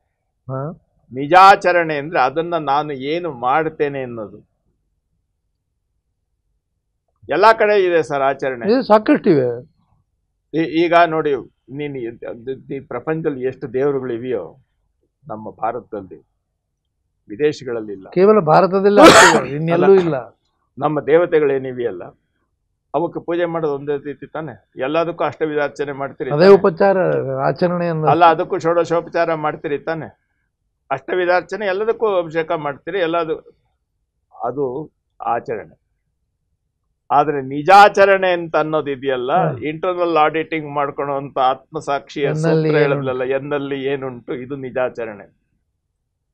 ನಿಜಾಚರಣೆ ಅಂದ್ರೆ ಅದನ್ನ ನಾನು ಏನು ಮಾಡ್ತೇನೆ ಅನ್ನೋದು. ಎಲ್ಲಾ ಕಡೆ ಇದೆ ಸರ್ ಆಚರಣೆ, ಸಾಕಷ್ಟಿವೆ. ಈಗ ನೋಡಿ, ಈ ಪ್ರಪಂಚದಲ್ಲಿ ಎಷ್ಟು ದೇವರುಗಳಿವೆಯೋ ನಮ್ಮ ಭಾರತದಲ್ಲಿ, ವಿದೇಶಗಳಲ್ಲಿ ಇಲ್ಲ, ಕೇವಲ ಭಾರತದಲ್ಲಿ ಇನ್ನೆಲ್ಲೂ ಇಲ್ಲ. ನಮ್ಮ ದೇವತೆಗಳೇನಿವೆಯಲ್ಲ ಅವಕ್ಕೆ ಪೂಜೆ ಮಾಡೋದು ಒಂದೇ ರೀತಿ ತಾನೆ. ಎಲ್ಲದಕ್ಕೂ ಅಷ್ಟವಿಧಾರ್ಚನೆ ಮಾಡ್ತೀರಿ, ಅದೇ ಉಪಚಾರ ಆಚರಣೆ ಅಲ್ಲ, ಅದಕ್ಕೂ ಷೋಡಶೋಪಚಾರ ಮಾಡ್ತೀರಿ ತಾನೆ. ಅಷ್ಟವಿಧಾರ್ಚನೆ ಎಲ್ಲದಕ್ಕೂ ಅಭಿಷೇಕ ಮಾಡ್ತೀರಿ, ಅದು ಆಚರಣೆ. ಆದ್ರೆ ನಿಜಾಚರಣೆ ಅಂತ ಅನ್ನೋದು ಇದೆಯಲ್ಲ, ಇಂಟರ್ನಲ್ ಆಡಿಟಿಂಗ್ ಮಾಡ್ಕೊಳ್ಳುವಂತ ಆತ್ಮಸಾಕ್ಷಿಯ ಸೂತ್ರ ಹೇಳಲ್ಲ, ಎನ್ನಲ್ಲಿ ಏನುಂಟು, ಇದು ನಿಜಾಚರಣೆ.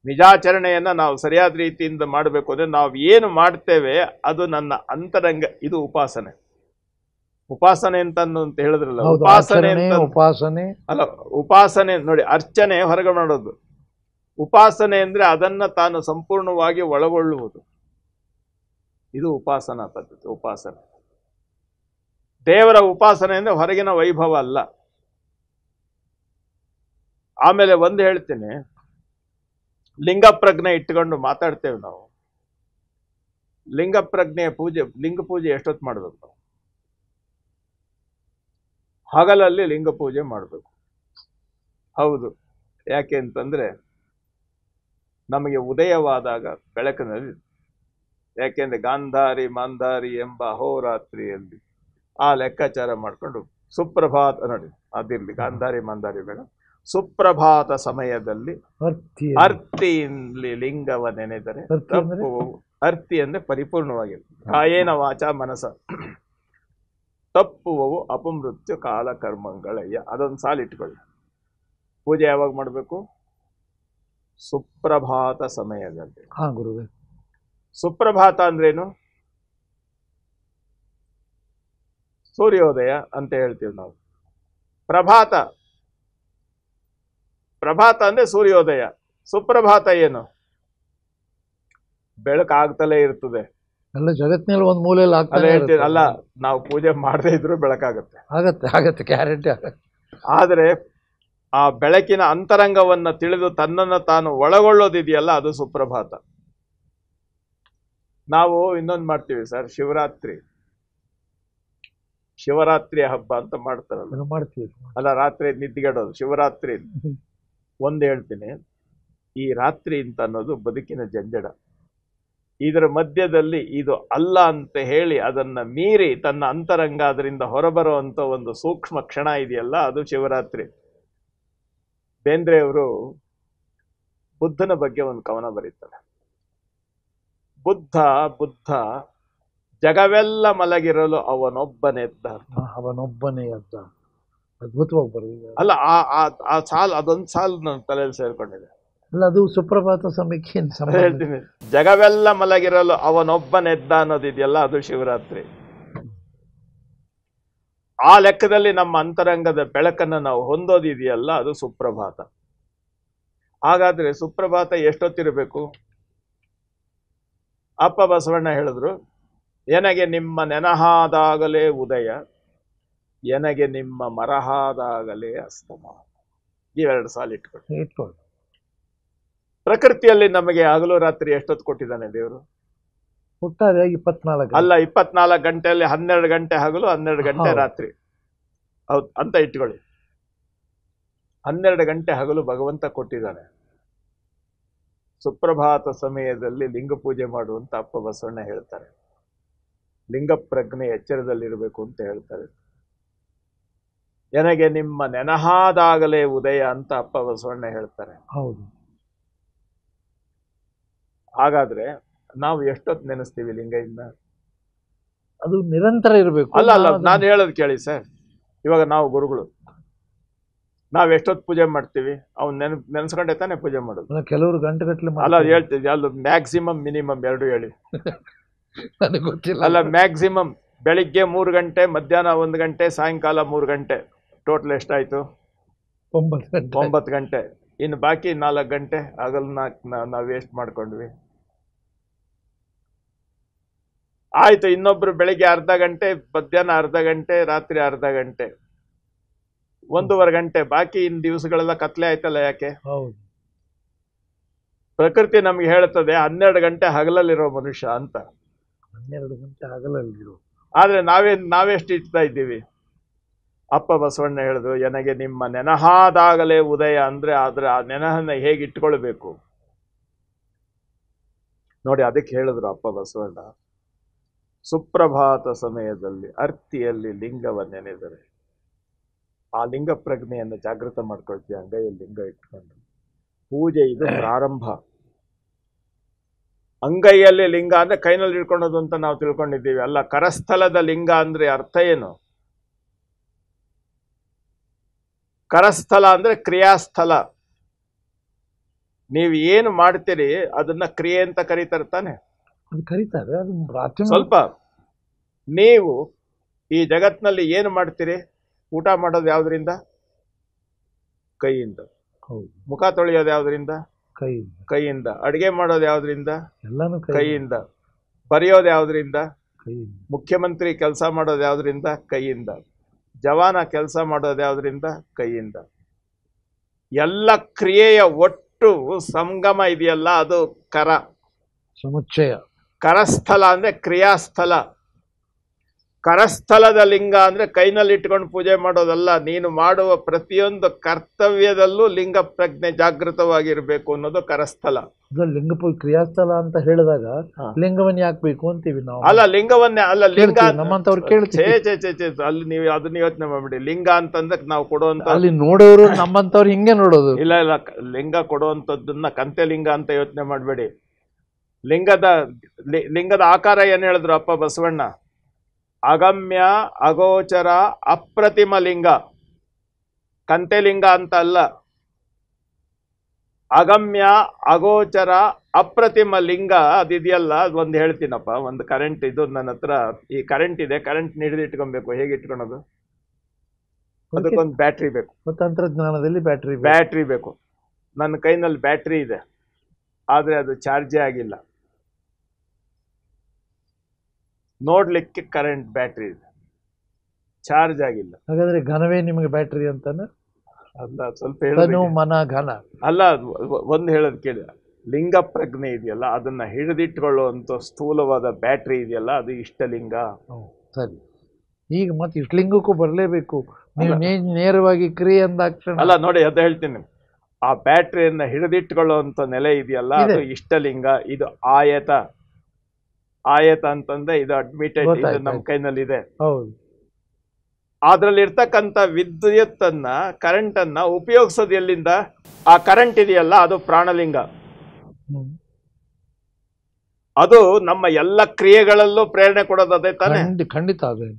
ನಿಜಾಚರಣೆಯನ್ನ ನಾವು ಸರಿಯಾದ ರೀತಿಯಿಂದ ಮಾಡಬೇಕು ಅಂದ್ರೆ ನಾವು ಏನು ಮಾಡ್ತೇವೆ ಅದು ನನ್ನ ಅಂತರಂಗ. ಇದು ಉಪಾಸನೆ. ಉಪಾಸನೆ ಅಂತ ಹೇಳಿದ್ರಲ್ಲ, ಉಪಾಸನೆ ಅಲ್ಲ, ಉಪಾಸನೆ ನೋಡಿ, ಅರ್ಚನೆ ಹೊರಗೆ ಮಾಡೋದು. ಉಪಾಸನೆ ಅಂದ್ರೆ ಅದನ್ನ ತಾನು ಸಂಪೂರ್ಣವಾಗಿ ಒಳಗೊಳ್ಳುವುದು. ಇದು ಉಪಾಸನಾ ಪದ್ಧತಿ. ಉಪಾಸನೆ, ದೇವರ ಉಪಾಸನೆ ಅಂದ್ರೆ ಹೊರಗಿನ ವೈಭವ ಅಲ್ಲ. ಆಮೇಲೆ ಒಂದು ಹೇಳ್ತೀನಿ, ಲಿಂಗ ಪ್ರಜ್ಞೆ ಇಟ್ಕೊಂಡು ಮಾತಾಡ್ತೇವೆ ನಾವು. ಲಿಂಗ ಪ್ರಜ್ಞೆಯ ಪೂಜೆ, ಲಿಂಗ ಪೂಜೆ ಎಷ್ಟೊತ್ತು ಮಾಡ್ಬೇಕು ನಾವು? ಹಗಲಲ್ಲಿ ಲಿಂಗ ಪೂಜೆ ಮಾಡಬೇಕು. ಹೌದು, ಯಾಕೆ ಅಂತಂದ್ರೆ ನಮಗೆ ಉದಯವಾದಾಗ ಬೆಳಕಿನಲ್ಲಿ, ಯಾಕೆಂದ್ರೆ ಗಾಂಧಾರಿ ಮಾಂಧಾರಿ ಎಂಬ ಅಹೋರಾತ್ರಿಯಲ್ಲಿ ಆ ಲೆಕ್ಕಾಚಾರ ಮಾಡ್ಕೊಂಡು ಸುಪ್ರಭಾತ ನೋಡಿ, ಅದಿರ್ಲಿ, ಗಾಂಧಾರಿ ಮಾಂಧಾರಿ ಬೇಡ, ಸುಪ್ರಭಾತ ಸಮಯದಲ್ಲಿ ಅರ್ತಿಯಲ್ಲಿ ಲಿಂಗವ ನೆನೆದರೆ ತಪ್ಪುವವು. ಅರ್ತಿ ಅಂದ್ರೆ ಪರಿಪೂರ್ಣವಾಗಿಲ್ಲ, ಕಾಯೇನ ವಾಚ ಮನಸ ತಪ್ಪುವವು ಅಪಮೃತ್ಯು ಕಾಲ ಕರ್ಮಗಳಯ್ಯ. ಅದೊಂದು ಸಾಲ ಇಟ್ಕೊಳ್ಳಿ. ಪೂಜೆ ಯಾವಾಗ ಮಾಡಬೇಕು? ಸುಪ್ರಭಾತ ಸಮಯದಲ್ಲಿ. ಗುರುವೇ, ಸುಪ್ರಭಾತ ಅಂದ್ರೇನು? ಸೂರ್ಯೋದಯ ಅಂತ ಹೇಳ್ತೀವಿ ನಾವು. ಪ್ರಭಾತ ಅಂದ್ರೆ ಸೂರ್ಯೋದಯ. ಸುಪ್ರಭಾತ ಏನು? ಬೆಳಕಾಗ್ತಲೇ ಇರ್ತದೆ. ಎಲ್ಲ ಜಗತ್ತಿನಲ್ಲಿ ಒಂದು ಮೂಲೆಯಲ್ಲಿ ಹೇಳ್ತೀವಿ ಅಲ್ಲ, ನಾವು ಪೂಜೆ ಮಾಡದೇ ಇದ್ರು ಬೆಳಕಾಗುತ್ತೆ. ಆಗತ್ತೆ ಗ್ಯಾರಂಟಿ ಆಗತ್ತೆ. ಆದರೆ ಆ ಬೆಳಕಿನ ಅಂತರಂಗವನ್ನ ತಿಳಿದು ತನ್ನನ್ನು ತಾನು ಒಳಗೊಳ್ಳೋದಿದೆಯಲ್ಲ, ಅದು ಸುಪ್ರಭಾತ. ನಾವು ಇನ್ನೊಂದು ಮಾಡ್ತೀವಿ ಸರ್, ಶಿವರಾತ್ರಿ. ಶಿವರಾತ್ರಿ ಹಬ್ಬ ಅಂತ ಮಾಡ್ತಾರಲ್ಲ, ಅದನ್ನ ಮಾಡ್ತೀವಿ. ಅಲ್ಲ ರಾತ್ರಿ ನಿದ್ದಿಗೆಡೋದು ಶಿವರಾತ್ರಿ. ಒಂದು ಹೇಳ್ತೀನಿ, ಈ ರಾತ್ರಿ ಅಂತ ಅನ್ನೋದು ಬದುಕಿನ ಜಂಜಡ. ಇದರ ಮಧ್ಯದಲ್ಲಿ ಇದು ಅಲ್ಲ ಅಂತ ಹೇಳಿ ಅದನ್ನ ಮೀರಿ ತನ್ನ ಅಂತರಂಗ ಅದರಿಂದ ಹೊರಬರುವಂತ ಒಂದು ಸೂಕ್ಷ್ಮ ಕ್ಷಣ ಇದೆಯಲ್ಲ, ಅದು ಶಿವರಾತ್ರಿ. ಬೇಂದ್ರೆಯವರು ಬುದ್ಧನ ಬಗ್ಗೆ ಒಂದು ಕವನ ಬರೀತಾರೆ. ಬುದ್ಧ ಬುದ್ಧ ಜಗವೆಲ್ಲ ಮಲಗಿರಲು ಅವನೊಬ್ಬನೆದ್ದ. ಅವನೊಬ್ಬನೇ ಎದ್ದ. ಅದ್ಭುತವಾಗಿ ಬರೋದು. ಅಲ್ಲ, ಆ ಸಾಲು, ಅದೊಂದು ಸಾಲು ನನ್ನ ತಲೆಯಲ್ಲಿ ಸೇರ್ಕೊಂಡಿದೆ. ಅಲ್ಲ, ಅದು ಸುಪ್ರಭಾತ ಸಮೀಕ್ಷೆ ಹೇಳ್ತೀನಿ, ಜಗವೆಲ್ಲ ಮಲಗಿರಲು ಅವನೊಬ್ಬನೆದ್ದ ಅನ್ನೋದಿದೆಯಲ್ಲ, ಅದು ಶಿವರಾತ್ರಿ. ಆ ಲೆಕ್ಕದಲ್ಲಿ ನಮ್ಮ ಅಂತರಂಗದ ಬೆಳಕನ್ನು ನಾವು ಹೊಂದೋದಿದೆಯಲ್ಲ, ಅದು ಸುಪ್ರಭಾತ. ಹಾಗಾದ್ರೆ ಸುಪ್ರಭಾತ ಎಷ್ಟೊತ್ತಿರಬೇಕು? ಅಪ್ಪ ಬಸವಣ್ಣ ಹೇಳಿದ್ರು, ಎನಗೆ ನಿಮ್ಮ ನೆನಹಾದಾಗಲೇ ಉದಯ, ಎನಗೆ ನಿಮ್ಮ ಮರಹಾದಾಗಲೇ ಅಸ್ತಮಾನ. ಇವೆರಡು ಸಾಲು ಇಟ್ಕೊಂಡು. ಪ್ರಕೃತಿಯಲ್ಲಿ ನಮಗೆ ಹಗಲು ರಾತ್ರಿ ಎಷ್ಟೊತ್ತು ಕೊಟ್ಟಿದ್ದಾನೆ ದೇವರು? ಒಟ್ಟಾರೆ 24. ಅಲ್ಲ, 24 ಗಂಟೆಯಲ್ಲಿ 12 ಗಂಟೆ ಹಗಲು, 12 ಗಂಟೆ ರಾತ್ರಿ. ಹೌದು ಅಂತ ಇಟ್ಕೊಳ್ಳಿ. 12 ಗಂಟೆ ಹಗಲು ಭಗವಂತ ಕೊಟ್ಟಿದ್ದಾನೆ. ಸುಪ್ರಭಾತ ಸಮಯದಲ್ಲಿ ಲಿಂಗ ಪೂಜೆ ಮಾಡುವಂತ ಅಪ್ಪ ಬಸವಣ್ಣ ಹೇಳ್ತಾರೆ. ಲಿಂಗ ಪ್ರಜ್ಞೆ ಎಚ್ಚರದಲ್ಲಿರಬೇಕು ಅಂತ ಹೇಳ್ತಾರೆ. ನನಗೆ ನಿಮ್ಮ ನೆನಹಾದಾಗಲೇ ಉದಯ ಅಂತ ಅಪ್ಪ ಬಸವಣ್ಣ ಹೇಳ್ತಾರೆ. ಹೌದು. ಹಾಗಾದ್ರೆ ನಾವು ಎಷ್ಟೊತ್ತು ನೆನೆಸ್ತೀವಿ ಲಿಂಗದಿಂದ? ಅದು ನಿರಂತರ ಇರಬೇಕು. ಅಲ್ಲ ಅಲ್ಲ, ನಾನು ಹೇಳೋದು ಕೇಳಿ ಸರ್. ಇವಾಗ ನಾವು ಗುರುಗಳು, ನಾವ್ ಎಷ್ಟೊತ್ತು ಪೂಜೆ ಮಾಡ್ತೀವಿ? ಅವ್ನು ನೆನೆಸ್ಕೊಂಡೆ ತಾನೇ ಪೂಜೆ ಮಾಡೋದು. ಕೆಲವರು ಗಂಟೆಗಟ್ಟಲೆ. ಅಲ್ಲ, ಅದು ಹೇಳ್ತೀವಿ, ಅಲ್ಲ ಮ್ಯಾಕ್ಸಿಮಮ್ ಮಿನಿಮಮ್ ಎರಡು ಹೇಳಿ. ನನಗೆ ಗೊತ್ತಿಲ್ಲ. ಅಲ್ಲ, ಮ್ಯಾಕ್ಸಿಮಮ್ ಬೆಳಿಗ್ಗೆ 3 ಗಂಟೆ, ಮಧ್ಯಾಹ್ನ 1 ಗಂಟೆ, ಸಾಯಂಕಾಲ 3 ಗಂಟೆ. ಟೋಟಲ್ ಎಷ್ಟಾಯ್ತು? 9 ಗಂಟೆ. ಇನ್ನು ಬಾಕಿ 4 ಗಂಟೆ ಹಗಲನ್ನ ನಾವು ವೇಸ್ಟ್ ಮಾಡ್ಕೊಂಡ್ವಿ. ಆಯ್ತು, ಇನ್ನೊಬ್ರು ಬೆಳಿಗ್ಗೆ ಅರ್ಧ ಗಂಟೆ, ಮಧ್ಯಾಹ್ನ ಅರ್ಧ ಗಂಟೆ, ರಾತ್ರಿ ಅರ್ಧ ಗಂಟೆ, 1.5 ಗಂಟೆ. ಬಾಕಿ ಇನ್ ದಿವಸಗಳೆಲ್ಲ ಕತ್ಲೆ ಆಯ್ತಲ್ಲ. ಯಾಕೆ? ಪ್ರಕೃತಿ ನಮ್ಗೆ ಹೇಳ್ತದೆ 12 ಗಂಟೆ ಹಗಲಲ್ಲಿರೋ ಮನುಷ್ಯ ಅಂತ. 12 ಗಂಟೆ ಹಗಲಲ್ಲಿರೋ. ಆದ್ರೆ ನಾವೆಷ್ಟು ಇಡ್ತಾ ಇದ್ದೀವಿ? ಅಪ್ಪ ಬಸವಣ್ಣ ಹೇಳಿದ್ರು, ನನಗೆ ನಿಮ್ಮ ನೆನಹಾದಾಗಲೇ ಉದಯ ಅಂದ್ರೆ ಆ ನೆನಹನ್ನ ಹೇಗೆ ಇಟ್ಕೊಳ್ಬೇಕು ನೋಡಿ. ಅದಕ್ಕೆ ಹೇಳಿದ್ರು ಅಪ್ಪ ಬಸವಣ್ಣ, ಸುಪ್ರಭಾತ ಸಮಯದಲ್ಲಿ ಅರ್ತಿಯಲ್ಲಿ ಲಿಂಗವನ್ನೆನೆದರೆ ಆ ಲಿಂಗ ಪ್ರಜ್ಞೆಯನ್ನು ಜಾಗೃತ ಮಾಡ್ಕೊಳ್ತೀವಿ. ಅಂಗೈಯಲ್ಲಿ ಲಿಂಗ ಇಟ್ಕೊಂಡು ಪೂಜೆ ಇದು ಪ್ರಾರಂಭ. ಅಂಗೈಯಲ್ಲಿ ಲಿಂಗ ಅಂದ್ರೆ ಕೈನಲ್ಲಿ ಇಟ್ಕೊಳ್ಳೋದು ಅಂತ ನಾವು ತಿಳ್ಕೊಂಡಿದ್ದೀವಿ. ಅಲ್ಲ, ಕರಸ್ಥಲದ ಲಿಂಗ ಅಂದ್ರೆ ಅರ್ಥ ಏನು? ಕರಸ್ಥಲ ಅಂದ್ರೆ ಕ್ರಿಯಾಸ್ಥಲ. ನೀವು ಏನು ಮಾಡ್ತೀರಿ ಅದನ್ನ ಕ್ರಿಯೆ ಅಂತ ಕರೀತಾರೆ ತಾನೆ? ಕರೀತಾರೆ. ಸ್ವಲ್ಪ ನೀವು ಈ ಜಗತ್ನಲ್ಲಿ ಏನು ಮಾಡ್ತೀರಿ? ಊಟ ಮಾಡೋದು ಯಾವ್ದ್ರಿಂದ? ಕೈಯಿಂದ. ಮುಖ ತೊಳೆಯೋದು ಯಾವ್ದ್ರಿಂದ? ಕೈಯಿಂದ. ಅಡಿಗೆ ಮಾಡೋದು ಯಾವ್ದ್ರಿಂದ? ಕೈಯಿಂದ. ಬರೆಯೋದು ಯಾವ್ದ್ರಿಂದ? ಮುಖ್ಯಮಂತ್ರಿ ಕೆಲಸ ಮಾಡೋದು ಯಾವ್ದ್ರಿಂದ? ಕೈಯಿಂದ. ಜವಾನ ಕೆಲಸ ಮಾಡೋದು ಯಾವ್ದ್ರಿಂದ? ಕೈಯಿಂದ. ಎಲ್ಲ ಕ್ರಿಯೆಯ ಒಟ್ಟು ಸಂಗಮ ಇದೆಯಲ್ಲ, ಅದು ಕರ ಸಮುಚ್ಚಯ. ಕರಸ್ಥಲ ಅಂದ್ರೆ ಕ್ರಿಯಾಸ್ಥಲ. ಕರಸ್ಥಲದ ಲಿಂಗ ಅಂದ್ರೆ ಕೈನಲ್ಲಿ ಇಟ್ಕೊಂಡು ಪೂಜೆ ಮಾಡೋದಲ್ಲ. ನೀನು ಮಾಡುವ ಪ್ರತಿಯೊಂದು ಕರ್ತವ್ಯದಲ್ಲೂ ಲಿಂಗ ಪ್ರಜ್ಞೆ ಜಾಗೃತವಾಗಿರ್ಬೇಕು ಅನ್ನೋದು ಕರಸ್ಥಲ. ಲಿಂಗ ಕ್ರಿಯಾಸ್ಥಲ ಅಂತ ಹೇಳಿದಾಗ ಲಿಂಗವನ್ನ ಯಾಕಬೇಕು ಅಂತೀವಿ ನಾವು. ಅಲ್ಲ, ಲಿಂಗವನ್ನೇ ಅಲ್ಲ, ಲಿಂಗ ನಮ್ಮಂತವ್ರು ಕೇಳ್ತೀವಿ. ಅಲ್ಲಿ ನೀವು ಅದನ್ನ ಯೋಚನೆ ಮಾಡ್ಬಿಡಿ. ಲಿಂಗ ಅಂತಂದ್ರೆ ನಾವು ಕೊಡುವಂತ, ಅಲ್ಲಿ ನೋಡೋರು ನಮ್ಮಂತವ್ರು ಹಿಂಗೆ ನೋಡೋದು. ಇಲ್ಲ ಇಲ್ಲ, ಲಿಂಗ ಕೊಡುವಂತದ್ದನ್ನ ಕಂತೆ ಲಿಂಗ ಅಂತ ಯೋಚನೆ ಮಾಡ್ಬೇಡಿ. ಲಿಂಗದ ಆಕಾರ ಏನ್ ಹೇಳಿದ್ರು ಅಪ್ಪ ಬಸವಣ್ಣ? ಅಗಮ್ಯ, ಅಗೋಚರ, ಅಪ್ರತಿಮ ಲಿಂಗ. ಕಂತೆ ಲಿಂಗ ಅಂತ ಅಲ್ಲ. ಅಗಮ್ಯ, ಅಗೋಚರ, ಅಪ್ರತಿಮ ಲಿಂಗ ಅದಿದೆಯಲ್ಲ, ಅದೊಂದು ಹೇಳ್ತೀನಪ್ಪ. ಒಂದು ಕರೆಂಟ್, ಇದು ನನ್ನ ಹತ್ರ ಈ ಕರೆಂಟ್ ಇದೆ. ಕರೆಂಟ್ ಹಿಡಿದು ಇಟ್ಕೊಬೇಕು. ಹೇಗೆ ಇಟ್ಕೊಳೋದು? ಅದಕ್ಕೊಂದು ಬ್ಯಾಟ್ರಿ ಬೇಕು. ತಂತ್ರಜ್ಞಾನದಲ್ಲಿ ಬ್ಯಾಟ್ರಿ ಬೇಕು. ನನ್ನ ಕೈನಲ್ಲಿ ಬ್ಯಾಟ್ರಿ ಇದೆ, ಆದ್ರೆ ಅದು ಚಾರ್ಜೇ ಆಗಿಲ್ಲ. ನೋಡ್ಲಿಕ್ಕೆ ಕರೆಂಟ್ ಬ್ಯಾಟ್ರಿ ಇದೆ, ಚಾರ್ಜ್ ಆಗಿಲ್ಲ. ಹಾಗಾದ್ರೆ ಘನವೇ ನಿಮಗೆ ಬ್ಯಾಟ್ರಿ ಅಂತಾನೆ? ಅಲ್ಲ, ಸ್ವಲ್ಪ ಮನ ಘನ ಅಲ್ಲ. ಒಂದು ಹೇಳೋದು ಕೇಳಿ, ಲಿಂಗ ಪ್ರಜ್ಞೆ ಇದೆಯಲ್ಲ, ಅದನ್ನ ಹಿಡಿದಿಟ್ಕೊಳ್ಳುವಂತ ಸ್ಥೂಲವಾದ ಬ್ಯಾಟ್ರಿ ಇದೆಯಲ್ಲ, ಅದು ಇಷ್ಟಲಿಂಗ. ಸರಿ. ಈಗ ಮತ್ತೆ ಇಷ್ಟು ಲಿಂಗಕ್ಕೂ ಬರಲೇಬೇಕು. ನೀವು ನೇರವಾಗಿ ಕ್ರಿಯೆ ಅಂದಾಕ್ಷಣ ಅಲ್ಲ ನೋಡಿ, ಅದು ಹೇಳ್ತೀನಿ, ಆ ಬ್ಯಾಟ್ರಿಯನ್ನ ಹಿಡಿದಿಟ್ಕೊಳ್ಳುವಂತ ನೆಲೆ ಇದೆಯಲ್ಲ, ಅದು ಇಷ್ಟಲಿಂಗ, ಇದು ಆಯತ. ಆಯತ ಅಂತಂದ್ರೆ ಇದು ಅಡ್ಮಿಟೆಡ್, ಇದು ನಮ್ಮ ಕೈನಲ್ಲಿ ಇದೆ. ಹೌದು. ಅದ್ರಲ್ಲಿ ಇರ್ತಕ್ಕಂಥ ವಿದ್ಯುತ್ ಅನ್ನ, ಕರೆಂಟ್ ಅನ್ನ ಉಪಯೋಗಿಸೋದು ಎಲ್ಲಿಂದ? ಆ ಕರೆಂಟ್ ಇದೆಯಲ್ಲ, ಅದು ಪ್ರಾಣಲಿಂಗ. ಅದು ನಮ್ಮ ಎಲ್ಲ ಕ್ರಿಯೆಗಳಲ್ಲೂ ಪ್ರೇರಣೆ ಕೊಡೋದು ಅದೇ ತಾನೆ. ಖಂಡಿತ ಅದೇ.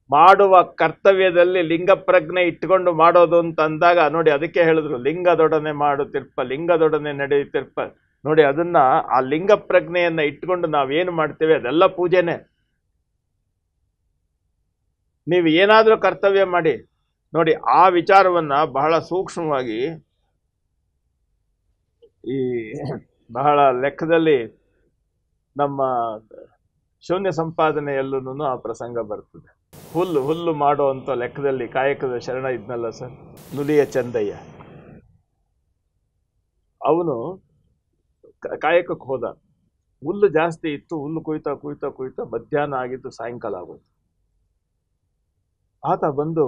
ಮಾಡುವ ಕರ್ತವ್ಯದಲ್ಲಿ ಲಿಂಗ ಪ್ರಜ್ಞೆ ಇಟ್ಕೊಂಡು ಮಾಡೋದು ಅಂತ ಅಂದಾಗ ನೋಡಿ, ಅದಕ್ಕೆ ಹೇಳಿದ್ರು ಲಿಂಗದೊಡನೆ ಮಾಡುತ್ತಿರ್ಪ, ಲಿಂಗದೊಡನೆ ನಡೆಯುತ್ತಿರ್ಪ. ನೋಡಿ, ಅದನ್ನ ಆ ಲಿಂಗ ಪ್ರಜ್ಞೆಯನ್ನ ಇಟ್ಕೊಂಡು ನಾವೇನು ಮಾಡ್ತೇವೆ ಅದೆಲ್ಲ ಪೂಜೆನೆ. ನೀವು ಏನಾದ್ರೂ ಕರ್ತವ್ಯ ಮಾಡಿ ನೋಡಿ, ಆ ವಿಚಾರವನ್ನ ಬಹಳ ಸೂಕ್ಷ್ಮವಾಗಿ ಈ ಬಹಳ ಲೆಕ್ಕದಲ್ಲಿ ನಮ್ಮ ಶೂನ್ಯ ಸಂಪಾದನೆಯಲ್ಲೂ ಆ ಪ್ರಸಂಗ ಬರ್ತದೆ. ಹುಲ್ಲು ಮಾಡುವಂತ ಲೆಕ್ಕದಲ್ಲಿ ಕಾಯಕದ ಶರಣ ಇದ್ನಲ್ಲ ಸರ್, ನುಲಿಯ ಚಂದಯ್ಯ, ಅವನು ಕಾಯಕಕ್ಕೆ ಹೋದ. ಹುಲ್ಲು ಜಾಸ್ತಿ ಇತ್ತು, ಹುಲ್ಲು ಕುಯ್ತಾ ಕುಯ್ತಾ ಕುಯ್ತಾ ಮಧ್ಯಾಹ್ನ ಆಗಿದ್ದು, ಸಾಯಂಕಾಲ ಆಗೋದು. ಆತ ಬಂದು,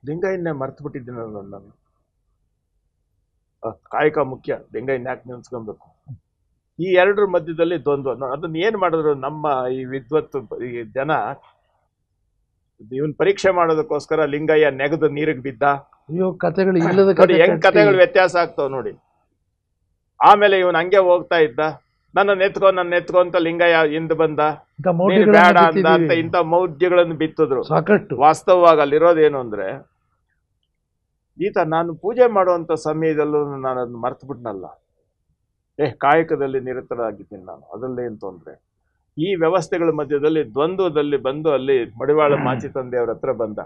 ಲಿಂಗಯ್ಯನ್ನೇ ಮರ್ತು ಬಿಟ್ಟಿದ್ದೀನಲ್ಲ ನಾನು, ಕಾಯಕ ಮುಖ್ಯ, ಲಿಂಗಯ್ಯನ ಯಾಕೆ ನೆನ್ಸ್ಕೊಬೇಕು. ಈ ಎರಡರ ಮಧ್ಯದಲ್ಲಿ ದ್ವಂದ್ವ. ಅದನ್ನ ಏನ್ ಮಾಡಿದ್ರು ನಮ್ಮ ಈ ವಿದ್ವತ್ ಈ ಜನ, ಇವನ್ ಪರೀಕ್ಷೆ ಮಾಡೋದಕ್ಕೋಸ್ಕರ ಲಿಂಗಯ್ಯ ನೆಗೆದು ನೀರಿಗೆ ಬಿದ್ದ. ಕಥೆಗಳು ನೋಡಿ ಹೆಂಗ್ ಕಥೆಗಳು ವ್ಯತ್ಯಾಸ ಆಗ್ತಾವ ನೋಡಿ. ಆಮೇಲೆ ಇವನ್ ಹಂಗೆ ಹೋಗ್ತಾ ಇದ್ದ, ನನ್ನ ನೆತ್ಕೊ ಅಂತ ಲಿಂಗಯ್ಯ ಹಿಂದ್ ಬಂದ, ಬೇಡ ಅಂತ ಇಂಥ ಮೌಢ್ಯಗಳನ್ನು ಬಿತ್ತಿದ್ರು. ವಾಸ್ತವವಾಗಿ ಅಲ್ಲಿರೋದೇನು ಅಂದ್ರೆ, ಈತ ನಾನು ಪೂಜೆ ಮಾಡುವಂತ ಸಮಯದಲ್ಲೂ ನಾನು ಅದನ್ನ ಮರ್ತು ಬಿಟ್ನಲ್ಲ, ಕಾಯಕದಲ್ಲಿ ನಿರತರಾಗಿದ್ದೀನಿ ನಾನು, ಅದರಲ್ಲೇನು ತೊಂದ್ರೆ. ಈ ವ್ಯವಸ್ಥೆಗಳ ಮಧ್ಯದಲ್ಲಿ ದ್ವಂದ್ವದಲ್ಲಿ ಬಂದು ಅಲ್ಲಿ ಮಡಿವಾಳ ಮಾಚಿ ತಂದೆಯವ್ರ ಹತ್ರ ಬಂದ.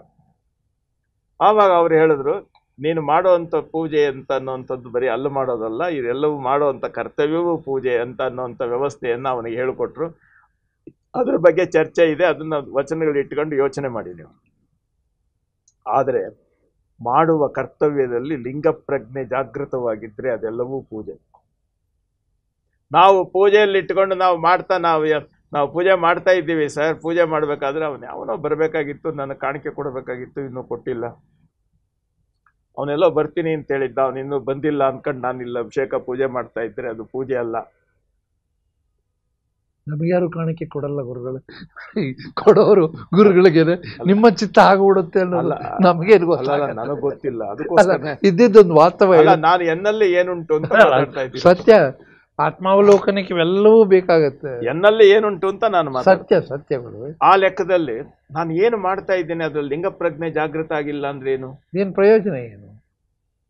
ಆವಾಗ ಅವ್ರು ಹೇಳಿದ್ರು, ನೀನು ಮಾಡುವಂತ ಪೂಜೆ ಅಂತ ಅನ್ನೋಂಥದ್ದು ಬರೀ ಅಲ್ಲಿ ಮಾಡೋದಲ್ಲ, ಇದೆಲ್ಲವೂ ಮಾಡುವಂತ ಕರ್ತವ್ಯವೂ ಪೂಜೆ ಅಂತ ಅನ್ನೋಂಥ ವ್ಯವಸ್ಥೆಯನ್ನ ಅವನಿಗೆ ಹೇಳಿಕೊಟ್ರು. ಅದ್ರ ಬಗ್ಗೆ ಚರ್ಚೆ ಇದೆ, ಅದನ್ನ ವಚನಗಳು ಇಟ್ಕೊಂಡು ಯೋಚನೆ ಮಾಡಿ ನೀವು. ಆದರೆ ಮಾಡುವ ಕರ್ತವ್ಯದಲ್ಲಿ ಲಿಂಗ ಪ್ರಜ್ಞೆ ಜಾಗೃತವಾಗಿದ್ರೆ ಅದೆಲ್ಲವೂ ಪೂಜೆ. ನಾವು ಪೂಜೆಯಲ್ಲಿ ಇಟ್ಕೊಂಡು ನಾವು ಪೂಜೆ ಮಾಡ್ತಾ ಇದ್ದೀವಿ ಸರ್, ಪೂಜೆ ಮಾಡ್ಬೇಕಾದ್ರೆ ಅವನೋ ಬರ್ಬೇಕಾಗಿತ್ತು, ನನಗೆ ಕಾಣಿಕೆ ಕೊಡಬೇಕಾಗಿತ್ತು, ಇನ್ನೂ ಕೊಟ್ಟಿಲ್ಲ, ಅವನೆಲ್ಲೋ ಬರ್ತೀನಿ ಅಂತ ಹೇಳಿದ್ದ, ಅವನಿನ್ನೂ ಬಂದಿಲ್ಲ ಅನ್ಕೊಂಡು ನಾನಿಲ್ಲ ಅಭಿಷೇಕ ಪೂಜೆ ಮಾಡ್ತಾ ಇದ್ರೆ ಅದು ಪೂಜೆ ಅಲ್ಲ. ನಮಗ್ಯಾರು ಕಾಣಿಕೆ ಕೊಡಲ್ಲ ಗುರುಗಳು, ಕೊಡೋರು ಗುರುಗಳಿಗೆ ನಿಮ್ಮ ಚಿತ್ತ ಆಗ್ಬಿಡುತ್ತೆ ಅನ್ನೋದು ನಮಗೇನು ಗೊತ್ತಲ್ಲ, ನನಗೆ ಗೊತ್ತಿಲ್ಲ. ಅದಕ್ಕೋಸ್ಕರ ಇದ್ದಿದ್ದೊಂದು ವಾಸ್ತವ. ನಾನು ಎನ್ನಲ್ಲಿ ಏನುಂಟು ಅಂತ ಸತ್ಯ, ಆತ್ಮಾವಲೋಕನಕ್ಕೆ ಇವೆಲ್ಲವೂ ಬೇಕಾಗತ್ತೆ. ಎನ್ನಲ್ಲಿ ಏನುಂಟು ಅಂತ ನಾನು ಸತ್ಯಗಳು. ಆ ಲೆಕ್ಕದಲ್ಲಿ ನಾನು ಏನು ಮಾಡ್ತಾ ಇದ್ದೇನೆ ಅದ್ರಲ್ಲಿ ಲಿಂಗ ಪ್ರಜ್ಞೆ ಜಾಗೃತ ಆಗಿಲ್ಲ ಅಂದ್ರೆ ಏನು ಪ್ರಯೋಜನ ಏನು?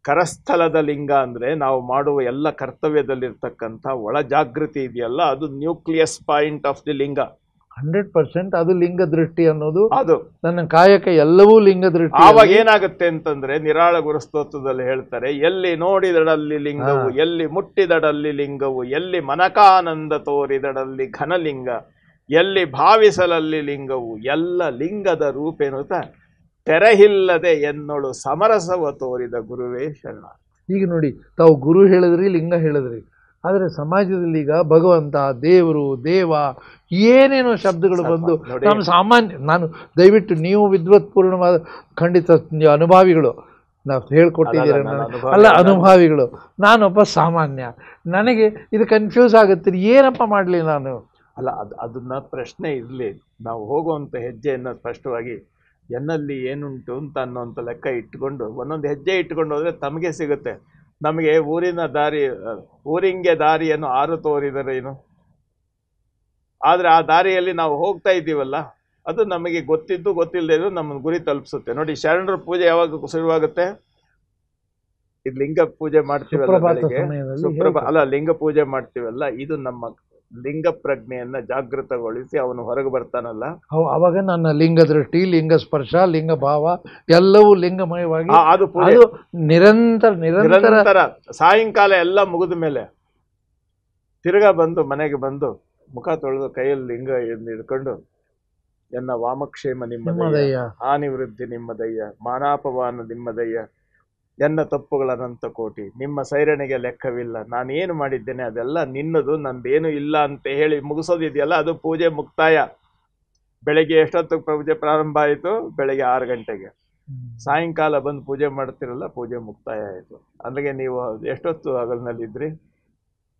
ಕರಸ್ಥಲದ ಲಿಂಗ ಅಂದ್ರೆ ನಾವು ಮಾಡುವ ಎಲ್ಲ ಕರ್ತವ್ಯದಲ್ಲಿರ್ತಕ್ಕಂಥ ಒಳ ಜಾಗೃತಿ ಇದೆಯಲ್ಲ, ಅದು ನ್ಯೂಕ್ಲಿಯಸ್ ಪಾಯಿಂಟ್ ಆಫ್ ದಿ ಲಿಂಗ. 100% ಅದು ಲಿಂಗ ದೃಷ್ಟಿ ಅನ್ನೋದು. ಅದು ನನ್ನ ಕಾಯಕ ಎಲ್ಲವೂ ಲಿಂಗ ದೃಷ್ಟಿ. ಆವಾಗ ಏನಾಗುತ್ತೆ ಅಂತಂದ್ರೆ, ನಿರಾಳ ಗುರುಸ್ತೋತ್ರದಲ್ಲಿ ಹೇಳ್ತಾರೆ, ಎಲ್ಲಿ ನೋಡಿದಡಲ್ಲಿ ಲಿಂಗವು, ಎಲ್ಲಿ ಮುಟ್ಟಿದಡಲ್ಲಿ ಲಿಂಗವು, ಎಲ್ಲಿ ಮನಕಾನಂದ ತೋರಿದಡಲ್ಲಿ ಘನಲಿಂಗ, ಎಲ್ಲಿ ಭಾವಿಸಲಲ್ಲಿ ಲಿಂಗವು, ಎಲ್ಲ ಲಿಂಗದ ರೂಪೇನುತ ತೆರಹಿಲ್ಲದೆ ಎನ್ನೊಳು ಸಮರಸವ ತೋರಿದ ಗುರುವೇ ಶರಣ. ಈಗ ನೋಡಿ, ತಾವು ಗುರು ಹೇಳಿದ್ರಿ, ಲಿಂಗ ಹೇಳಿದ್ರಿ, ಆದರೆ ಸಮಾಜದಲ್ಲಿ ಈಗ ಭಗವಂತ, ದೇವರು, ದೇವ ಏನೇನೋ ಶಬ್ದಗಳು ಬಂದು ನಮ್ಮ ಸಾಮಾನ್ಯ, ನಾನು ದಯವಿಟ್ಟು ನೀವು ವಿದ್ವತ್ಪೂರ್ಣವಾದ ಖಂಡಿತ ಅನುಭಾವಿಗಳು, ನಾವು ಹೇಳ್ಕೊಟ್ಟಿದ್ದೀರ ಅಲ್ಲ, ಅನುಭಾವಿಗಳು, ನಾನೊಬ್ಬ ಸಾಮಾನ್ಯ, ನನಗೆ ಇದು ಕನ್ಫ್ಯೂಸ್ ಆಗುತ್ತೆ, ಏನಪ್ಪ ಮಾಡಲಿ ನಾನು. ಅಲ್ಲ, ಅದನ್ನ ಪ್ರಶ್ನೆ ಇರಲಿ, ನಾವು ಹೋಗುವಂಥ ಹೆಜ್ಜೆಯನ್ನು ಸ್ಪಷ್ಟವಾಗಿ ಎನ್ನಲ್ಲಿ ಏನುಂಟು ಅಂತ ಅನ್ನೋಂಥ ಲೆಕ್ಕ ಇಟ್ಕೊಂಡು ಒಂದೊಂದು ಹೆಜ್ಜೆ ಇಟ್ಕೊಂಡು ಹೋದ್ರೆ ತಮಗೆ ಸಿಗುತ್ತೆ. ನಮಗೆ ಊರಿಂಗೆ ದಾರಿಯನ್ನು ಆರು ತೋರಿದರೇನು, ಆದ್ರೆ ಆ ದಾರಿಯಲ್ಲಿ ನಾವು ಹೋಗ್ತಾ ಇದ್ದೀವಲ್ಲ, ಅದು ನಮಗೆ ಗೊತ್ತಿದ್ದು ಗೊತ್ತಿಲ್ಲದೆ ನಮ್ಮ ಗುರಿ ತಲುಪಿಸುತ್ತೆ. ನೋಡಿ, ಶರಣರ ಪೂಜೆ ಯಾವಾಗ ಶುರುವಾಗುತ್ತೆ? ಇದು ಲಿಂಗ ಪೂಜೆ ಮಾಡ್ತೀವಲ್ಲ, ಲಿಂಗ ಪೂಜೆ ಮಾಡ್ತೀವಲ್ಲ, ಇದು ನಮ್ಮ ಲಿಂಗ ಪ್ರಜ್ಞೆಯನ್ನ ಜಾಗೃತಗೊಳಿಸಿ ಅವನು ಹೊರಗೆ ಬರ್ತಾನಲ್ಲ, ಅವಾಗ ನನ್ನ ಲಿಂಗ ದೃಷ್ಟಿ, ಲಿಂಗ ಸ್ಪರ್ಶ, ಲಿಂಗ ಭಾವ ಎಲ್ಲವೂ ಲಿಂಗಮಯವಾಗಿ ಅದು ನಿರಂತರ. ಸಾಯಂಕಾಲ ಎಲ್ಲ ಮುಗಿದ ಮೇಲೆ ತಿರ್ಗಾ ಬಂದು ಮನೆಗೆ ಬಂದು ಮುಖ ತೊಳೆದು ಕೈಯಲ್ಲಿ ಲಿಂಗ ಹಿಡ್ಕೊಂಡು, ಎನ್ನ ವಾಮಕ್ಷೇಮ ನಿಮ್ಮದಯ್ಯ, ಹಾನಿ ವೃದ್ಧಿ ನಿಮ್ಮದಯ್ಯ, ಮಾನಾಪವಾನ ನಿಮ್ಮದಯ್ಯ, ಎನ್ನ ತಪ್ಪುಗಳ ಅನಂತ ಕೋಟಿ, ನಿಮ್ಮ ಸೈರಣೆಗೆ ಲೆಕ್ಕವಿಲ್ಲ, ನಾನೇನು ಮಾಡಿದ್ದೇನೆ ಅದೆಲ್ಲ ನಿನ್ನದು, ನಂದೇನು ಇಲ್ಲ ಅಂತ ಹೇಳಿ ಮುಗಿಸೋದಿದೆಯಲ್ಲ, ಅದು ಪೂಜೆ ಮುಕ್ತಾಯ. ಬೆಳಗ್ಗೆ ಎಷ್ಟೊತ್ತಿಗೆ ಪೂಜೆ ಪ್ರಾರಂಭ ಆಯಿತು? ಬೆಳಗ್ಗೆ 6 ಗಂಟೆಗೆ. ಸಾಯಂಕಾಲ ಬಂದು ಪೂಜೆ ಮಾಡ್ತಿರಲ್ಲ, ಪೂಜೆ ಮುಕ್ತಾಯ ಆಯಿತು. ಅಲ್ಲಿಗೆ ನೀವು ಎಷ್ಟೊತ್ತು ಹಗಲಿನಲ್ಲಿದ್ರಿ?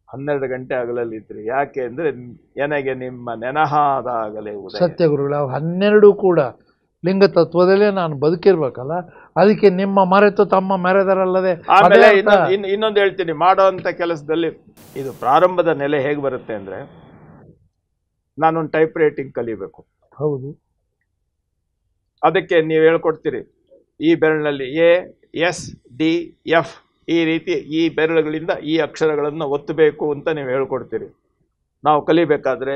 12 ಗಂಟೆ ಹಗಲಲ್ಲಿದ್ರಿ. ಯಾಕೆ ಅಂದರೆ ನನಗೆ ನಿಮ್ಮ ನೆನಹಾದಾಗಲೇ ಉದಯ. ಸತ್ಯ ಗುರುಗಳು, 12 ಕೂಡ ಲಿಂಗ ತತ್ವದಲ್ಲೇ ನಾನು ಬದುಕಿರ್ಬೇಕಲ್ಲ, ಅದಕ್ಕೆ ನಿಮ್ಮ ಮರೆತು ತಮ್ಮ ಮೆರೆದರಲ್ಲದೆ. ಆಮೇಲೆ ಇನ್ನೊಂದು ಹೇಳ್ತೀನಿ, ಮಾಡೋ ಅಂತ ಕೆಲಸದಲ್ಲಿ ಇದು ಪ್ರಾರಂಭದ ನೆಲೆ ಹೇಗೆ ಬರುತ್ತೆ ಅಂದರೆ, ನಾನೊಂದು ಟೈಪ್ ರೈಟಿಂಗ್ ಕಲಿಬೇಕು. ಹೌದು. ಅದಕ್ಕೆ ನೀವು ಹೇಳ್ಕೊಡ್ತೀರಿ, ಈ ಬೆರಳಿನಲ್ಲಿ ASDF ಈ ರೀತಿ ಈ ಬೆರಳುಗಳಿಂದ ಈ ಅಕ್ಷರಗಳನ್ನು ಒತ್ತಬೇಕು ಅಂತ ನೀವು ಹೇಳ್ಕೊಡ್ತೀರಿ. ನಾವು ಕಲಿಬೇಕಾದ್ರೆ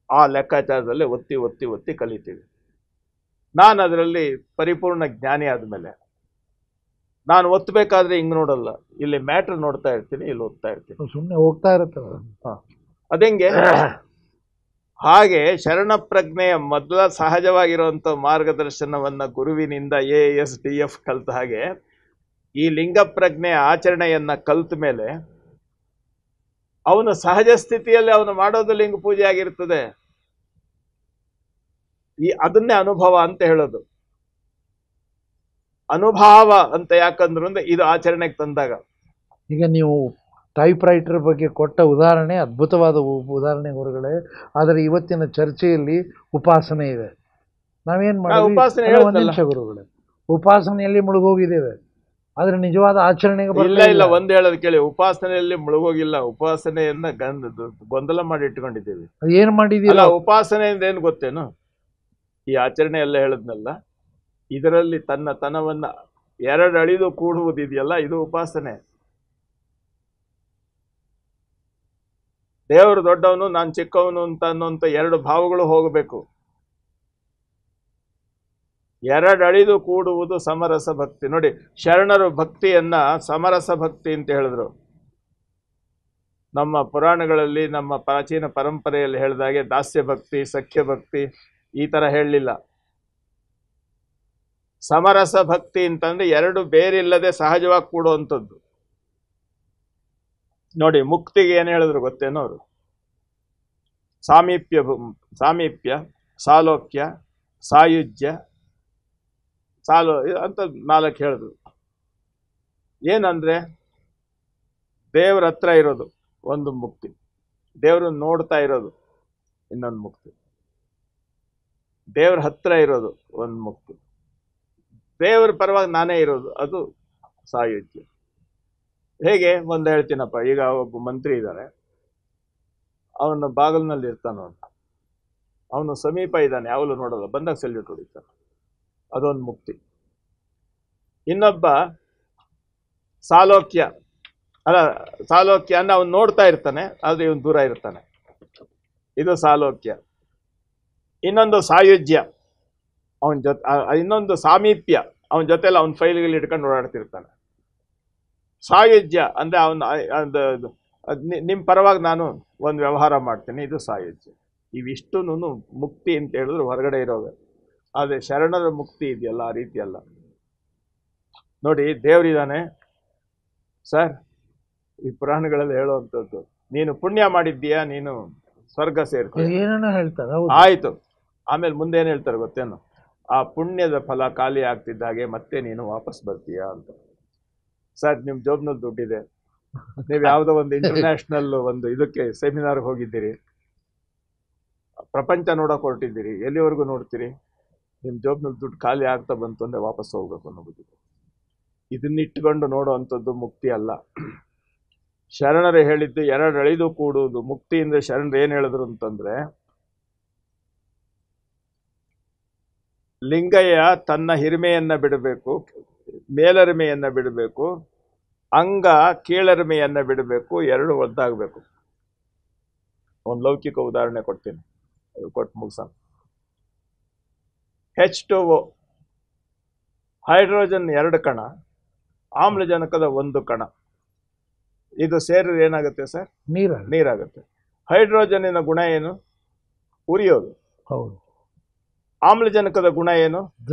ಆ ಲೆಕ್ಕಾಚಾರದಲ್ಲೇ ಒತ್ತಿ ಒತ್ತಿ ಒತ್ತಿ ಕಲಿತೀವಿ. ನಾನು ಅದರಲ್ಲಿ ಪರಿಪೂರ್ಣ ಜ್ಞಾನಿ ಆದಮೇಲೆ ನಾನು ಒತ್ತಬೇಕಾದ್ರೆ ಹಿಂಗೆ ನೋಡಲ್ಲ, ಇಲ್ಲಿ ಮ್ಯಾಟ್ರ್ ನೋಡ್ತಾ ಇರ್ತೀನಿ, ಇಲ್ಲಿ ಓದ್ತಾ ಇರ್ತೀನಿ, ಸುಮ್ಮನೆ ಹೋಗ್ತಾ ಇರುತ್ತೆ. ಅದಂಗೆ ಹಾಗೆ ಶರಣ ಪ್ರಜ್ಞೆಯ ಮೊದಲ ಸಹಜವಾಗಿರುವಂಥ ಮಾರ್ಗದರ್ಶನವನ್ನು ಗುರುವಿನಿಂದ ASDF ಕಲಿತ ಹಾಗೆ ಈ ಲಿಂಗ ಪ್ರಜ್ಞೆಯ ಆಚರಣೆಯನ್ನು ಕಲಿತ ಮೇಲೆ ಅವನು ಸಹಜ ಸ್ಥಿತಿಯಲ್ಲಿ ಅವನು ಮಾಡೋದು ಲಿಂಗ ಪೂಜೆ ಆಗಿರ್ತದೆ. ಅದನ್ನೇ ಅನುಭವ ಅಂತ ಹೇಳೋದು. ಅನುಭವ ಅಂತ ಯಾಕಂದ್ರು ಅಂದ್ರೆ ಇದು ಆಚರಣೆಗೆ ತಂದಾಗ. ಈಗ ನೀವು ಟೈಪ್ ರೈಟರ್ ಬಗ್ಗೆ ಕೊಟ್ಟ ಉದಾಹರಣೆ ಅದ್ಭುತವಾದ ಉದಾಹರಣೆ ಗುರುಗಳೇ. ಆದರೆ ಇವತ್ತಿನ ಚರ್ಚೆಯಲ್ಲಿ ಉಪಾಸನೆ ಇದೆ. ನಾವೇನ್ ಉಪಾಸನೆ ಒಂದ್ ನಿಮಿಷ ಗುರುಗಳೇ, ಉಪಾಸನೆಯಲ್ಲಿ ಮುಳುಗೋಗಿದ್ದೇವೆ, ಆದ್ರೆ ನಿಜವಾದ ಆಚರಣೆಗೆ ಇಲ್ಲ. ಒಂದ್ ಹೇಳೋದು ಕೇಳಿ, ಉಪಾಸನೆಯಲ್ಲಿ ಮುಳುಗೋಗಿಲ್ಲ, ಉಪಾಸನೆಯನ್ನ ಗೊಂದಲ ಮಾಡಿ ಇಟ್ಕೊಂಡಿದ್ದೀವಿ. ಏನ್ ಮಾಡಿದೀಲ್ಲ, ಉಪಾಸನೆಯಿಂದ ಏನ್ ಗೊತ್ತೇನು? ಈ ಆಚರಣೆ ಎಲ್ಲ ಹೇಳದ್ನಲ್ಲ, ಇದರಲ್ಲಿ ತನ್ನ ತನವನ್ನ 2 ಅಳಿದು ಕೂಡುವುದಿದೆಯಲ್ಲ, ಇದು ಉಪಾಸನೆ. ದೇವರು ದೊಡ್ಡವನು, ನಾನು ಚಿಕ್ಕವನು ಅಂತ ಅನ್ನುವಂಥ 2 ಭಾವಗಳು ಹೋಗಬೇಕು. 2 ಅಳಿದು ಕೂಡುವುದು ಸಮರಸ ಭಕ್ತಿ. ನೋಡಿ, ಶರಣರು ಭಕ್ತಿಯನ್ನ ಸಮರಸ ಭಕ್ತಿ ಅಂತ ಹೇಳಿದ್ರು. ನಮ್ಮ ಪುರಾಣಗಳಲ್ಲಿ, ನಮ್ಮ ಪ್ರಾಚೀನ ಪರಂಪರೆಯಲ್ಲಿ ಹೇಳಿದಾಗೆ ದಾಸ್ಯ ಭಕ್ತಿ, ಸಖ್ಯ ಭಕ್ತಿ ಈ ತರ ಹೇಳಲಿಲ್ಲ. ಸಮರಸ ಭಕ್ತಿ ಅಂತಂದ್ರೆ 2 ಬೇರಿಲ್ಲದೆ ಸಹಜವಾಗಿ ಕೂಡುವಂಥದ್ದು. ನೋಡಿ, ಮುಕ್ತಿಗೆ ಏನು ಹೇಳಿದ್ರು ಗೊತ್ತೇನೋ ಅವರು? ಸಾಮೀಪ್ಯ, ಸಾಲೋಕ್ಯ, ಸಾಯುಜ್ಯ, ಅಂತ 4 ಹೇಳಿದ್ರು. ಏನಂದ್ರೆ, ದೇವ್ರ ಹತ್ರ ಇರೋದು ಒಂದು ಮುಕ್ತಿ, ದೇವ್ರನ್ನ ನೋಡ್ತಾ ಇರೋದು ಇನ್ನೊಂದು ಮುಕ್ತಿ, ದೇವ್ರ ಹತ್ರ ಇರೋದು ಒಂದು ಮುಕ್ತಿ, ದೇವ್ರ ಪರವಾಗಿ ನಾನೇ ಇರೋದು ಅದು ಸಾಯುಜ್ಯ. ಹೇಗೆ ಒಂದು ಹೇಳ್ತೀನಪ್ಪ. ಈಗ ಒಬ್ಬ ಮಂತ್ರಿ ಇದ್ದಾನೆ, ಅವನ ಬಾಗಿಲಿನಲ್ಲಿ ಇರ್ತಾನ, ಅವನು ಸಮೀಪ ಇದ್ದಾನೆ, ಯಾವಲು ನೋಡೋಲ್ಲ, ಬಂದಾಗ ಸೆಲ್ಯೂಟ್ ಹೊಡಿತಾನೆ, ಅದೊಂದು ಮುಕ್ತಿ. ಇನ್ನೊಬ್ಬ ಸಾಲೋಕ್ಯ ಅನ್ನ ಅವನು ನೋಡ್ತಾ ಇರ್ತಾನೆ, ಆದ್ರೆ ಇವನು ದೂರ ಇರ್ತಾನೆ, ಇದು ಸಾಲೋಕ್ಯ. ಇನ್ನೊಂದು ಸಾಯುಜ್ಯ, ಅವನ ಜೊತೆ. ಇನ್ನೊಂದು ಸಾಮೀಪ್ಯ, ಅವನ ಜೊತೆಲ್ಲ ಅವನ ಫೈಲ್ಗಳು ಇಟ್ಕೊಂಡು ಓಡಾಡ್ತಿರ್ತಾನೆ. ಸಾಯುಜ್ಯ ಅಂದ್ರೆ ನಿಮ್ಮ ಪರವಾಗಿ ನಾನು ಒಂದು ವ್ಯವಹಾರ ಮಾಡ್ತೀನಿ, ಇದು ಸಾಯುಜ್ಯ. ಇವಿಷ್ಟು ಮುಕ್ತಿ ಅಂತ ಹೇಳಿದ್ರು ಹೊರಗಡೆ ಇರೋದು. ಆದರೆ ಶರಣರ ಮುಕ್ತಿ ಇದೆಯಲ್ಲ, ಆ ರೀತಿ ಅಲ್ಲ. ನೋಡಿ, ದೇವರಿದ್ದಾನೆ ಸರ್, ಈ ಪುರಾಣಗಳಲ್ಲಿ ಹೇಳುವಂಥದ್ದು, ನೀನು ಪುಣ್ಯ ಮಾಡಿದ್ದೀಯಾ, ನೀನು ಸ್ವರ್ಗ ಸೇರ್ತೀಯ, ಏನೇನೋ ಹೇಳ್ತಾರೆ. ಆಯ್ತು. ಆಮೇಲೆ ಮುಂದೆ ಏನು ಹೇಳ್ತಾರೆ ಗೊತ್ತೇನು? ಆ ಪುಣ್ಯದ ಫಲ ಖಾಲಿ ಆಗ್ತಿದ್ದ ಹಾಗೆ ಮತ್ತೆ ನೀನು ವಾಪಸ್ ಬರ್ತೀಯಾ ಅಂತ. ಸರ್, ನಿಮ್ಮ ಜೋಬ್ನಲ್ಲಿ ದುಡ್ಡಿದೆ, ನೀವು ಯಾವುದೋ ಒಂದು ಇಂಟರ್ನ್ಯಾಷನಲ್ ಒಂದು ಇದಕ್ಕೆ ಸೆಮಿನಾರ್ಗೆ ಹೋಗಿದ್ದೀರಿ, ಪ್ರಪಂಚ ನೋಡೋಕೆ ಹೊರಟಿದ್ದೀರಿ, ಎಲ್ಲಿವರೆಗೂ ನೋಡ್ತೀರಿ? ನಿಮ್ಮ ಜೋಬ್ನಲ್ಲಿ ದುಡ್ಡು ಖಾಲಿ ಆಗ್ತಾ ಬಂತು ಅಂದರೆ ವಾಪಸ್ ಹೋಗ್ಬೇಕು ಅನ್ನೋದು. ಇದನ್ನಿಟ್ಕೊಂಡು ನೋಡೋ ಅಂಥದ್ದು ಮುಕ್ತಿ ಅಲ್ಲ. ಶರಣರು ಹೇಳಿದ್ದು 2 ಅಳಿದು ಕೂಡುವುದು ಮುಕ್ತಿ. ಅಂದ್ರೆ ಶರಣರು ಏನು ಹೇಳಿದ್ರು ಅಂತಂದ್ರೆ, ಲಿಂಗಯ್ಯ ತನ್ನ ಹಿರಿಮೆಯನ್ನ ಬಿಡಬೇಕು, ಮೇಲರಿಮೆಯನ್ನ ಬಿಡಬೇಕು, ಅಂಗ ಕೀಳರಿಮೆಯನ್ನ ಬಿಡಬೇಕು, 2 ಒದ್ದಾಗಬೇಕು. ಒಂದು ಲೌಕಿಕ ಉದಾಹರಣೆ ಕೊಡ್ತೀನಿ, ಕೊಟ್ಟು ಮುಗಿಸೋಣ. H2O, ಹೈಡ್ರೋಜನ್ 2 ಕಣ, ಆಮ್ಲಜನಕದ 1 ಕಣ, ಇದು ಸೇರಿದ್ರೆ ಏನಾಗುತ್ತೆ ಸರ್? ನೀರಾಗುತ್ತೆ. ಹೈಡ್ರೋಜನ್ನಿನ ಗುಣ ಏನು? ಉರಿಯೋದು. ಹೌದು. ಆಮ್ಲಜನಕದ ಗುಣ ಏನು?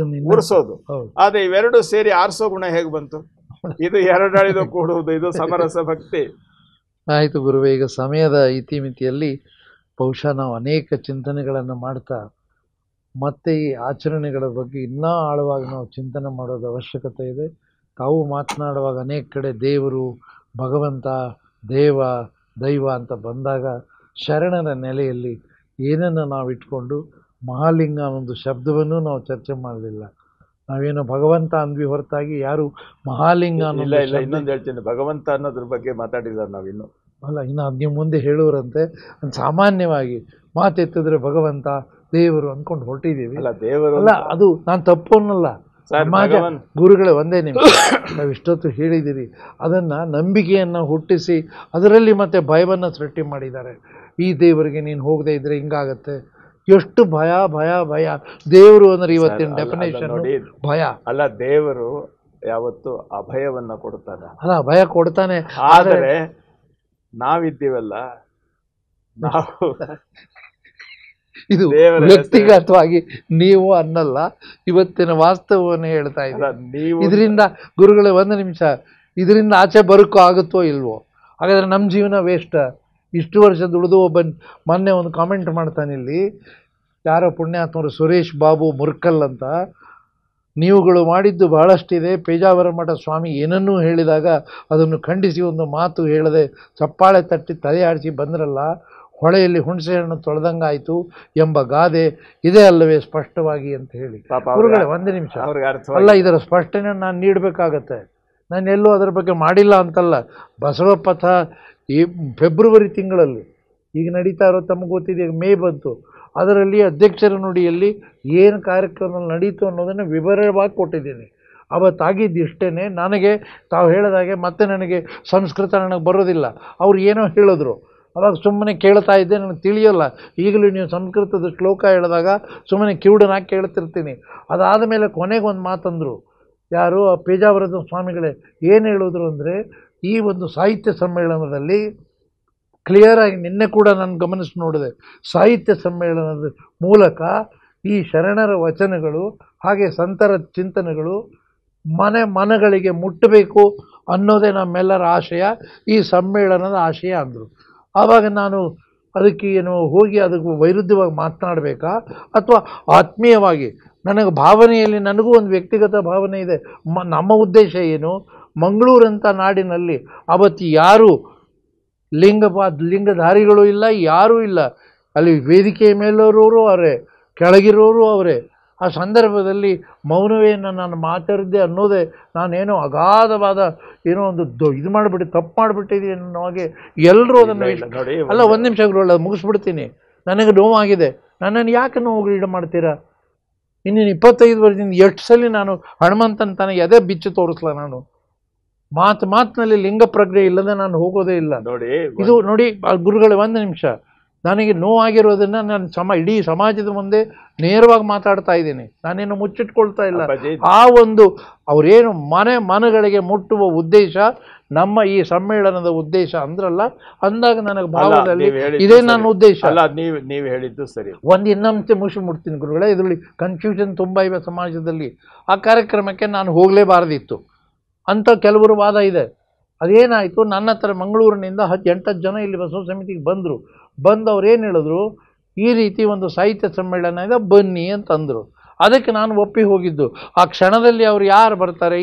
ಉರಿಸೋದು. ಆದ್ರೆ ಇವೆರಡು ಸೇರಿ ಆರಿಸೋ ಗುಣ ಹೇಗೆ ಬಂತು? ಇದು 2 ಅಳಿದು ಕೂಡುವುದು, ಇದು ಸಮರಸ ಭಕ್ತಿ. ಆಯಿತು ಗುರುವೇ, ಈಗ ಸಮಯದ ಇತಿಮಿತಿಯಲ್ಲಿ ಬಹುಶಃ ನಾವು ಅನೇಕ ಚಿಂತನೆಗಳನ್ನು ಮಾಡ್ತಾ ಮತ್ತು ಈ ಆಚರಣೆಗಳ ಬಗ್ಗೆ ಇನ್ನೂ ಆಳವಾಗಿ ನಾವು ಚಿಂತನೆ ಮಾಡೋದು ಅವಶ್ಯಕತೆ ಇದೆ. ತಾವು ಮಾತನಾಡುವಾಗ ಅನೇಕ ಕಡೆ ದೇವರು, ಭಗವಂತ, ದೇವ, ದೈವ ಅಂತ ಬಂದಾಗ ಶರಣರ ನೆಲೆಯಲ್ಲಿ ಏನನ್ನು ನಾವು ಇಟ್ಕೊಂಡು ಮಹಾಲಿಂಗ ಅನ್ನೊಂದು ಶಬ್ದವನ್ನು ನಾವು ಚರ್ಚೆ ಮಾಡಲಿಲ್ಲ. ನಾವೇನು ಭಗವಂತ ಅಂದ್ವಿ ಹೊರತಾಗಿ ಯಾರು ಮಹಾಲಿಂಗ ಇಲ್ಲ ಅನ್ನೋದು ಇಲ್ಲ ಇನ್ನೊಂದು ಹೇಳ್ತೀನಿ, ಭಗವಂತ ಅನ್ನೋದ್ರ ಬಗ್ಗೆ ಮಾತಾಡಿಲ್ಲ ನಾವಿನ್ನು. ಅಲ್ಲ, ಇನ್ನು ನೀವು ಮುಂದೆ ಹೇಳುವರಂತೆ ಸಾಮಾನ್ಯವಾಗಿ ಮಾತೆತ್ತಿದ್ರೆ ಭಗವಂತ ದೇವರು ಅಂದ್ಕೊಂಡು ಹೊರಟಿದ್ದೀವಿ. ಅಲ್ಲ ದೇವರು ಅಲ್ಲ, ಅದು ನಾನು ತಪ್ಪು ಅನ್ನಲ್ಲ. ಸಮಾಜ ಗುರುಗಳೇ ಒಂದೇ ನಿಮಿಷ, ನಾವು ಇಷ್ಟೊತ್ತು ಹೇಳಿದ್ದೀರಿ, ಅದನ್ನು ನಂಬಿಕೆಯನ್ನು ಹುಟ್ಟಿಸಿ ಅದರಲ್ಲಿ ಮತ್ತೆ ಭಯವನ್ನು ಸೃಷ್ಟಿ ಮಾಡಿದ್ದಾರೆ. ಈ ದೇವರಿಗೆ ನೀನು ಹೋಗದೆ ಇದ್ರೆ ಹಿಂಗಾಗತ್ತೆ. ಎಷ್ಟು ಭಯ ಭಯ ಭಯ. ದೇವರು ಅಂದ್ರೆ ಇವತ್ತಿನ ಡೆಫಿನೇಷನ್ ಭಯ ಅಲ್ಲ. ದೇವರು ಯಾವತ್ತು ಅಭಯವನ್ನ ಕೊಡ್ತಾನೆ. ಅಲ್ಲ, ಭಯ ಕೊಡ್ತಾನೆ. ಆದರೆ ನಾವಿದ್ದೀವಲ್ಲ, ನಾವು ಇದು ವ್ಯಕ್ತಿಗತವಾಗಿ ನೀವು ಅನ್ನಲ್ಲ, ಇವತ್ತಿನ ವಾಸ್ತವವನ್ನು ಹೇಳ್ತಾ ಇದ್ದೀವಿ. ಇದರಿಂದ ಗುರುಗಳೇ ಒಂದು ನಿಮಿಷ, ಇದರಿಂದ ಆಚೆ ಬರೋಕ್ಕೂ ಆಗುತ್ತೋ ಇಲ್ವೋ? ಹಾಗಾದ್ರೆ ನಮ್ಮ ಜೀವನ ವೇಸ್ಟ್. ಇಷ್ಟು ವರ್ಷ ದುಡಿದು ಮೊನ್ನೆ ಒಂದು ಕಾಮೆಂಟ್ ಮಾಡ್ತಾನೆ ಇಲ್ಲಿ, ಯಾರೋ ಪುಣ್ಯಾತ್ಮರು ಸುರೇಶ್ ಬಾಬು ಮುರ್ಕಲ್ ಅಂತ, ನೀವುಗಳು ಮಾಡಿದ್ದು ಬಹಳಷ್ಟಿದೆ. ಪೇಜಾವರ ಮಠ ಸ್ವಾಮಿ ಏನನ್ನೂ ಹೇಳಿದಾಗ ಅದನ್ನು ಖಂಡಿಸಿ ಒಂದು ಮಾತು ಹೇಳದೆ ಚಪ್ಪಾಳೆ ತಟ್ಟಿ ತಲೆ ಆಡಿಸಿ ಬಂದ್ರಲ್ಲ, ಹೊಳೆಯಲ್ಲಿ ಹುಣಸೆ ಹಣ್ಣು ತೊಳೆದಂಗಾಯಿತು ಎಂಬ ಗಾದೆ ಇದೆ ಅಲ್ಲವೇ ಸ್ಪಷ್ಟವಾಗಿ ಅಂತ ಹೇಳಿ. ಗುರುಗಳೇ ಒಂದು ನಿಮಿಷ, ಅಲ್ಲ, ಇದರ ಸ್ಪಷ್ಟನೆ ನಾನು ನೀಡಬೇಕಾಗತ್ತೆ. ನಾನು ಎಲ್ಲೂ ಅದರ ಬಗ್ಗೆ ಮಾಡಿಲ್ಲ ಅಂತಲ್ಲ. ಬಸವಪಥ ಈ ಫೆಬ್ರವರಿ ತಿಂಗಳಲ್ಲಿ ಈಗ ನಡೀತಾ ಇರೋ, ತಮಗೆ ಗೊತ್ತಿದೆ, ಮೇ ಬಂತು, ಅದರಲ್ಲಿ ಅಧ್ಯಕ್ಷರ ನುಡಿಯಲ್ಲಿ ಏನು ಕಾರ್ಯಕ್ರಮ ನಡೀತು ಅನ್ನೋದನ್ನು ವಿವರವಾಗಿ ಕೊಟ್ಟಿದ್ದೀನಿ. ಅವತ್ತಾಗಿದ್ದು ಇಷ್ಟೇ. ನನಗೆ ತಾವು ಹೇಳಿದಾಗೆ ಮತ್ತೆ ನನಗೆ ಸಂಸ್ಕೃತ ನನಗೆ ಬರೋದಿಲ್ಲ. ಅವ್ರು ಏನೋ ಹೇಳಿದ್ರು, ಅವಾಗ ಸುಮ್ಮನೆ ಕೇಳ್ತಾ ಇದ್ದೆ, ನನಗೆ ತಿಳಿಯೋಲ್ಲ. ಈಗಲೂ ನೀವು ಸಂಸ್ಕೃತದ ಶ್ಲೋಕ ಹೇಳಿದಾಗ ಸುಮ್ಮನೆ ಕಿವುಡನಾಗಿ ಕೇಳ್ತಿರ್ತೀನಿ. ಅದಾದ ಮೇಲೆ ಕೊನೆಗೊಂದು ಮಾತಂದರು ಯಾರು, ಪೇಜಾವರದ ಸ್ವಾಮಿಗಳೇ. ಏನು ಹೇಳಿದ್ರು ಅಂದರೆ, ಈ ಒಂದು ಸಾಹಿತ್ಯ ಸಮ್ಮೇಳನದಲ್ಲಿ ಕ್ಲಿಯರಾಗಿ ನಿನ್ನೆ ಕೂಡ ನಾನು ಗಮನಿಸಿ ನೋಡಿದೆ, ಸಾಹಿತ್ಯ ಸಮ್ಮೇಳನದ ಮೂಲಕ ಈ ಶರಣರ ವಚನಗಳು ಹಾಗೆ ಸಂತರ ಚಿಂತನೆಗಳು ಮನಗಳಿಗೆ ಮುಟ್ಟಬೇಕು ಅನ್ನೋದೇ ನಮ್ಮೆಲ್ಲರ ಆಶಯ, ಈ ಸಮ್ಮೇಳನದ ಆಶಯ ಅಂದರು. ಆವಾಗ ನಾನು ಅದಕ್ಕೆ ಏನು ಹೋಗಿ ಅದಕ್ಕೆ ವೈರುಧ್ಯವಾಗಿ ಮಾತನಾಡಬೇಕಾ ಅಥವಾ ಆತ್ಮೀಯವಾಗಿ ನನಗೆ ಭಾವನೆಯಲ್ಲಿ ನನಗೂ ಒಂದು ವ್ಯಕ್ತಿಗತ ಭಾವನೆ ಇದೆ. ನಮ್ಮ ಉದ್ದೇಶ ಏನು, ಮಂಗಳೂರಂಥ ನಾಡಿನಲ್ಲಿ ಅವತ್ತು ಯಾರು ಲಿಂಗಧಾರಿಗಳು ಇಲ್ಲ, ಯಾರೂ ಇಲ್ಲ. ಅಲ್ಲಿ ವೇದಿಕೆಯ ಮೇಲಿರೋರು ಅವರೇ, ಕೆಳಗಿರೋರು ಅವರೇ. ಆ ಸಂದರ್ಭದಲ್ಲಿ ಮೌನವೇ ನಾನು ಮಾತಾಡಿದ್ದೆ ಅನ್ನೋದೇ, ನಾನೇನೋ ಅಗಾಧವಾದ ಏನೋ ಒಂದು ಇದು ಮಾಡಿಬಿಟ್ಟು ತಪ್ಪು ಮಾಡಿಬಿಟ್ಟಿದ್ದೀನಿ ಅನ್ನೋ ಹಾಗೆ ಎಲ್ಲರೂ ಅದನ್ನು ಅಲ್ಲ. ಒಂದು ನಿಮಿಷಗಳು ಮುಗಿಸ್ಬಿಡ್ತೀನಿ. ನನಗೆ ನೋವಾಗಿದೆ. ನನ್ನನ್ನು ಯಾಕೆ ನೋವು ಈಡು ಮಾಡ್ತೀರಾ? ಇನ್ನೇನು 25 ವರ್ಷದಿಂದ ಎಷ್ಟು ಸಲ ನಾನು ಹನುಮಂತನ ತನಗೆ ಅದೇ ಬಿಚ್ಚು ತೋರಿಸ್ಲ. ನಾನು ಮಾತಿನಲ್ಲಿ ಲಿಂಗ ಪ್ರಜ್ಞೆ ಇಲ್ಲದೆ ನಾನು ಹೋಗೋದೇ ಇಲ್ಲ. ಇದು ನೋಡಿ ಗುರುಗಳೇ, ಒಂದು ನಿಮಿಷ, ನನಗೆ ನೋವಾಗಿರೋದನ್ನು ನಾನು ಇಡೀ ಸಮಾಜದ ಮುಂದೆ ನೇರವಾಗಿ ಮಾತಾಡ್ತಾ ಇದ್ದೀನಿ. ನಾನೇನು ಮುಚ್ಚಿಟ್ಕೊಳ್ತಾ ಇಲ್ಲ. ಆ ಒಂದು ಅವರೇನು ಮನಗಳಿಗೆ ಮುಟ್ಟುವ ಉದ್ದೇಶ ನಮ್ಮ ಈ ಸಮ್ಮೇಳನದ ಉದ್ದೇಶ ಅಂದ್ರಲ್ಲ, ಅಂದಾಗ ನನಗೆ ಭಾವದಲ್ಲಿ ಇದೇ ನನ್ನ ಉದ್ದೇಶ. ನೀವು ಹೇಳಿದ್ದು ಸರಿ. ಒಂದು ಇನ್ನೊಂದು ಮುಟ್ತೀನಿ ಗುರುಗಳೇ, ಇದರಲ್ಲಿ ಕನ್ಫ್ಯೂಷನ್ ತುಂಬ ಇವೆ ಸಮಾಜದಲ್ಲಿ. ಆ ಕಾರ್ಯಕ್ರಮಕ್ಕೆ ನಾನು ಹೋಗಲೇಬಾರದಿತ್ತು ಅಂತ ಕೆಲವರು ವಾದ ಇದೆ. ಅದೇನಾಯಿತು, ನನ್ನ ಹತ್ರ ಮಂಗಳೂರಿನಿಂದ 8 ಜನ ಇಲ್ಲಿ ಬಸವ ಸಮಿತಿಗೆ ಬಂದರು. ಅವ್ರು ಏನು ಹೇಳಿದ್ರು, ಈ ರೀತಿ ಒಂದು ಸಾಹಿತ್ಯ ಸಮ್ಮೇಳನ ಇದೆ, ಬನ್ನಿ ಅಂತಂದರು. ಅದಕ್ಕೆ ನಾನು ಒಪ್ಪಿ ಹೋಗಿದ್ದು. ಆ ಕ್ಷಣದಲ್ಲಿ ಅವ್ರು ಯಾರು ಬರ್ತಾರೆ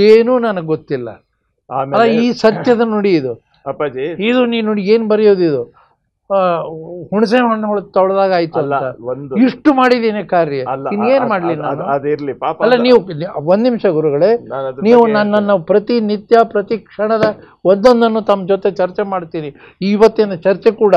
ಏನೂ ನನಗೆ ಗೊತ್ತಿಲ್ಲ. ಈ ಸತ್ಯದ ನುಡಿ ಇದು ಅಪ್ಪಾಜಿ. ಇದು ನೀನು ನೋಡಿ ಏನು ಬರೆಯೋದು, ಇದು ಹುಣಸೆ ಹಣ್ಣು ತೊಳೆದಾಗ ಆಯ್ತು ಅಲ್ಲ. ಇಷ್ಟು ಮಾಡಿದ್ದೀನಿ ಕಾರ್ಯ, ಇನ್ನೇನು ಮಾಡಲಿ ನಾನು? ಅದಿರ್ಲಿ ಪಾಪ. ಅಲ್ಲ, ನೀವು ಒಂದು ನಿಮಿಷ ಗುರುಗಳೇ, ನೀವು ನನ್ನನ್ನು ಪ್ರತಿನಿತ್ಯ ಪ್ರತಿ ಕ್ಷಣದ ಒಂದೊಂದನ್ನು ತಮ್ಮ ಜೊತೆ ಚರ್ಚೆ ಮಾಡ್ತೀನಿ. ಇವತ್ತಿನ ಚರ್ಚೆ ಕೂಡ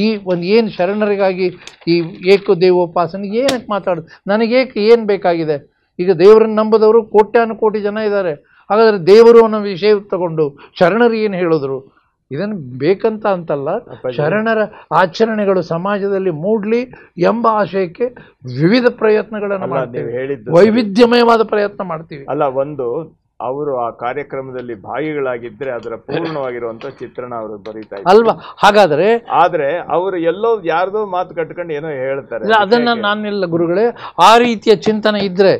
ಈ ಒಂದು ಏನು ಶರಣರಿಗಾಗಿ ಈ ಏಕ ದೇವೋಪಾಸನೆಗೆ ಏನಕ್ಕೆ ಮಾತಾಡೋದು, ನನಗೇಕೆ ಏನು ಬೇಕಾಗಿದೆ? ಈಗ ದೇವರನ್ನು ನಂಬುದವರು ಕೋಟ್ಯಾನುಕೋಟಿ ಜನ ಇದ್ದಾರೆ. ಹಾಗಾದರೆ ದೇವರು ಅನ್ನೋ ವಿಷಯ ತಗೊಂಡು ಶರಣರು ಏನು ಹೇಳಿದ್ರು, ಇದನ್ನು ಬೇಕಂತ ಅಂತಲ್ಲ, ಶರಣರ ಆಚರಣೆಗಳು ಸಮಾಜದಲ್ಲಿ ಮೂಡಲಿ ಎಂಬ ಆಶಯಕ್ಕೆ ವಿವಿಧ ಪ್ರಯತ್ನಗಳನ್ನು ಮಾಡ್ತೀವಿ, ವೈವಿಧ್ಯಮಯವಾದ ಪ್ರಯತ್ನ ಮಾಡ್ತೀವಿ. ಅಲ್ಲ, ಒಂದು ಅವರು ಆ ಕಾರ್ಯಕ್ರಮದಲ್ಲಿ ಭಾಗಿಗಳಾಗಿದ್ರೆ ಅದರ ಪೂರ್ಣವಾಗಿರುವಂತ ಚಿತ್ರಣ ಅವರು ಬರೀತಾ ಇದ್ದಾರೆ ಅಲ್ವಾ? ಹಾಗಾದ್ರೆ ಆದ್ರೆ ಅವರು ಎಲ್ಲೋ ಯಾರ್ದೋ ಮಾತು ಕಟ್ಕೊಂಡು ಏನೋ ಹೇಳ್ತಾರೆ. ಅದನ್ನ ನಾನೆಲ್ಲ ಗುರುಗಳೇ, ಆ ರೀತಿಯ ಚಿಂತನೆ ಇದ್ರೆ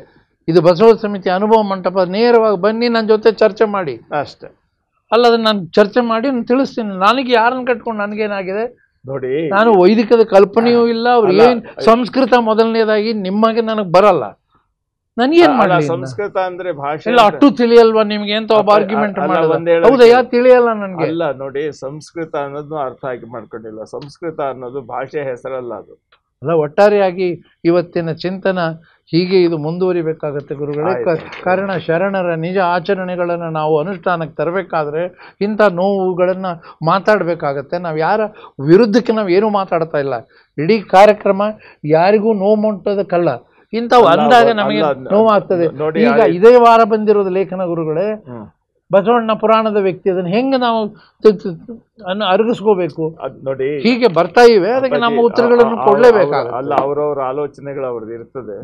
ಇದು ಬಸವ ಸಮಿತಿ ಅನುಭವ ಮಂಟಪ, ನೇರವಾಗಿ ಬನ್ನಿ ನನ್ನ ಜೊತೆ ಚರ್ಚೆ ಮಾಡಿ ಅಷ್ಟೇ. ಅಲ್ಲ, ಅದನ್ನು ನಾನು ಚರ್ಚೆ ಮಾಡಿ ನಾನು ತಿಳಿಸ್ತೀನಿ. ನನಗೆ ಯಾರನ್ನು ಕಟ್ಕೊಂಡು ನನಗೇನಾಗಿದೆ, ನೋಡಿ, ನಾನು ವೈದಿಕದ ಕಲ್ಪನೆಯೂ ಇಲ್ಲ. ಅವ್ರು ಏನ್ ಸಂಸ್ಕೃತ ಮೊದಲನೇದಾಗಿ ನಿಮಗೆ ನನಗೆ ಬರಲ್ಲ, ನನ್ಗೇನ್ ಮಾಡಲಿ? ಸಂಸ್ಕೃತ ಅಂದ್ರೆ ಭಾಷೆ ಇಲ್ಲ ಅಟ್ಟು ತಿಳಿಯಲ್ವಾ ನಿಮ್ಗೆ ಅಂತ ಒಬ್ಬ ಆರ್ಗ್ಯುಮೆಂಟ್ ಮಾಡೋದು. ಹೌದಾ, ತಿಳಿಯಲ್ಲ ನನ್ಗೆ. ಅಲ್ಲ ನೋಡಿ, ಸಂಸ್ಕೃತ ಅನ್ನೋದು ಅರ್ಥ ಆಗಿ ಮಾಡ್ಕೊಂಡಿಲ್ಲ. ಸಂಸ್ಕೃತ ಅನ್ನೋದು ಭಾಷೆ ಹೆಸರಲ್ಲ, ಅದು ಅಲ್ಲ. ಒಟ್ಟಾರೆಯಾಗಿ ಇವತ್ತಿನ ಚಿಂತನ ಹೀಗೆ ಇದು ಮುಂದುವರಿಬೇಕಾಗತ್ತೆ ಗುರುಗಳೇ. ಕಾರಣ ಶರಣರ ನಿಜ ಆಚರಣೆಗಳನ್ನು ನಾವು ಅನುಷ್ಠಾನಕ್ಕೆ ತರಬೇಕಾದ್ರೆ ಇಂಥ ನೋವುಗಳನ್ನು ಮಾತಾಡಬೇಕಾಗತ್ತೆ. ನಾವು ಯಾರ ವಿರುದ್ಧಕ್ಕೆ ನಾವು ಏನೂ ಮಾತಾಡ್ತಾ ಇಲ್ಲ. ಇಡೀ ಕಾರ್ಯಕ್ರಮ ಯಾರಿಗೂ ನೋವು ಮುಟ್ಟೋದಕ್ಕಲ್ಲ. ಇಂಥವು ಅಂದಾಗ ನಮಗೆ ನೋವಾಗ್ತದೆ. ಈಗ ಇದೇ ವಾರ ಬಂದಿರೋದು ಲೇಖನ ಗುರುಗಳೇ, ಬಸವಣ್ಣ ಪುರಾಣದ ವ್ಯಕ್ತಿ, ಅದನ್ನು ಹೆಂಗೆ ನಾವು ಅರಗಿಸ್ಕೋಬೇಕು ನೋಡಿ. ಹೀಗೆ ಬರ್ತಾ ಇವೆ, ಅದಕ್ಕೆ ನಮ್ಮ ಉತ್ತರಗಳನ್ನು ಕೊಡಲೇಬೇಕಾಗುತ್ತೆ. ಅಲ್ಲ, ಅವರವರ ಆಲೋಚನೆಗಳು ಅವ್ರದ್ದು ಇರ್ತದೆ.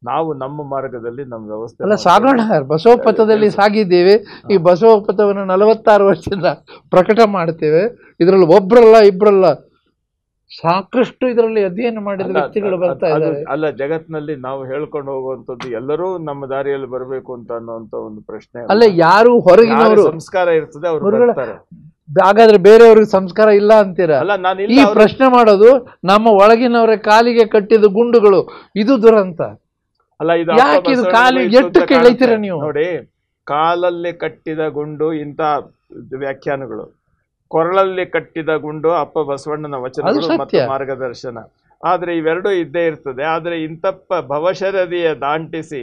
ನಾವು ನಮ್ಮ ಮಾರ್ಗದಲ್ಲಿ ನಮ್ಮ ವ್ಯವಸ್ಥೆ ಅಲ್ಲ ಸಾಗೋಣ. ಬಸವ ಪಥದಲ್ಲಿ ಸಾಗಿದ್ದೇವೆ. ಈ ಬಸವ ಪಥವನ್ನು 46 ವರ್ಷದಿಂದ ಪ್ರಕಟ ಮಾಡ್ತೇವೆ. ಇದರಲ್ಲಿ ಒಬ್ರಲ್ಲ ಇಬ್ರಲ್ಲ, ಸಾಕಷ್ಟು ಇದರಲ್ಲಿ ಅಧ್ಯಯನ ಮಾಡಿದ ವ್ಯಕ್ತಿಗಳು ಬರ್ತಾ ಇದ್ದಾರೆ. ಅಲ್ಲ, ಜಗತ್ತಿನಲ್ಲಿ ನಾವು ಹೇಳ್ಕೊಂಡು ಹೋಗುವಂಥದ್ದು ಎಲ್ಲರೂ ನಮ್ಮ ದಾರಿಯಲ್ಲಿ ಬರಬೇಕು ಅಂತ ಅನ್ನುವಂತ ಒಂದು ಪ್ರಶ್ನೆ ಅಲ್ಲ. ಯಾರು ಹೊರಗಿನವರು ಸಂಸ್ಕಾರ ಇರ್ತದೆ ಅವ್ರು ಬರ್ತಾರೆ. ಹಾಗಾದ್ರೆ ಬೇರೆಯವ್ರಿಗೆ ಸಂಸ್ಕಾರ ಇಲ್ಲ ಅಂತೀರಾ? ಅಲ್ಲ, ನಾನು ಈ ಪ್ರಶ್ನೆ ಮಾಡೋದು ನಮ್ಮ ಒಳಗಿನವರ ಕಾಲಿಗೆ ಕಟ್ಟಿದ ಗುಂಡುಗಳು, ಇದು ದುರಂತ. ಅಲ್ಲ, ಇದು ಯಾಕೆ ಇದು ಕಾಲಿಗೆ ಎಟ್ಟಕ್ಕೆ ಎಳಿತೀರ ನೀವು? ನೋಡಿ, ಕಾಲಲ್ಲಿ ಕಟ್ಟಿದ ಗುಂಡು ಇಂಥ ವ್ಯಾಖ್ಯಾನಗಳು, ಕೊರಳಲ್ಲಿ ಕಟ್ಟಿದ ಗುಂಡು ಅಪ್ಪ ಬಸವಣ್ಣನ ವಚನಗಳು ಮತ್ತು ಮಾರ್ಗದರ್ಶನ. ಆದ್ರೆ ಇವೆರಡೂ ಇದ್ದೇ ಇರ್ತದೆ. ಆದ್ರೆ ಇಂತಪ್ಪ ಭವಶರದಿಯ ದಾಂಟಿಸಿ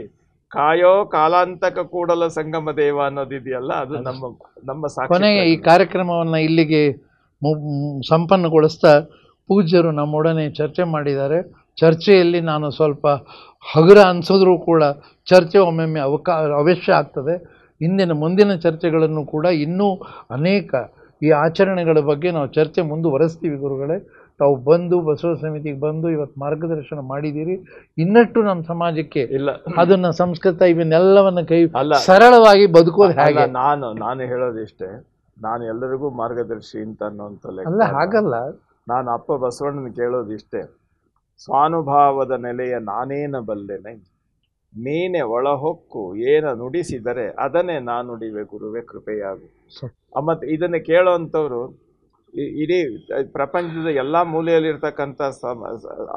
ಕಾಯೋ ಕಾಲಾಂತಕ ಕೂಡಲ ಸಂಗಮ ದೇವ ಅನ್ನೋದಿದೆಯಲ್ಲ, ಅದು ನಮ್ಮ ಕೊನೆಗೆ ಈ ಕಾರ್ಯಕ್ರಮವನ್ನು ಇಲ್ಲಿಗೆ ಸಂಪನ್ನಗೊಳಿಸ್ತಾ ಪೂಜ್ಯರು ನಮ್ಮೊಡನೆ ಚರ್ಚೆ ಮಾಡಿದ್ದಾರೆ. ಚರ್ಚೆಯಲ್ಲಿ ನಾನು ಸ್ವಲ್ಪ ಹಗುರ ಅನಿಸಿದ್ರೂ ಕೂಡ ಚರ್ಚೆ ಒಮ್ಮೊಮ್ಮೆ ಅವಶ್ಯ ಆಗ್ತದೆ. ಮುಂದಿನ ಚರ್ಚೆಗಳನ್ನು ಕೂಡ ಇನ್ನೂ ಅನೇಕ ಈ ಆಚರಣೆಗಳ ಬಗ್ಗೆ ನಾವು ಚರ್ಚೆ ಮುಂದುವರೆಸ್ತೀವಿ ಗುರುಗಳೇ. ತಾವು ಬಂದು ಬಸವ ಸಮಿತಿಗೆ ಬಂದು ಇವತ್ತು ಮಾರ್ಗದರ್ಶನ ಮಾಡಿದ್ದೀರಿ. ಇನ್ನಷ್ಟು ನಮ್ಮ ಸಮಾಜಕ್ಕೆ ಇಲ್ಲ ಅದನ್ನ ಸಂಸ್ಕೃತ ಇವನ್ನೆಲ್ಲವನ್ನ ಕೈ ಸರಳವಾಗಿ ಬದುಕೋದು ಹೇಗೆ? ನಾನು ಹೇಳೋದಿಷ್ಟೇ, ನಾನು ಎಲ್ಲರಿಗೂ ಮಾರ್ಗದರ್ಶಿ ಅಂತ ಅನ್ನೋಂಥ ಅಲ್ಲ, ಹಾಗಲ್ಲ. ನಾನು ಅಪ್ಪ ಬಸವಣ್ಣನ ಕೇಳೋದಿಷ್ಟೇ, ಸ್ವಾನುಭಾವದ ನೆಲೆಯ ನಾನೇನ ಬಲ್ಲೆನೆ, ನೀನೆ ಒಳಹೊಕ್ಕು ಏನ ನುಡಿಸಿದರೆ ಅದನ್ನೇ ನಾನು ನುಡಿವೆ ಗುರುವೆ ಕೃಪೆಯಾಗು. ಮತ್ತು ಇದನ್ನು ಕೇಳೋವಂಥವ್ರು ಇಡೀ ಪ್ರಪಂಚದ ಎಲ್ಲ ಮೂಲೆಯಲ್ಲಿರ್ತಕ್ಕಂಥ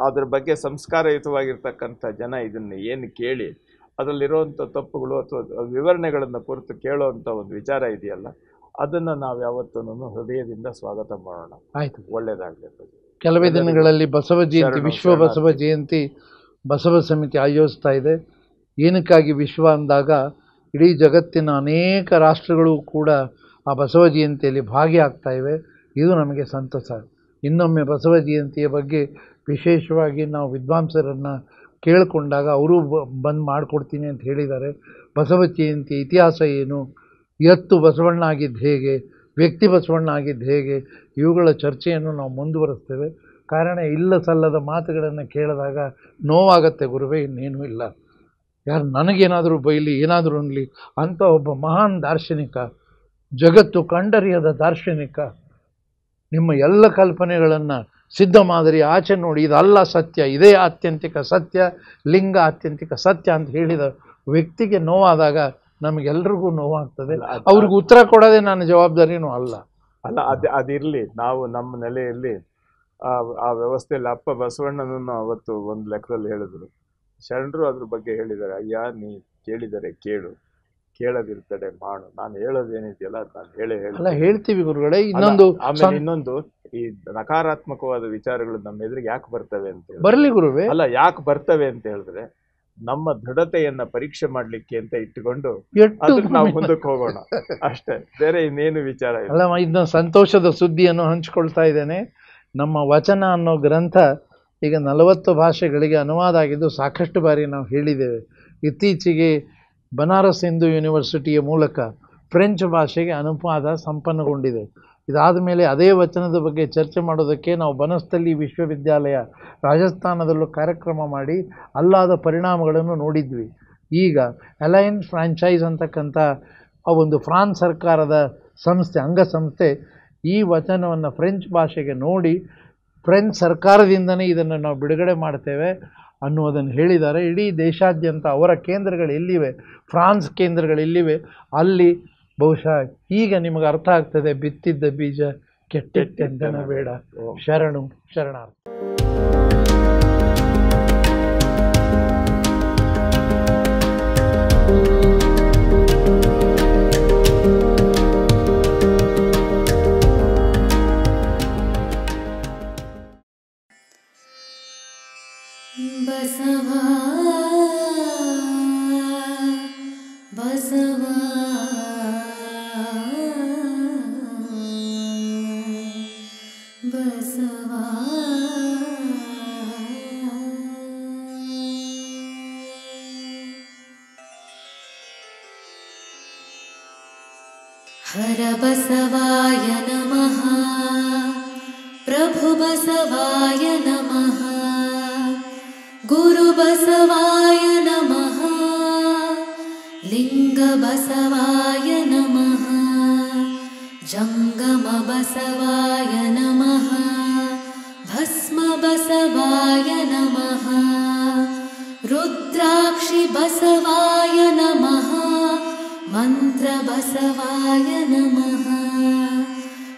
ಅದ್ರ ಬಗ್ಗೆ ಸಂಸ್ಕಾರಯುತವಾಗಿರ್ತಕ್ಕಂಥ ಜನ ಇದನ್ನು ಏನು ಕೇಳಿ ಅದರಲ್ಲಿರುವಂಥ ತಪ್ಪುಗಳು ಅಥವಾ ವಿವರಣೆಗಳನ್ನು ಕುರಿತು ಕೇಳೋವಂಥ ಒಂದು ವಿಚಾರ ಇದೆಯಲ್ಲ, ಅದನ್ನು ನಾವು ಯಾವತ್ತೂ ಹೃದಯದಿಂದ ಸ್ವಾಗತ ಮಾಡೋಣ. ಆಯಿತು, ಒಳ್ಳೆಯದಾಗಲಿ. ಕೆಲವೇ ದಿನಗಳಲ್ಲಿ ಬಸವ ಜಯಂತಿ, ವಿಶ್ವ ಬಸವ ಜಯಂತಿ ಬಸವ ಸಮಿತಿ ಆಯೋಜಿಸ್ತಾ ಇದೆ. ಏನಕ್ಕಾಗಿ ವಿಶ್ವ ಅಂದಾಗ ಇಡೀ ಜಗತ್ತಿನ ಅನೇಕ ರಾಷ್ಟ್ರಗಳು ಕೂಡ ಆ ಬಸವ ಜಯಂತಿಯಲ್ಲಿ ಭಾಗಿಯಾಗ್ತಾ ಇವೆ. ಇದು ನಮಗೆ ಸಂತಸ. ಇನ್ನೊಮ್ಮೆ ಬಸವ ಜಯಂತಿಯ ಬಗ್ಗೆ ವಿಶೇಷವಾಗಿ ನಾವು ವಿದ್ವಾಂಸರನ್ನು ಕೇಳಿಕೊಂಡಾಗ ಅವರು ಬಂದು ಮಾಡಿಕೊಡ್ತೀನಿ ಅಂತ ಹೇಳಿದ್ದಾರೆ. ಬಸವ ಜಯಂತಿ ಇತಿಹಾಸ ಏನು, ಎತ್ತು ಬಸವಣ್ಣ ಆಗಿದ್ದು ಹೇಗೆ, ವ್ಯಕ್ತಿ ಬಸವಣ್ಣ ಆಗಿದ್ದು ಹೇಗೆ, ಇವುಗಳ ಚರ್ಚೆಯನ್ನು ನಾವು ಮುಂದುವರಿಸ್ತೇವೆ. ಕಾರಣ ಇಲ್ಲ ಸಲ್ಲದ ಮಾತುಗಳನ್ನು ಕೇಳಿದಾಗ ನೋವಾಗತ್ತೆ ಗುರುವೇ, ಇನ್ನೇನೂ ಇಲ್ಲ. ಯಾರು ನನಗೇನಾದರೂ ಬೈಲಿ, ಏನಾದರೂ ಅನ್ನಲಿ ಅಂಥ ಒಬ್ಬ ಮಹಾನ್ ದಾರ್ಶನಿಕ, ಜಗತ್ತು ಕಂಡರಿಯದ ದಾರ್ಶನಿಕ, ನಿಮ್ಮ ಎಲ್ಲ ಕಲ್ಪನೆಗಳನ್ನು ಸಿದ್ಧ ಮಾದರಿ ಆಚೆ ನೋಡಿ, ಇದಲ್ಲ ಸತ್ಯ, ಇದೇ ಆತ್ಯಂತಿಕ ಸತ್ಯ, ಲಿಂಗ ಆತ್ಯಂತಿಕ ಸತ್ಯ ಅಂತ ಹೇಳಿದ ವ್ಯಕ್ತಿಗೆ ನೋವಾದಾಗ ನಮಗೆಲ್ರಿಗೂ ನೋವಾಗ್ತದೆ. ಅವ್ರಿಗೆ ಉತ್ತರ ಕೊಡೋದೇ ನನ್ನ ಜವಾಬ್ದಾರಿನೂ ಅಲ್ಲ. ಅದಿರಲಿ, ನಾವು ನಮ್ಮ ನೆಲೆಯಲ್ಲಿ ಆ ವ್ಯವಸ್ಥೆಯಲ್ಲಿ ಅಪ್ಪ ಬಸವಣ್ಣನನ್ನು ಅವತ್ತು ಒಂದು ಲೆಕ್ಕದಲ್ಲಿ ಹೇಳಿದ್ರು. ಶರಣರು ಅದ್ರ ಬಗ್ಗೆ ಹೇಳಿದ್ದಾರೆ, ಅಯ್ಯ ನೀ ಕೇಳಿದರೆ ಕೇಳು, ಕೇಳದಿರ್ತಡೆ ಮಾಡು. ನಾನು ಹೇಳೋದೇನಿದೆಯಲ್ಲ ನಾನು ಹೇಳ್ತೀವಿ ಗುರುಗಳೇ. ಇನ್ನೊಂದು ಈ ನಕಾರಾತ್ಮಕವಾದ ವಿಚಾರಗಳು ನಮ್ಮ ಎದುರಿಗೆ ಯಾಕೆ ಬರ್ತವೆ ಅಂತ ಬರಲಿ ಗುರುವೇ. ಅಲ್ಲ, ಯಾಕೆ ಬರ್ತವೆ ಅಂತ ಹೇಳಿದ್ರೆ ನಮ್ಮ ದೃಢತೆಯನ್ನ ಪರೀಕ್ಷೆ ಮಾಡ್ಲಿಕ್ಕೆ ಅಂತ ಇಟ್ಟುಕೊಂಡು ಅದಕ್ಕೆ ನಾವು ಮುಂದಕ್ಕೆ ಹೋಗೋಣ ಅಷ್ಟೇ, ಬೇರೆ ಇನ್ನೇನು ವಿಚಾರ ಇಲ್ಲ. ಅಲ್ಲ, ಇದನ್ನ ಸಂತೋಷದ ಸುದ್ದಿಯನ್ನು ಹಂಚ್ಕೊಳ್ತಾ ಇದ್ದೇನೆ. ನಮ್ಮ ವಚನ ಅನ್ನೋ ಗ್ರಂಥ ಈಗ 40 ಭಾಷೆಗಳಿಗೆ ಅನುವಾದ ಆಗಿದ್ದು ಸಾಕಷ್ಟು ಬಾರಿ ನಾವು ಹೇಳಿದ್ದೇವೆ. ಇತ್ತೀಚೆಗೆ ಬನಾರಸ್ ಹಿಂದೂ ಯೂನಿವರ್ಸಿಟಿಯ ಮೂಲಕ ಫ್ರೆಂಚ್ ಭಾಷೆಗೆ ಅನುವಾದ ಸಂಪನ್ನಗೊಂಡಿದೆ. ಇದಾದ ಮೇಲೆ ಅದೇ ವಚನದ ಬಗ್ಗೆ ಚರ್ಚೆ ಮಾಡೋದಕ್ಕೆ ನಾವು ಬನಸ್ಥಲಿ ವಿಶ್ವವಿದ್ಯಾಲಯ ರಾಜಸ್ಥಾನದಲ್ಲೂ ಕಾರ್ಯಕ್ರಮ ಮಾಡಿ ಅಲ್ಲಾದ ಪರಿಣಾಮಗಳನ್ನು ನೋಡಿದ್ವಿ. ಈಗ ಅಲೈನ್ಸ್ ಫ್ರಾಂಚೈಸ್ ಅಂತಕ್ಕಂಥ ಆ ಒಂದು ಫ್ರಾನ್ಸ್ ಸರ್ಕಾರದ ಸಂಸ್ಥೆ, ಅಂಗಸಂಸ್ಥೆ ಈ ವಚನವನ್ನು ಫ್ರೆಂಚ್ ಭಾಷೆಗೆ ನೋಡಿ ಫ್ರೆಂಚ್ ಸರ್ಕಾರದಿಂದನೇ ಇದನ್ನು ನಾವು ಬಿಡುಗಡೆ ಮಾಡ್ತೇವೆ ಅನ್ನುವುದನ್ನು ಹೇಳಿದ್ದಾರೆ. ಇಡೀ ದೇಶಾದ್ಯಂತ ಅವರ ಕೇಂದ್ರಗಳು ಎಲ್ಲಿವೆ, ಫ್ರಾನ್ಸ್ ಕೇಂದ್ರಗಳು ಎಲ್ಲಿವೆ, ಅಲ್ಲಿ ಬಹುಶಃ ಈಗ ನಿಮಗೆ ಅರ್ಥ ಆಗ್ತದೆ ಬಿತ್ತಿದ್ದ ಬೀಜ ಕೆಟ್ಟಿದ್ದೆಂದನ ಬೇಡ. ಶರಣು ಶರಣಾರ್ಥಿ. ಬಸವಾ ಬಸವಾ ಬಸವಾ ಹರ ಬಸವಾಯ ನಮಃ. ಪ್ರಭು ಬಸವಾಯ ನಮಃ. ಗುರು ಬಸವಾಯ ನಮಃ. ಲಿಂಗ ಬಸವಾಯ ನಮಃ. ಜಂಗಮ ಬಸವಾಯ ನಮಃ. ಭಸ್ಮ ಬಸವಾಯ ನಮಃ. ರುದ್ರಾಕ್ಷಿ ಬಸವಾಯ ನಮಃ. ಮಂತ್ರ ಬಸವಾಯ ನಮಃ.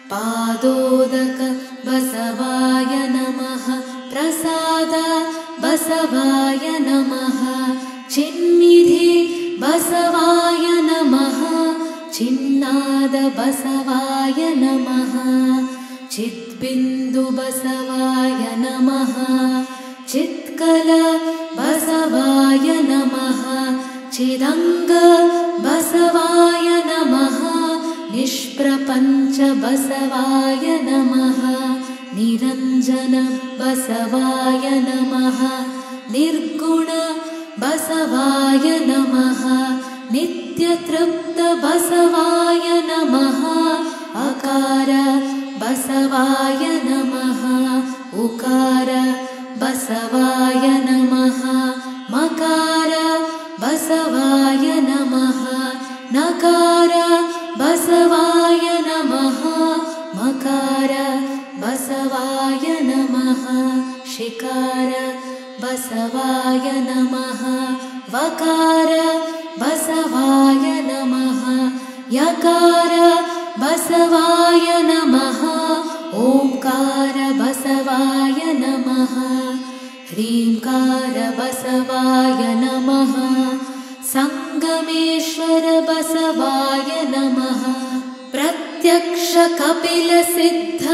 ಪಾದೋದಕ ಬಸವಾಯ ನಮಃ. ಪ್ರಸಾದ ಬಸವಾಯ ನಮಃ. ಚಿನ್ನಿಧಿ ಬಸವಾಯ ನಮಃ. ಚಿನ್ನಾದ ಬಸವಾಯ ನಮಃ. ಚಿದ್ಬಿಂದು ಬಸವಾಯ ನಮಃ. ಚಿತ್ಕಲ ಬಸವಾಯ ನಮಃ. ಚಿದಂಗ ಬಸವಾಯ ನಮಃ. ನಿಷ್ಪ್ರಪಂಚ ಬಸವಾಯ ನಮಃ. ನಿರಂಜನ ಬಸವಾಯ ನಮಃ. ನಿರ್ಗುಣ ಬಸವಾಯ ನಮಃ. ನಿತ್ಯತೃಪ್ತ ಬಸವಾಯ ನಮಃ. ಅಕಾರ ಬಸವಾಯ ನಮಃ. ಉಕಾರ ಬಸವಾಯ ನಮಃ. ಮಕಾರ ಬಸವಾಯ ನಮಃ. ನಕಾರ ಬಸವಾಯ ನಮಃ. ಮಕಾರ ಬಸವಾಯ ನಮಃ. ಶಿಕಾರ ಬಸವಾಯ ನಮಃ. ವಕಾರ ಬಸವಾಯ ನಮಃ. ಯಕಾರ ಬಸವಾಯ ನಮಃ. ಓಂಕಾರ ಬಸವಾಯ ನಮಃ. ಹ್ರೀಂಕಾರ ಬಸವಾಯ ನಮಃ. ಸಂಗಮೇಶ್ವರ ಬಸವಾಯ ನಮಃ. ಪ್ರತ್ಯಕ್ಷ ಕಪಿಲ ಸಿದ್ಧ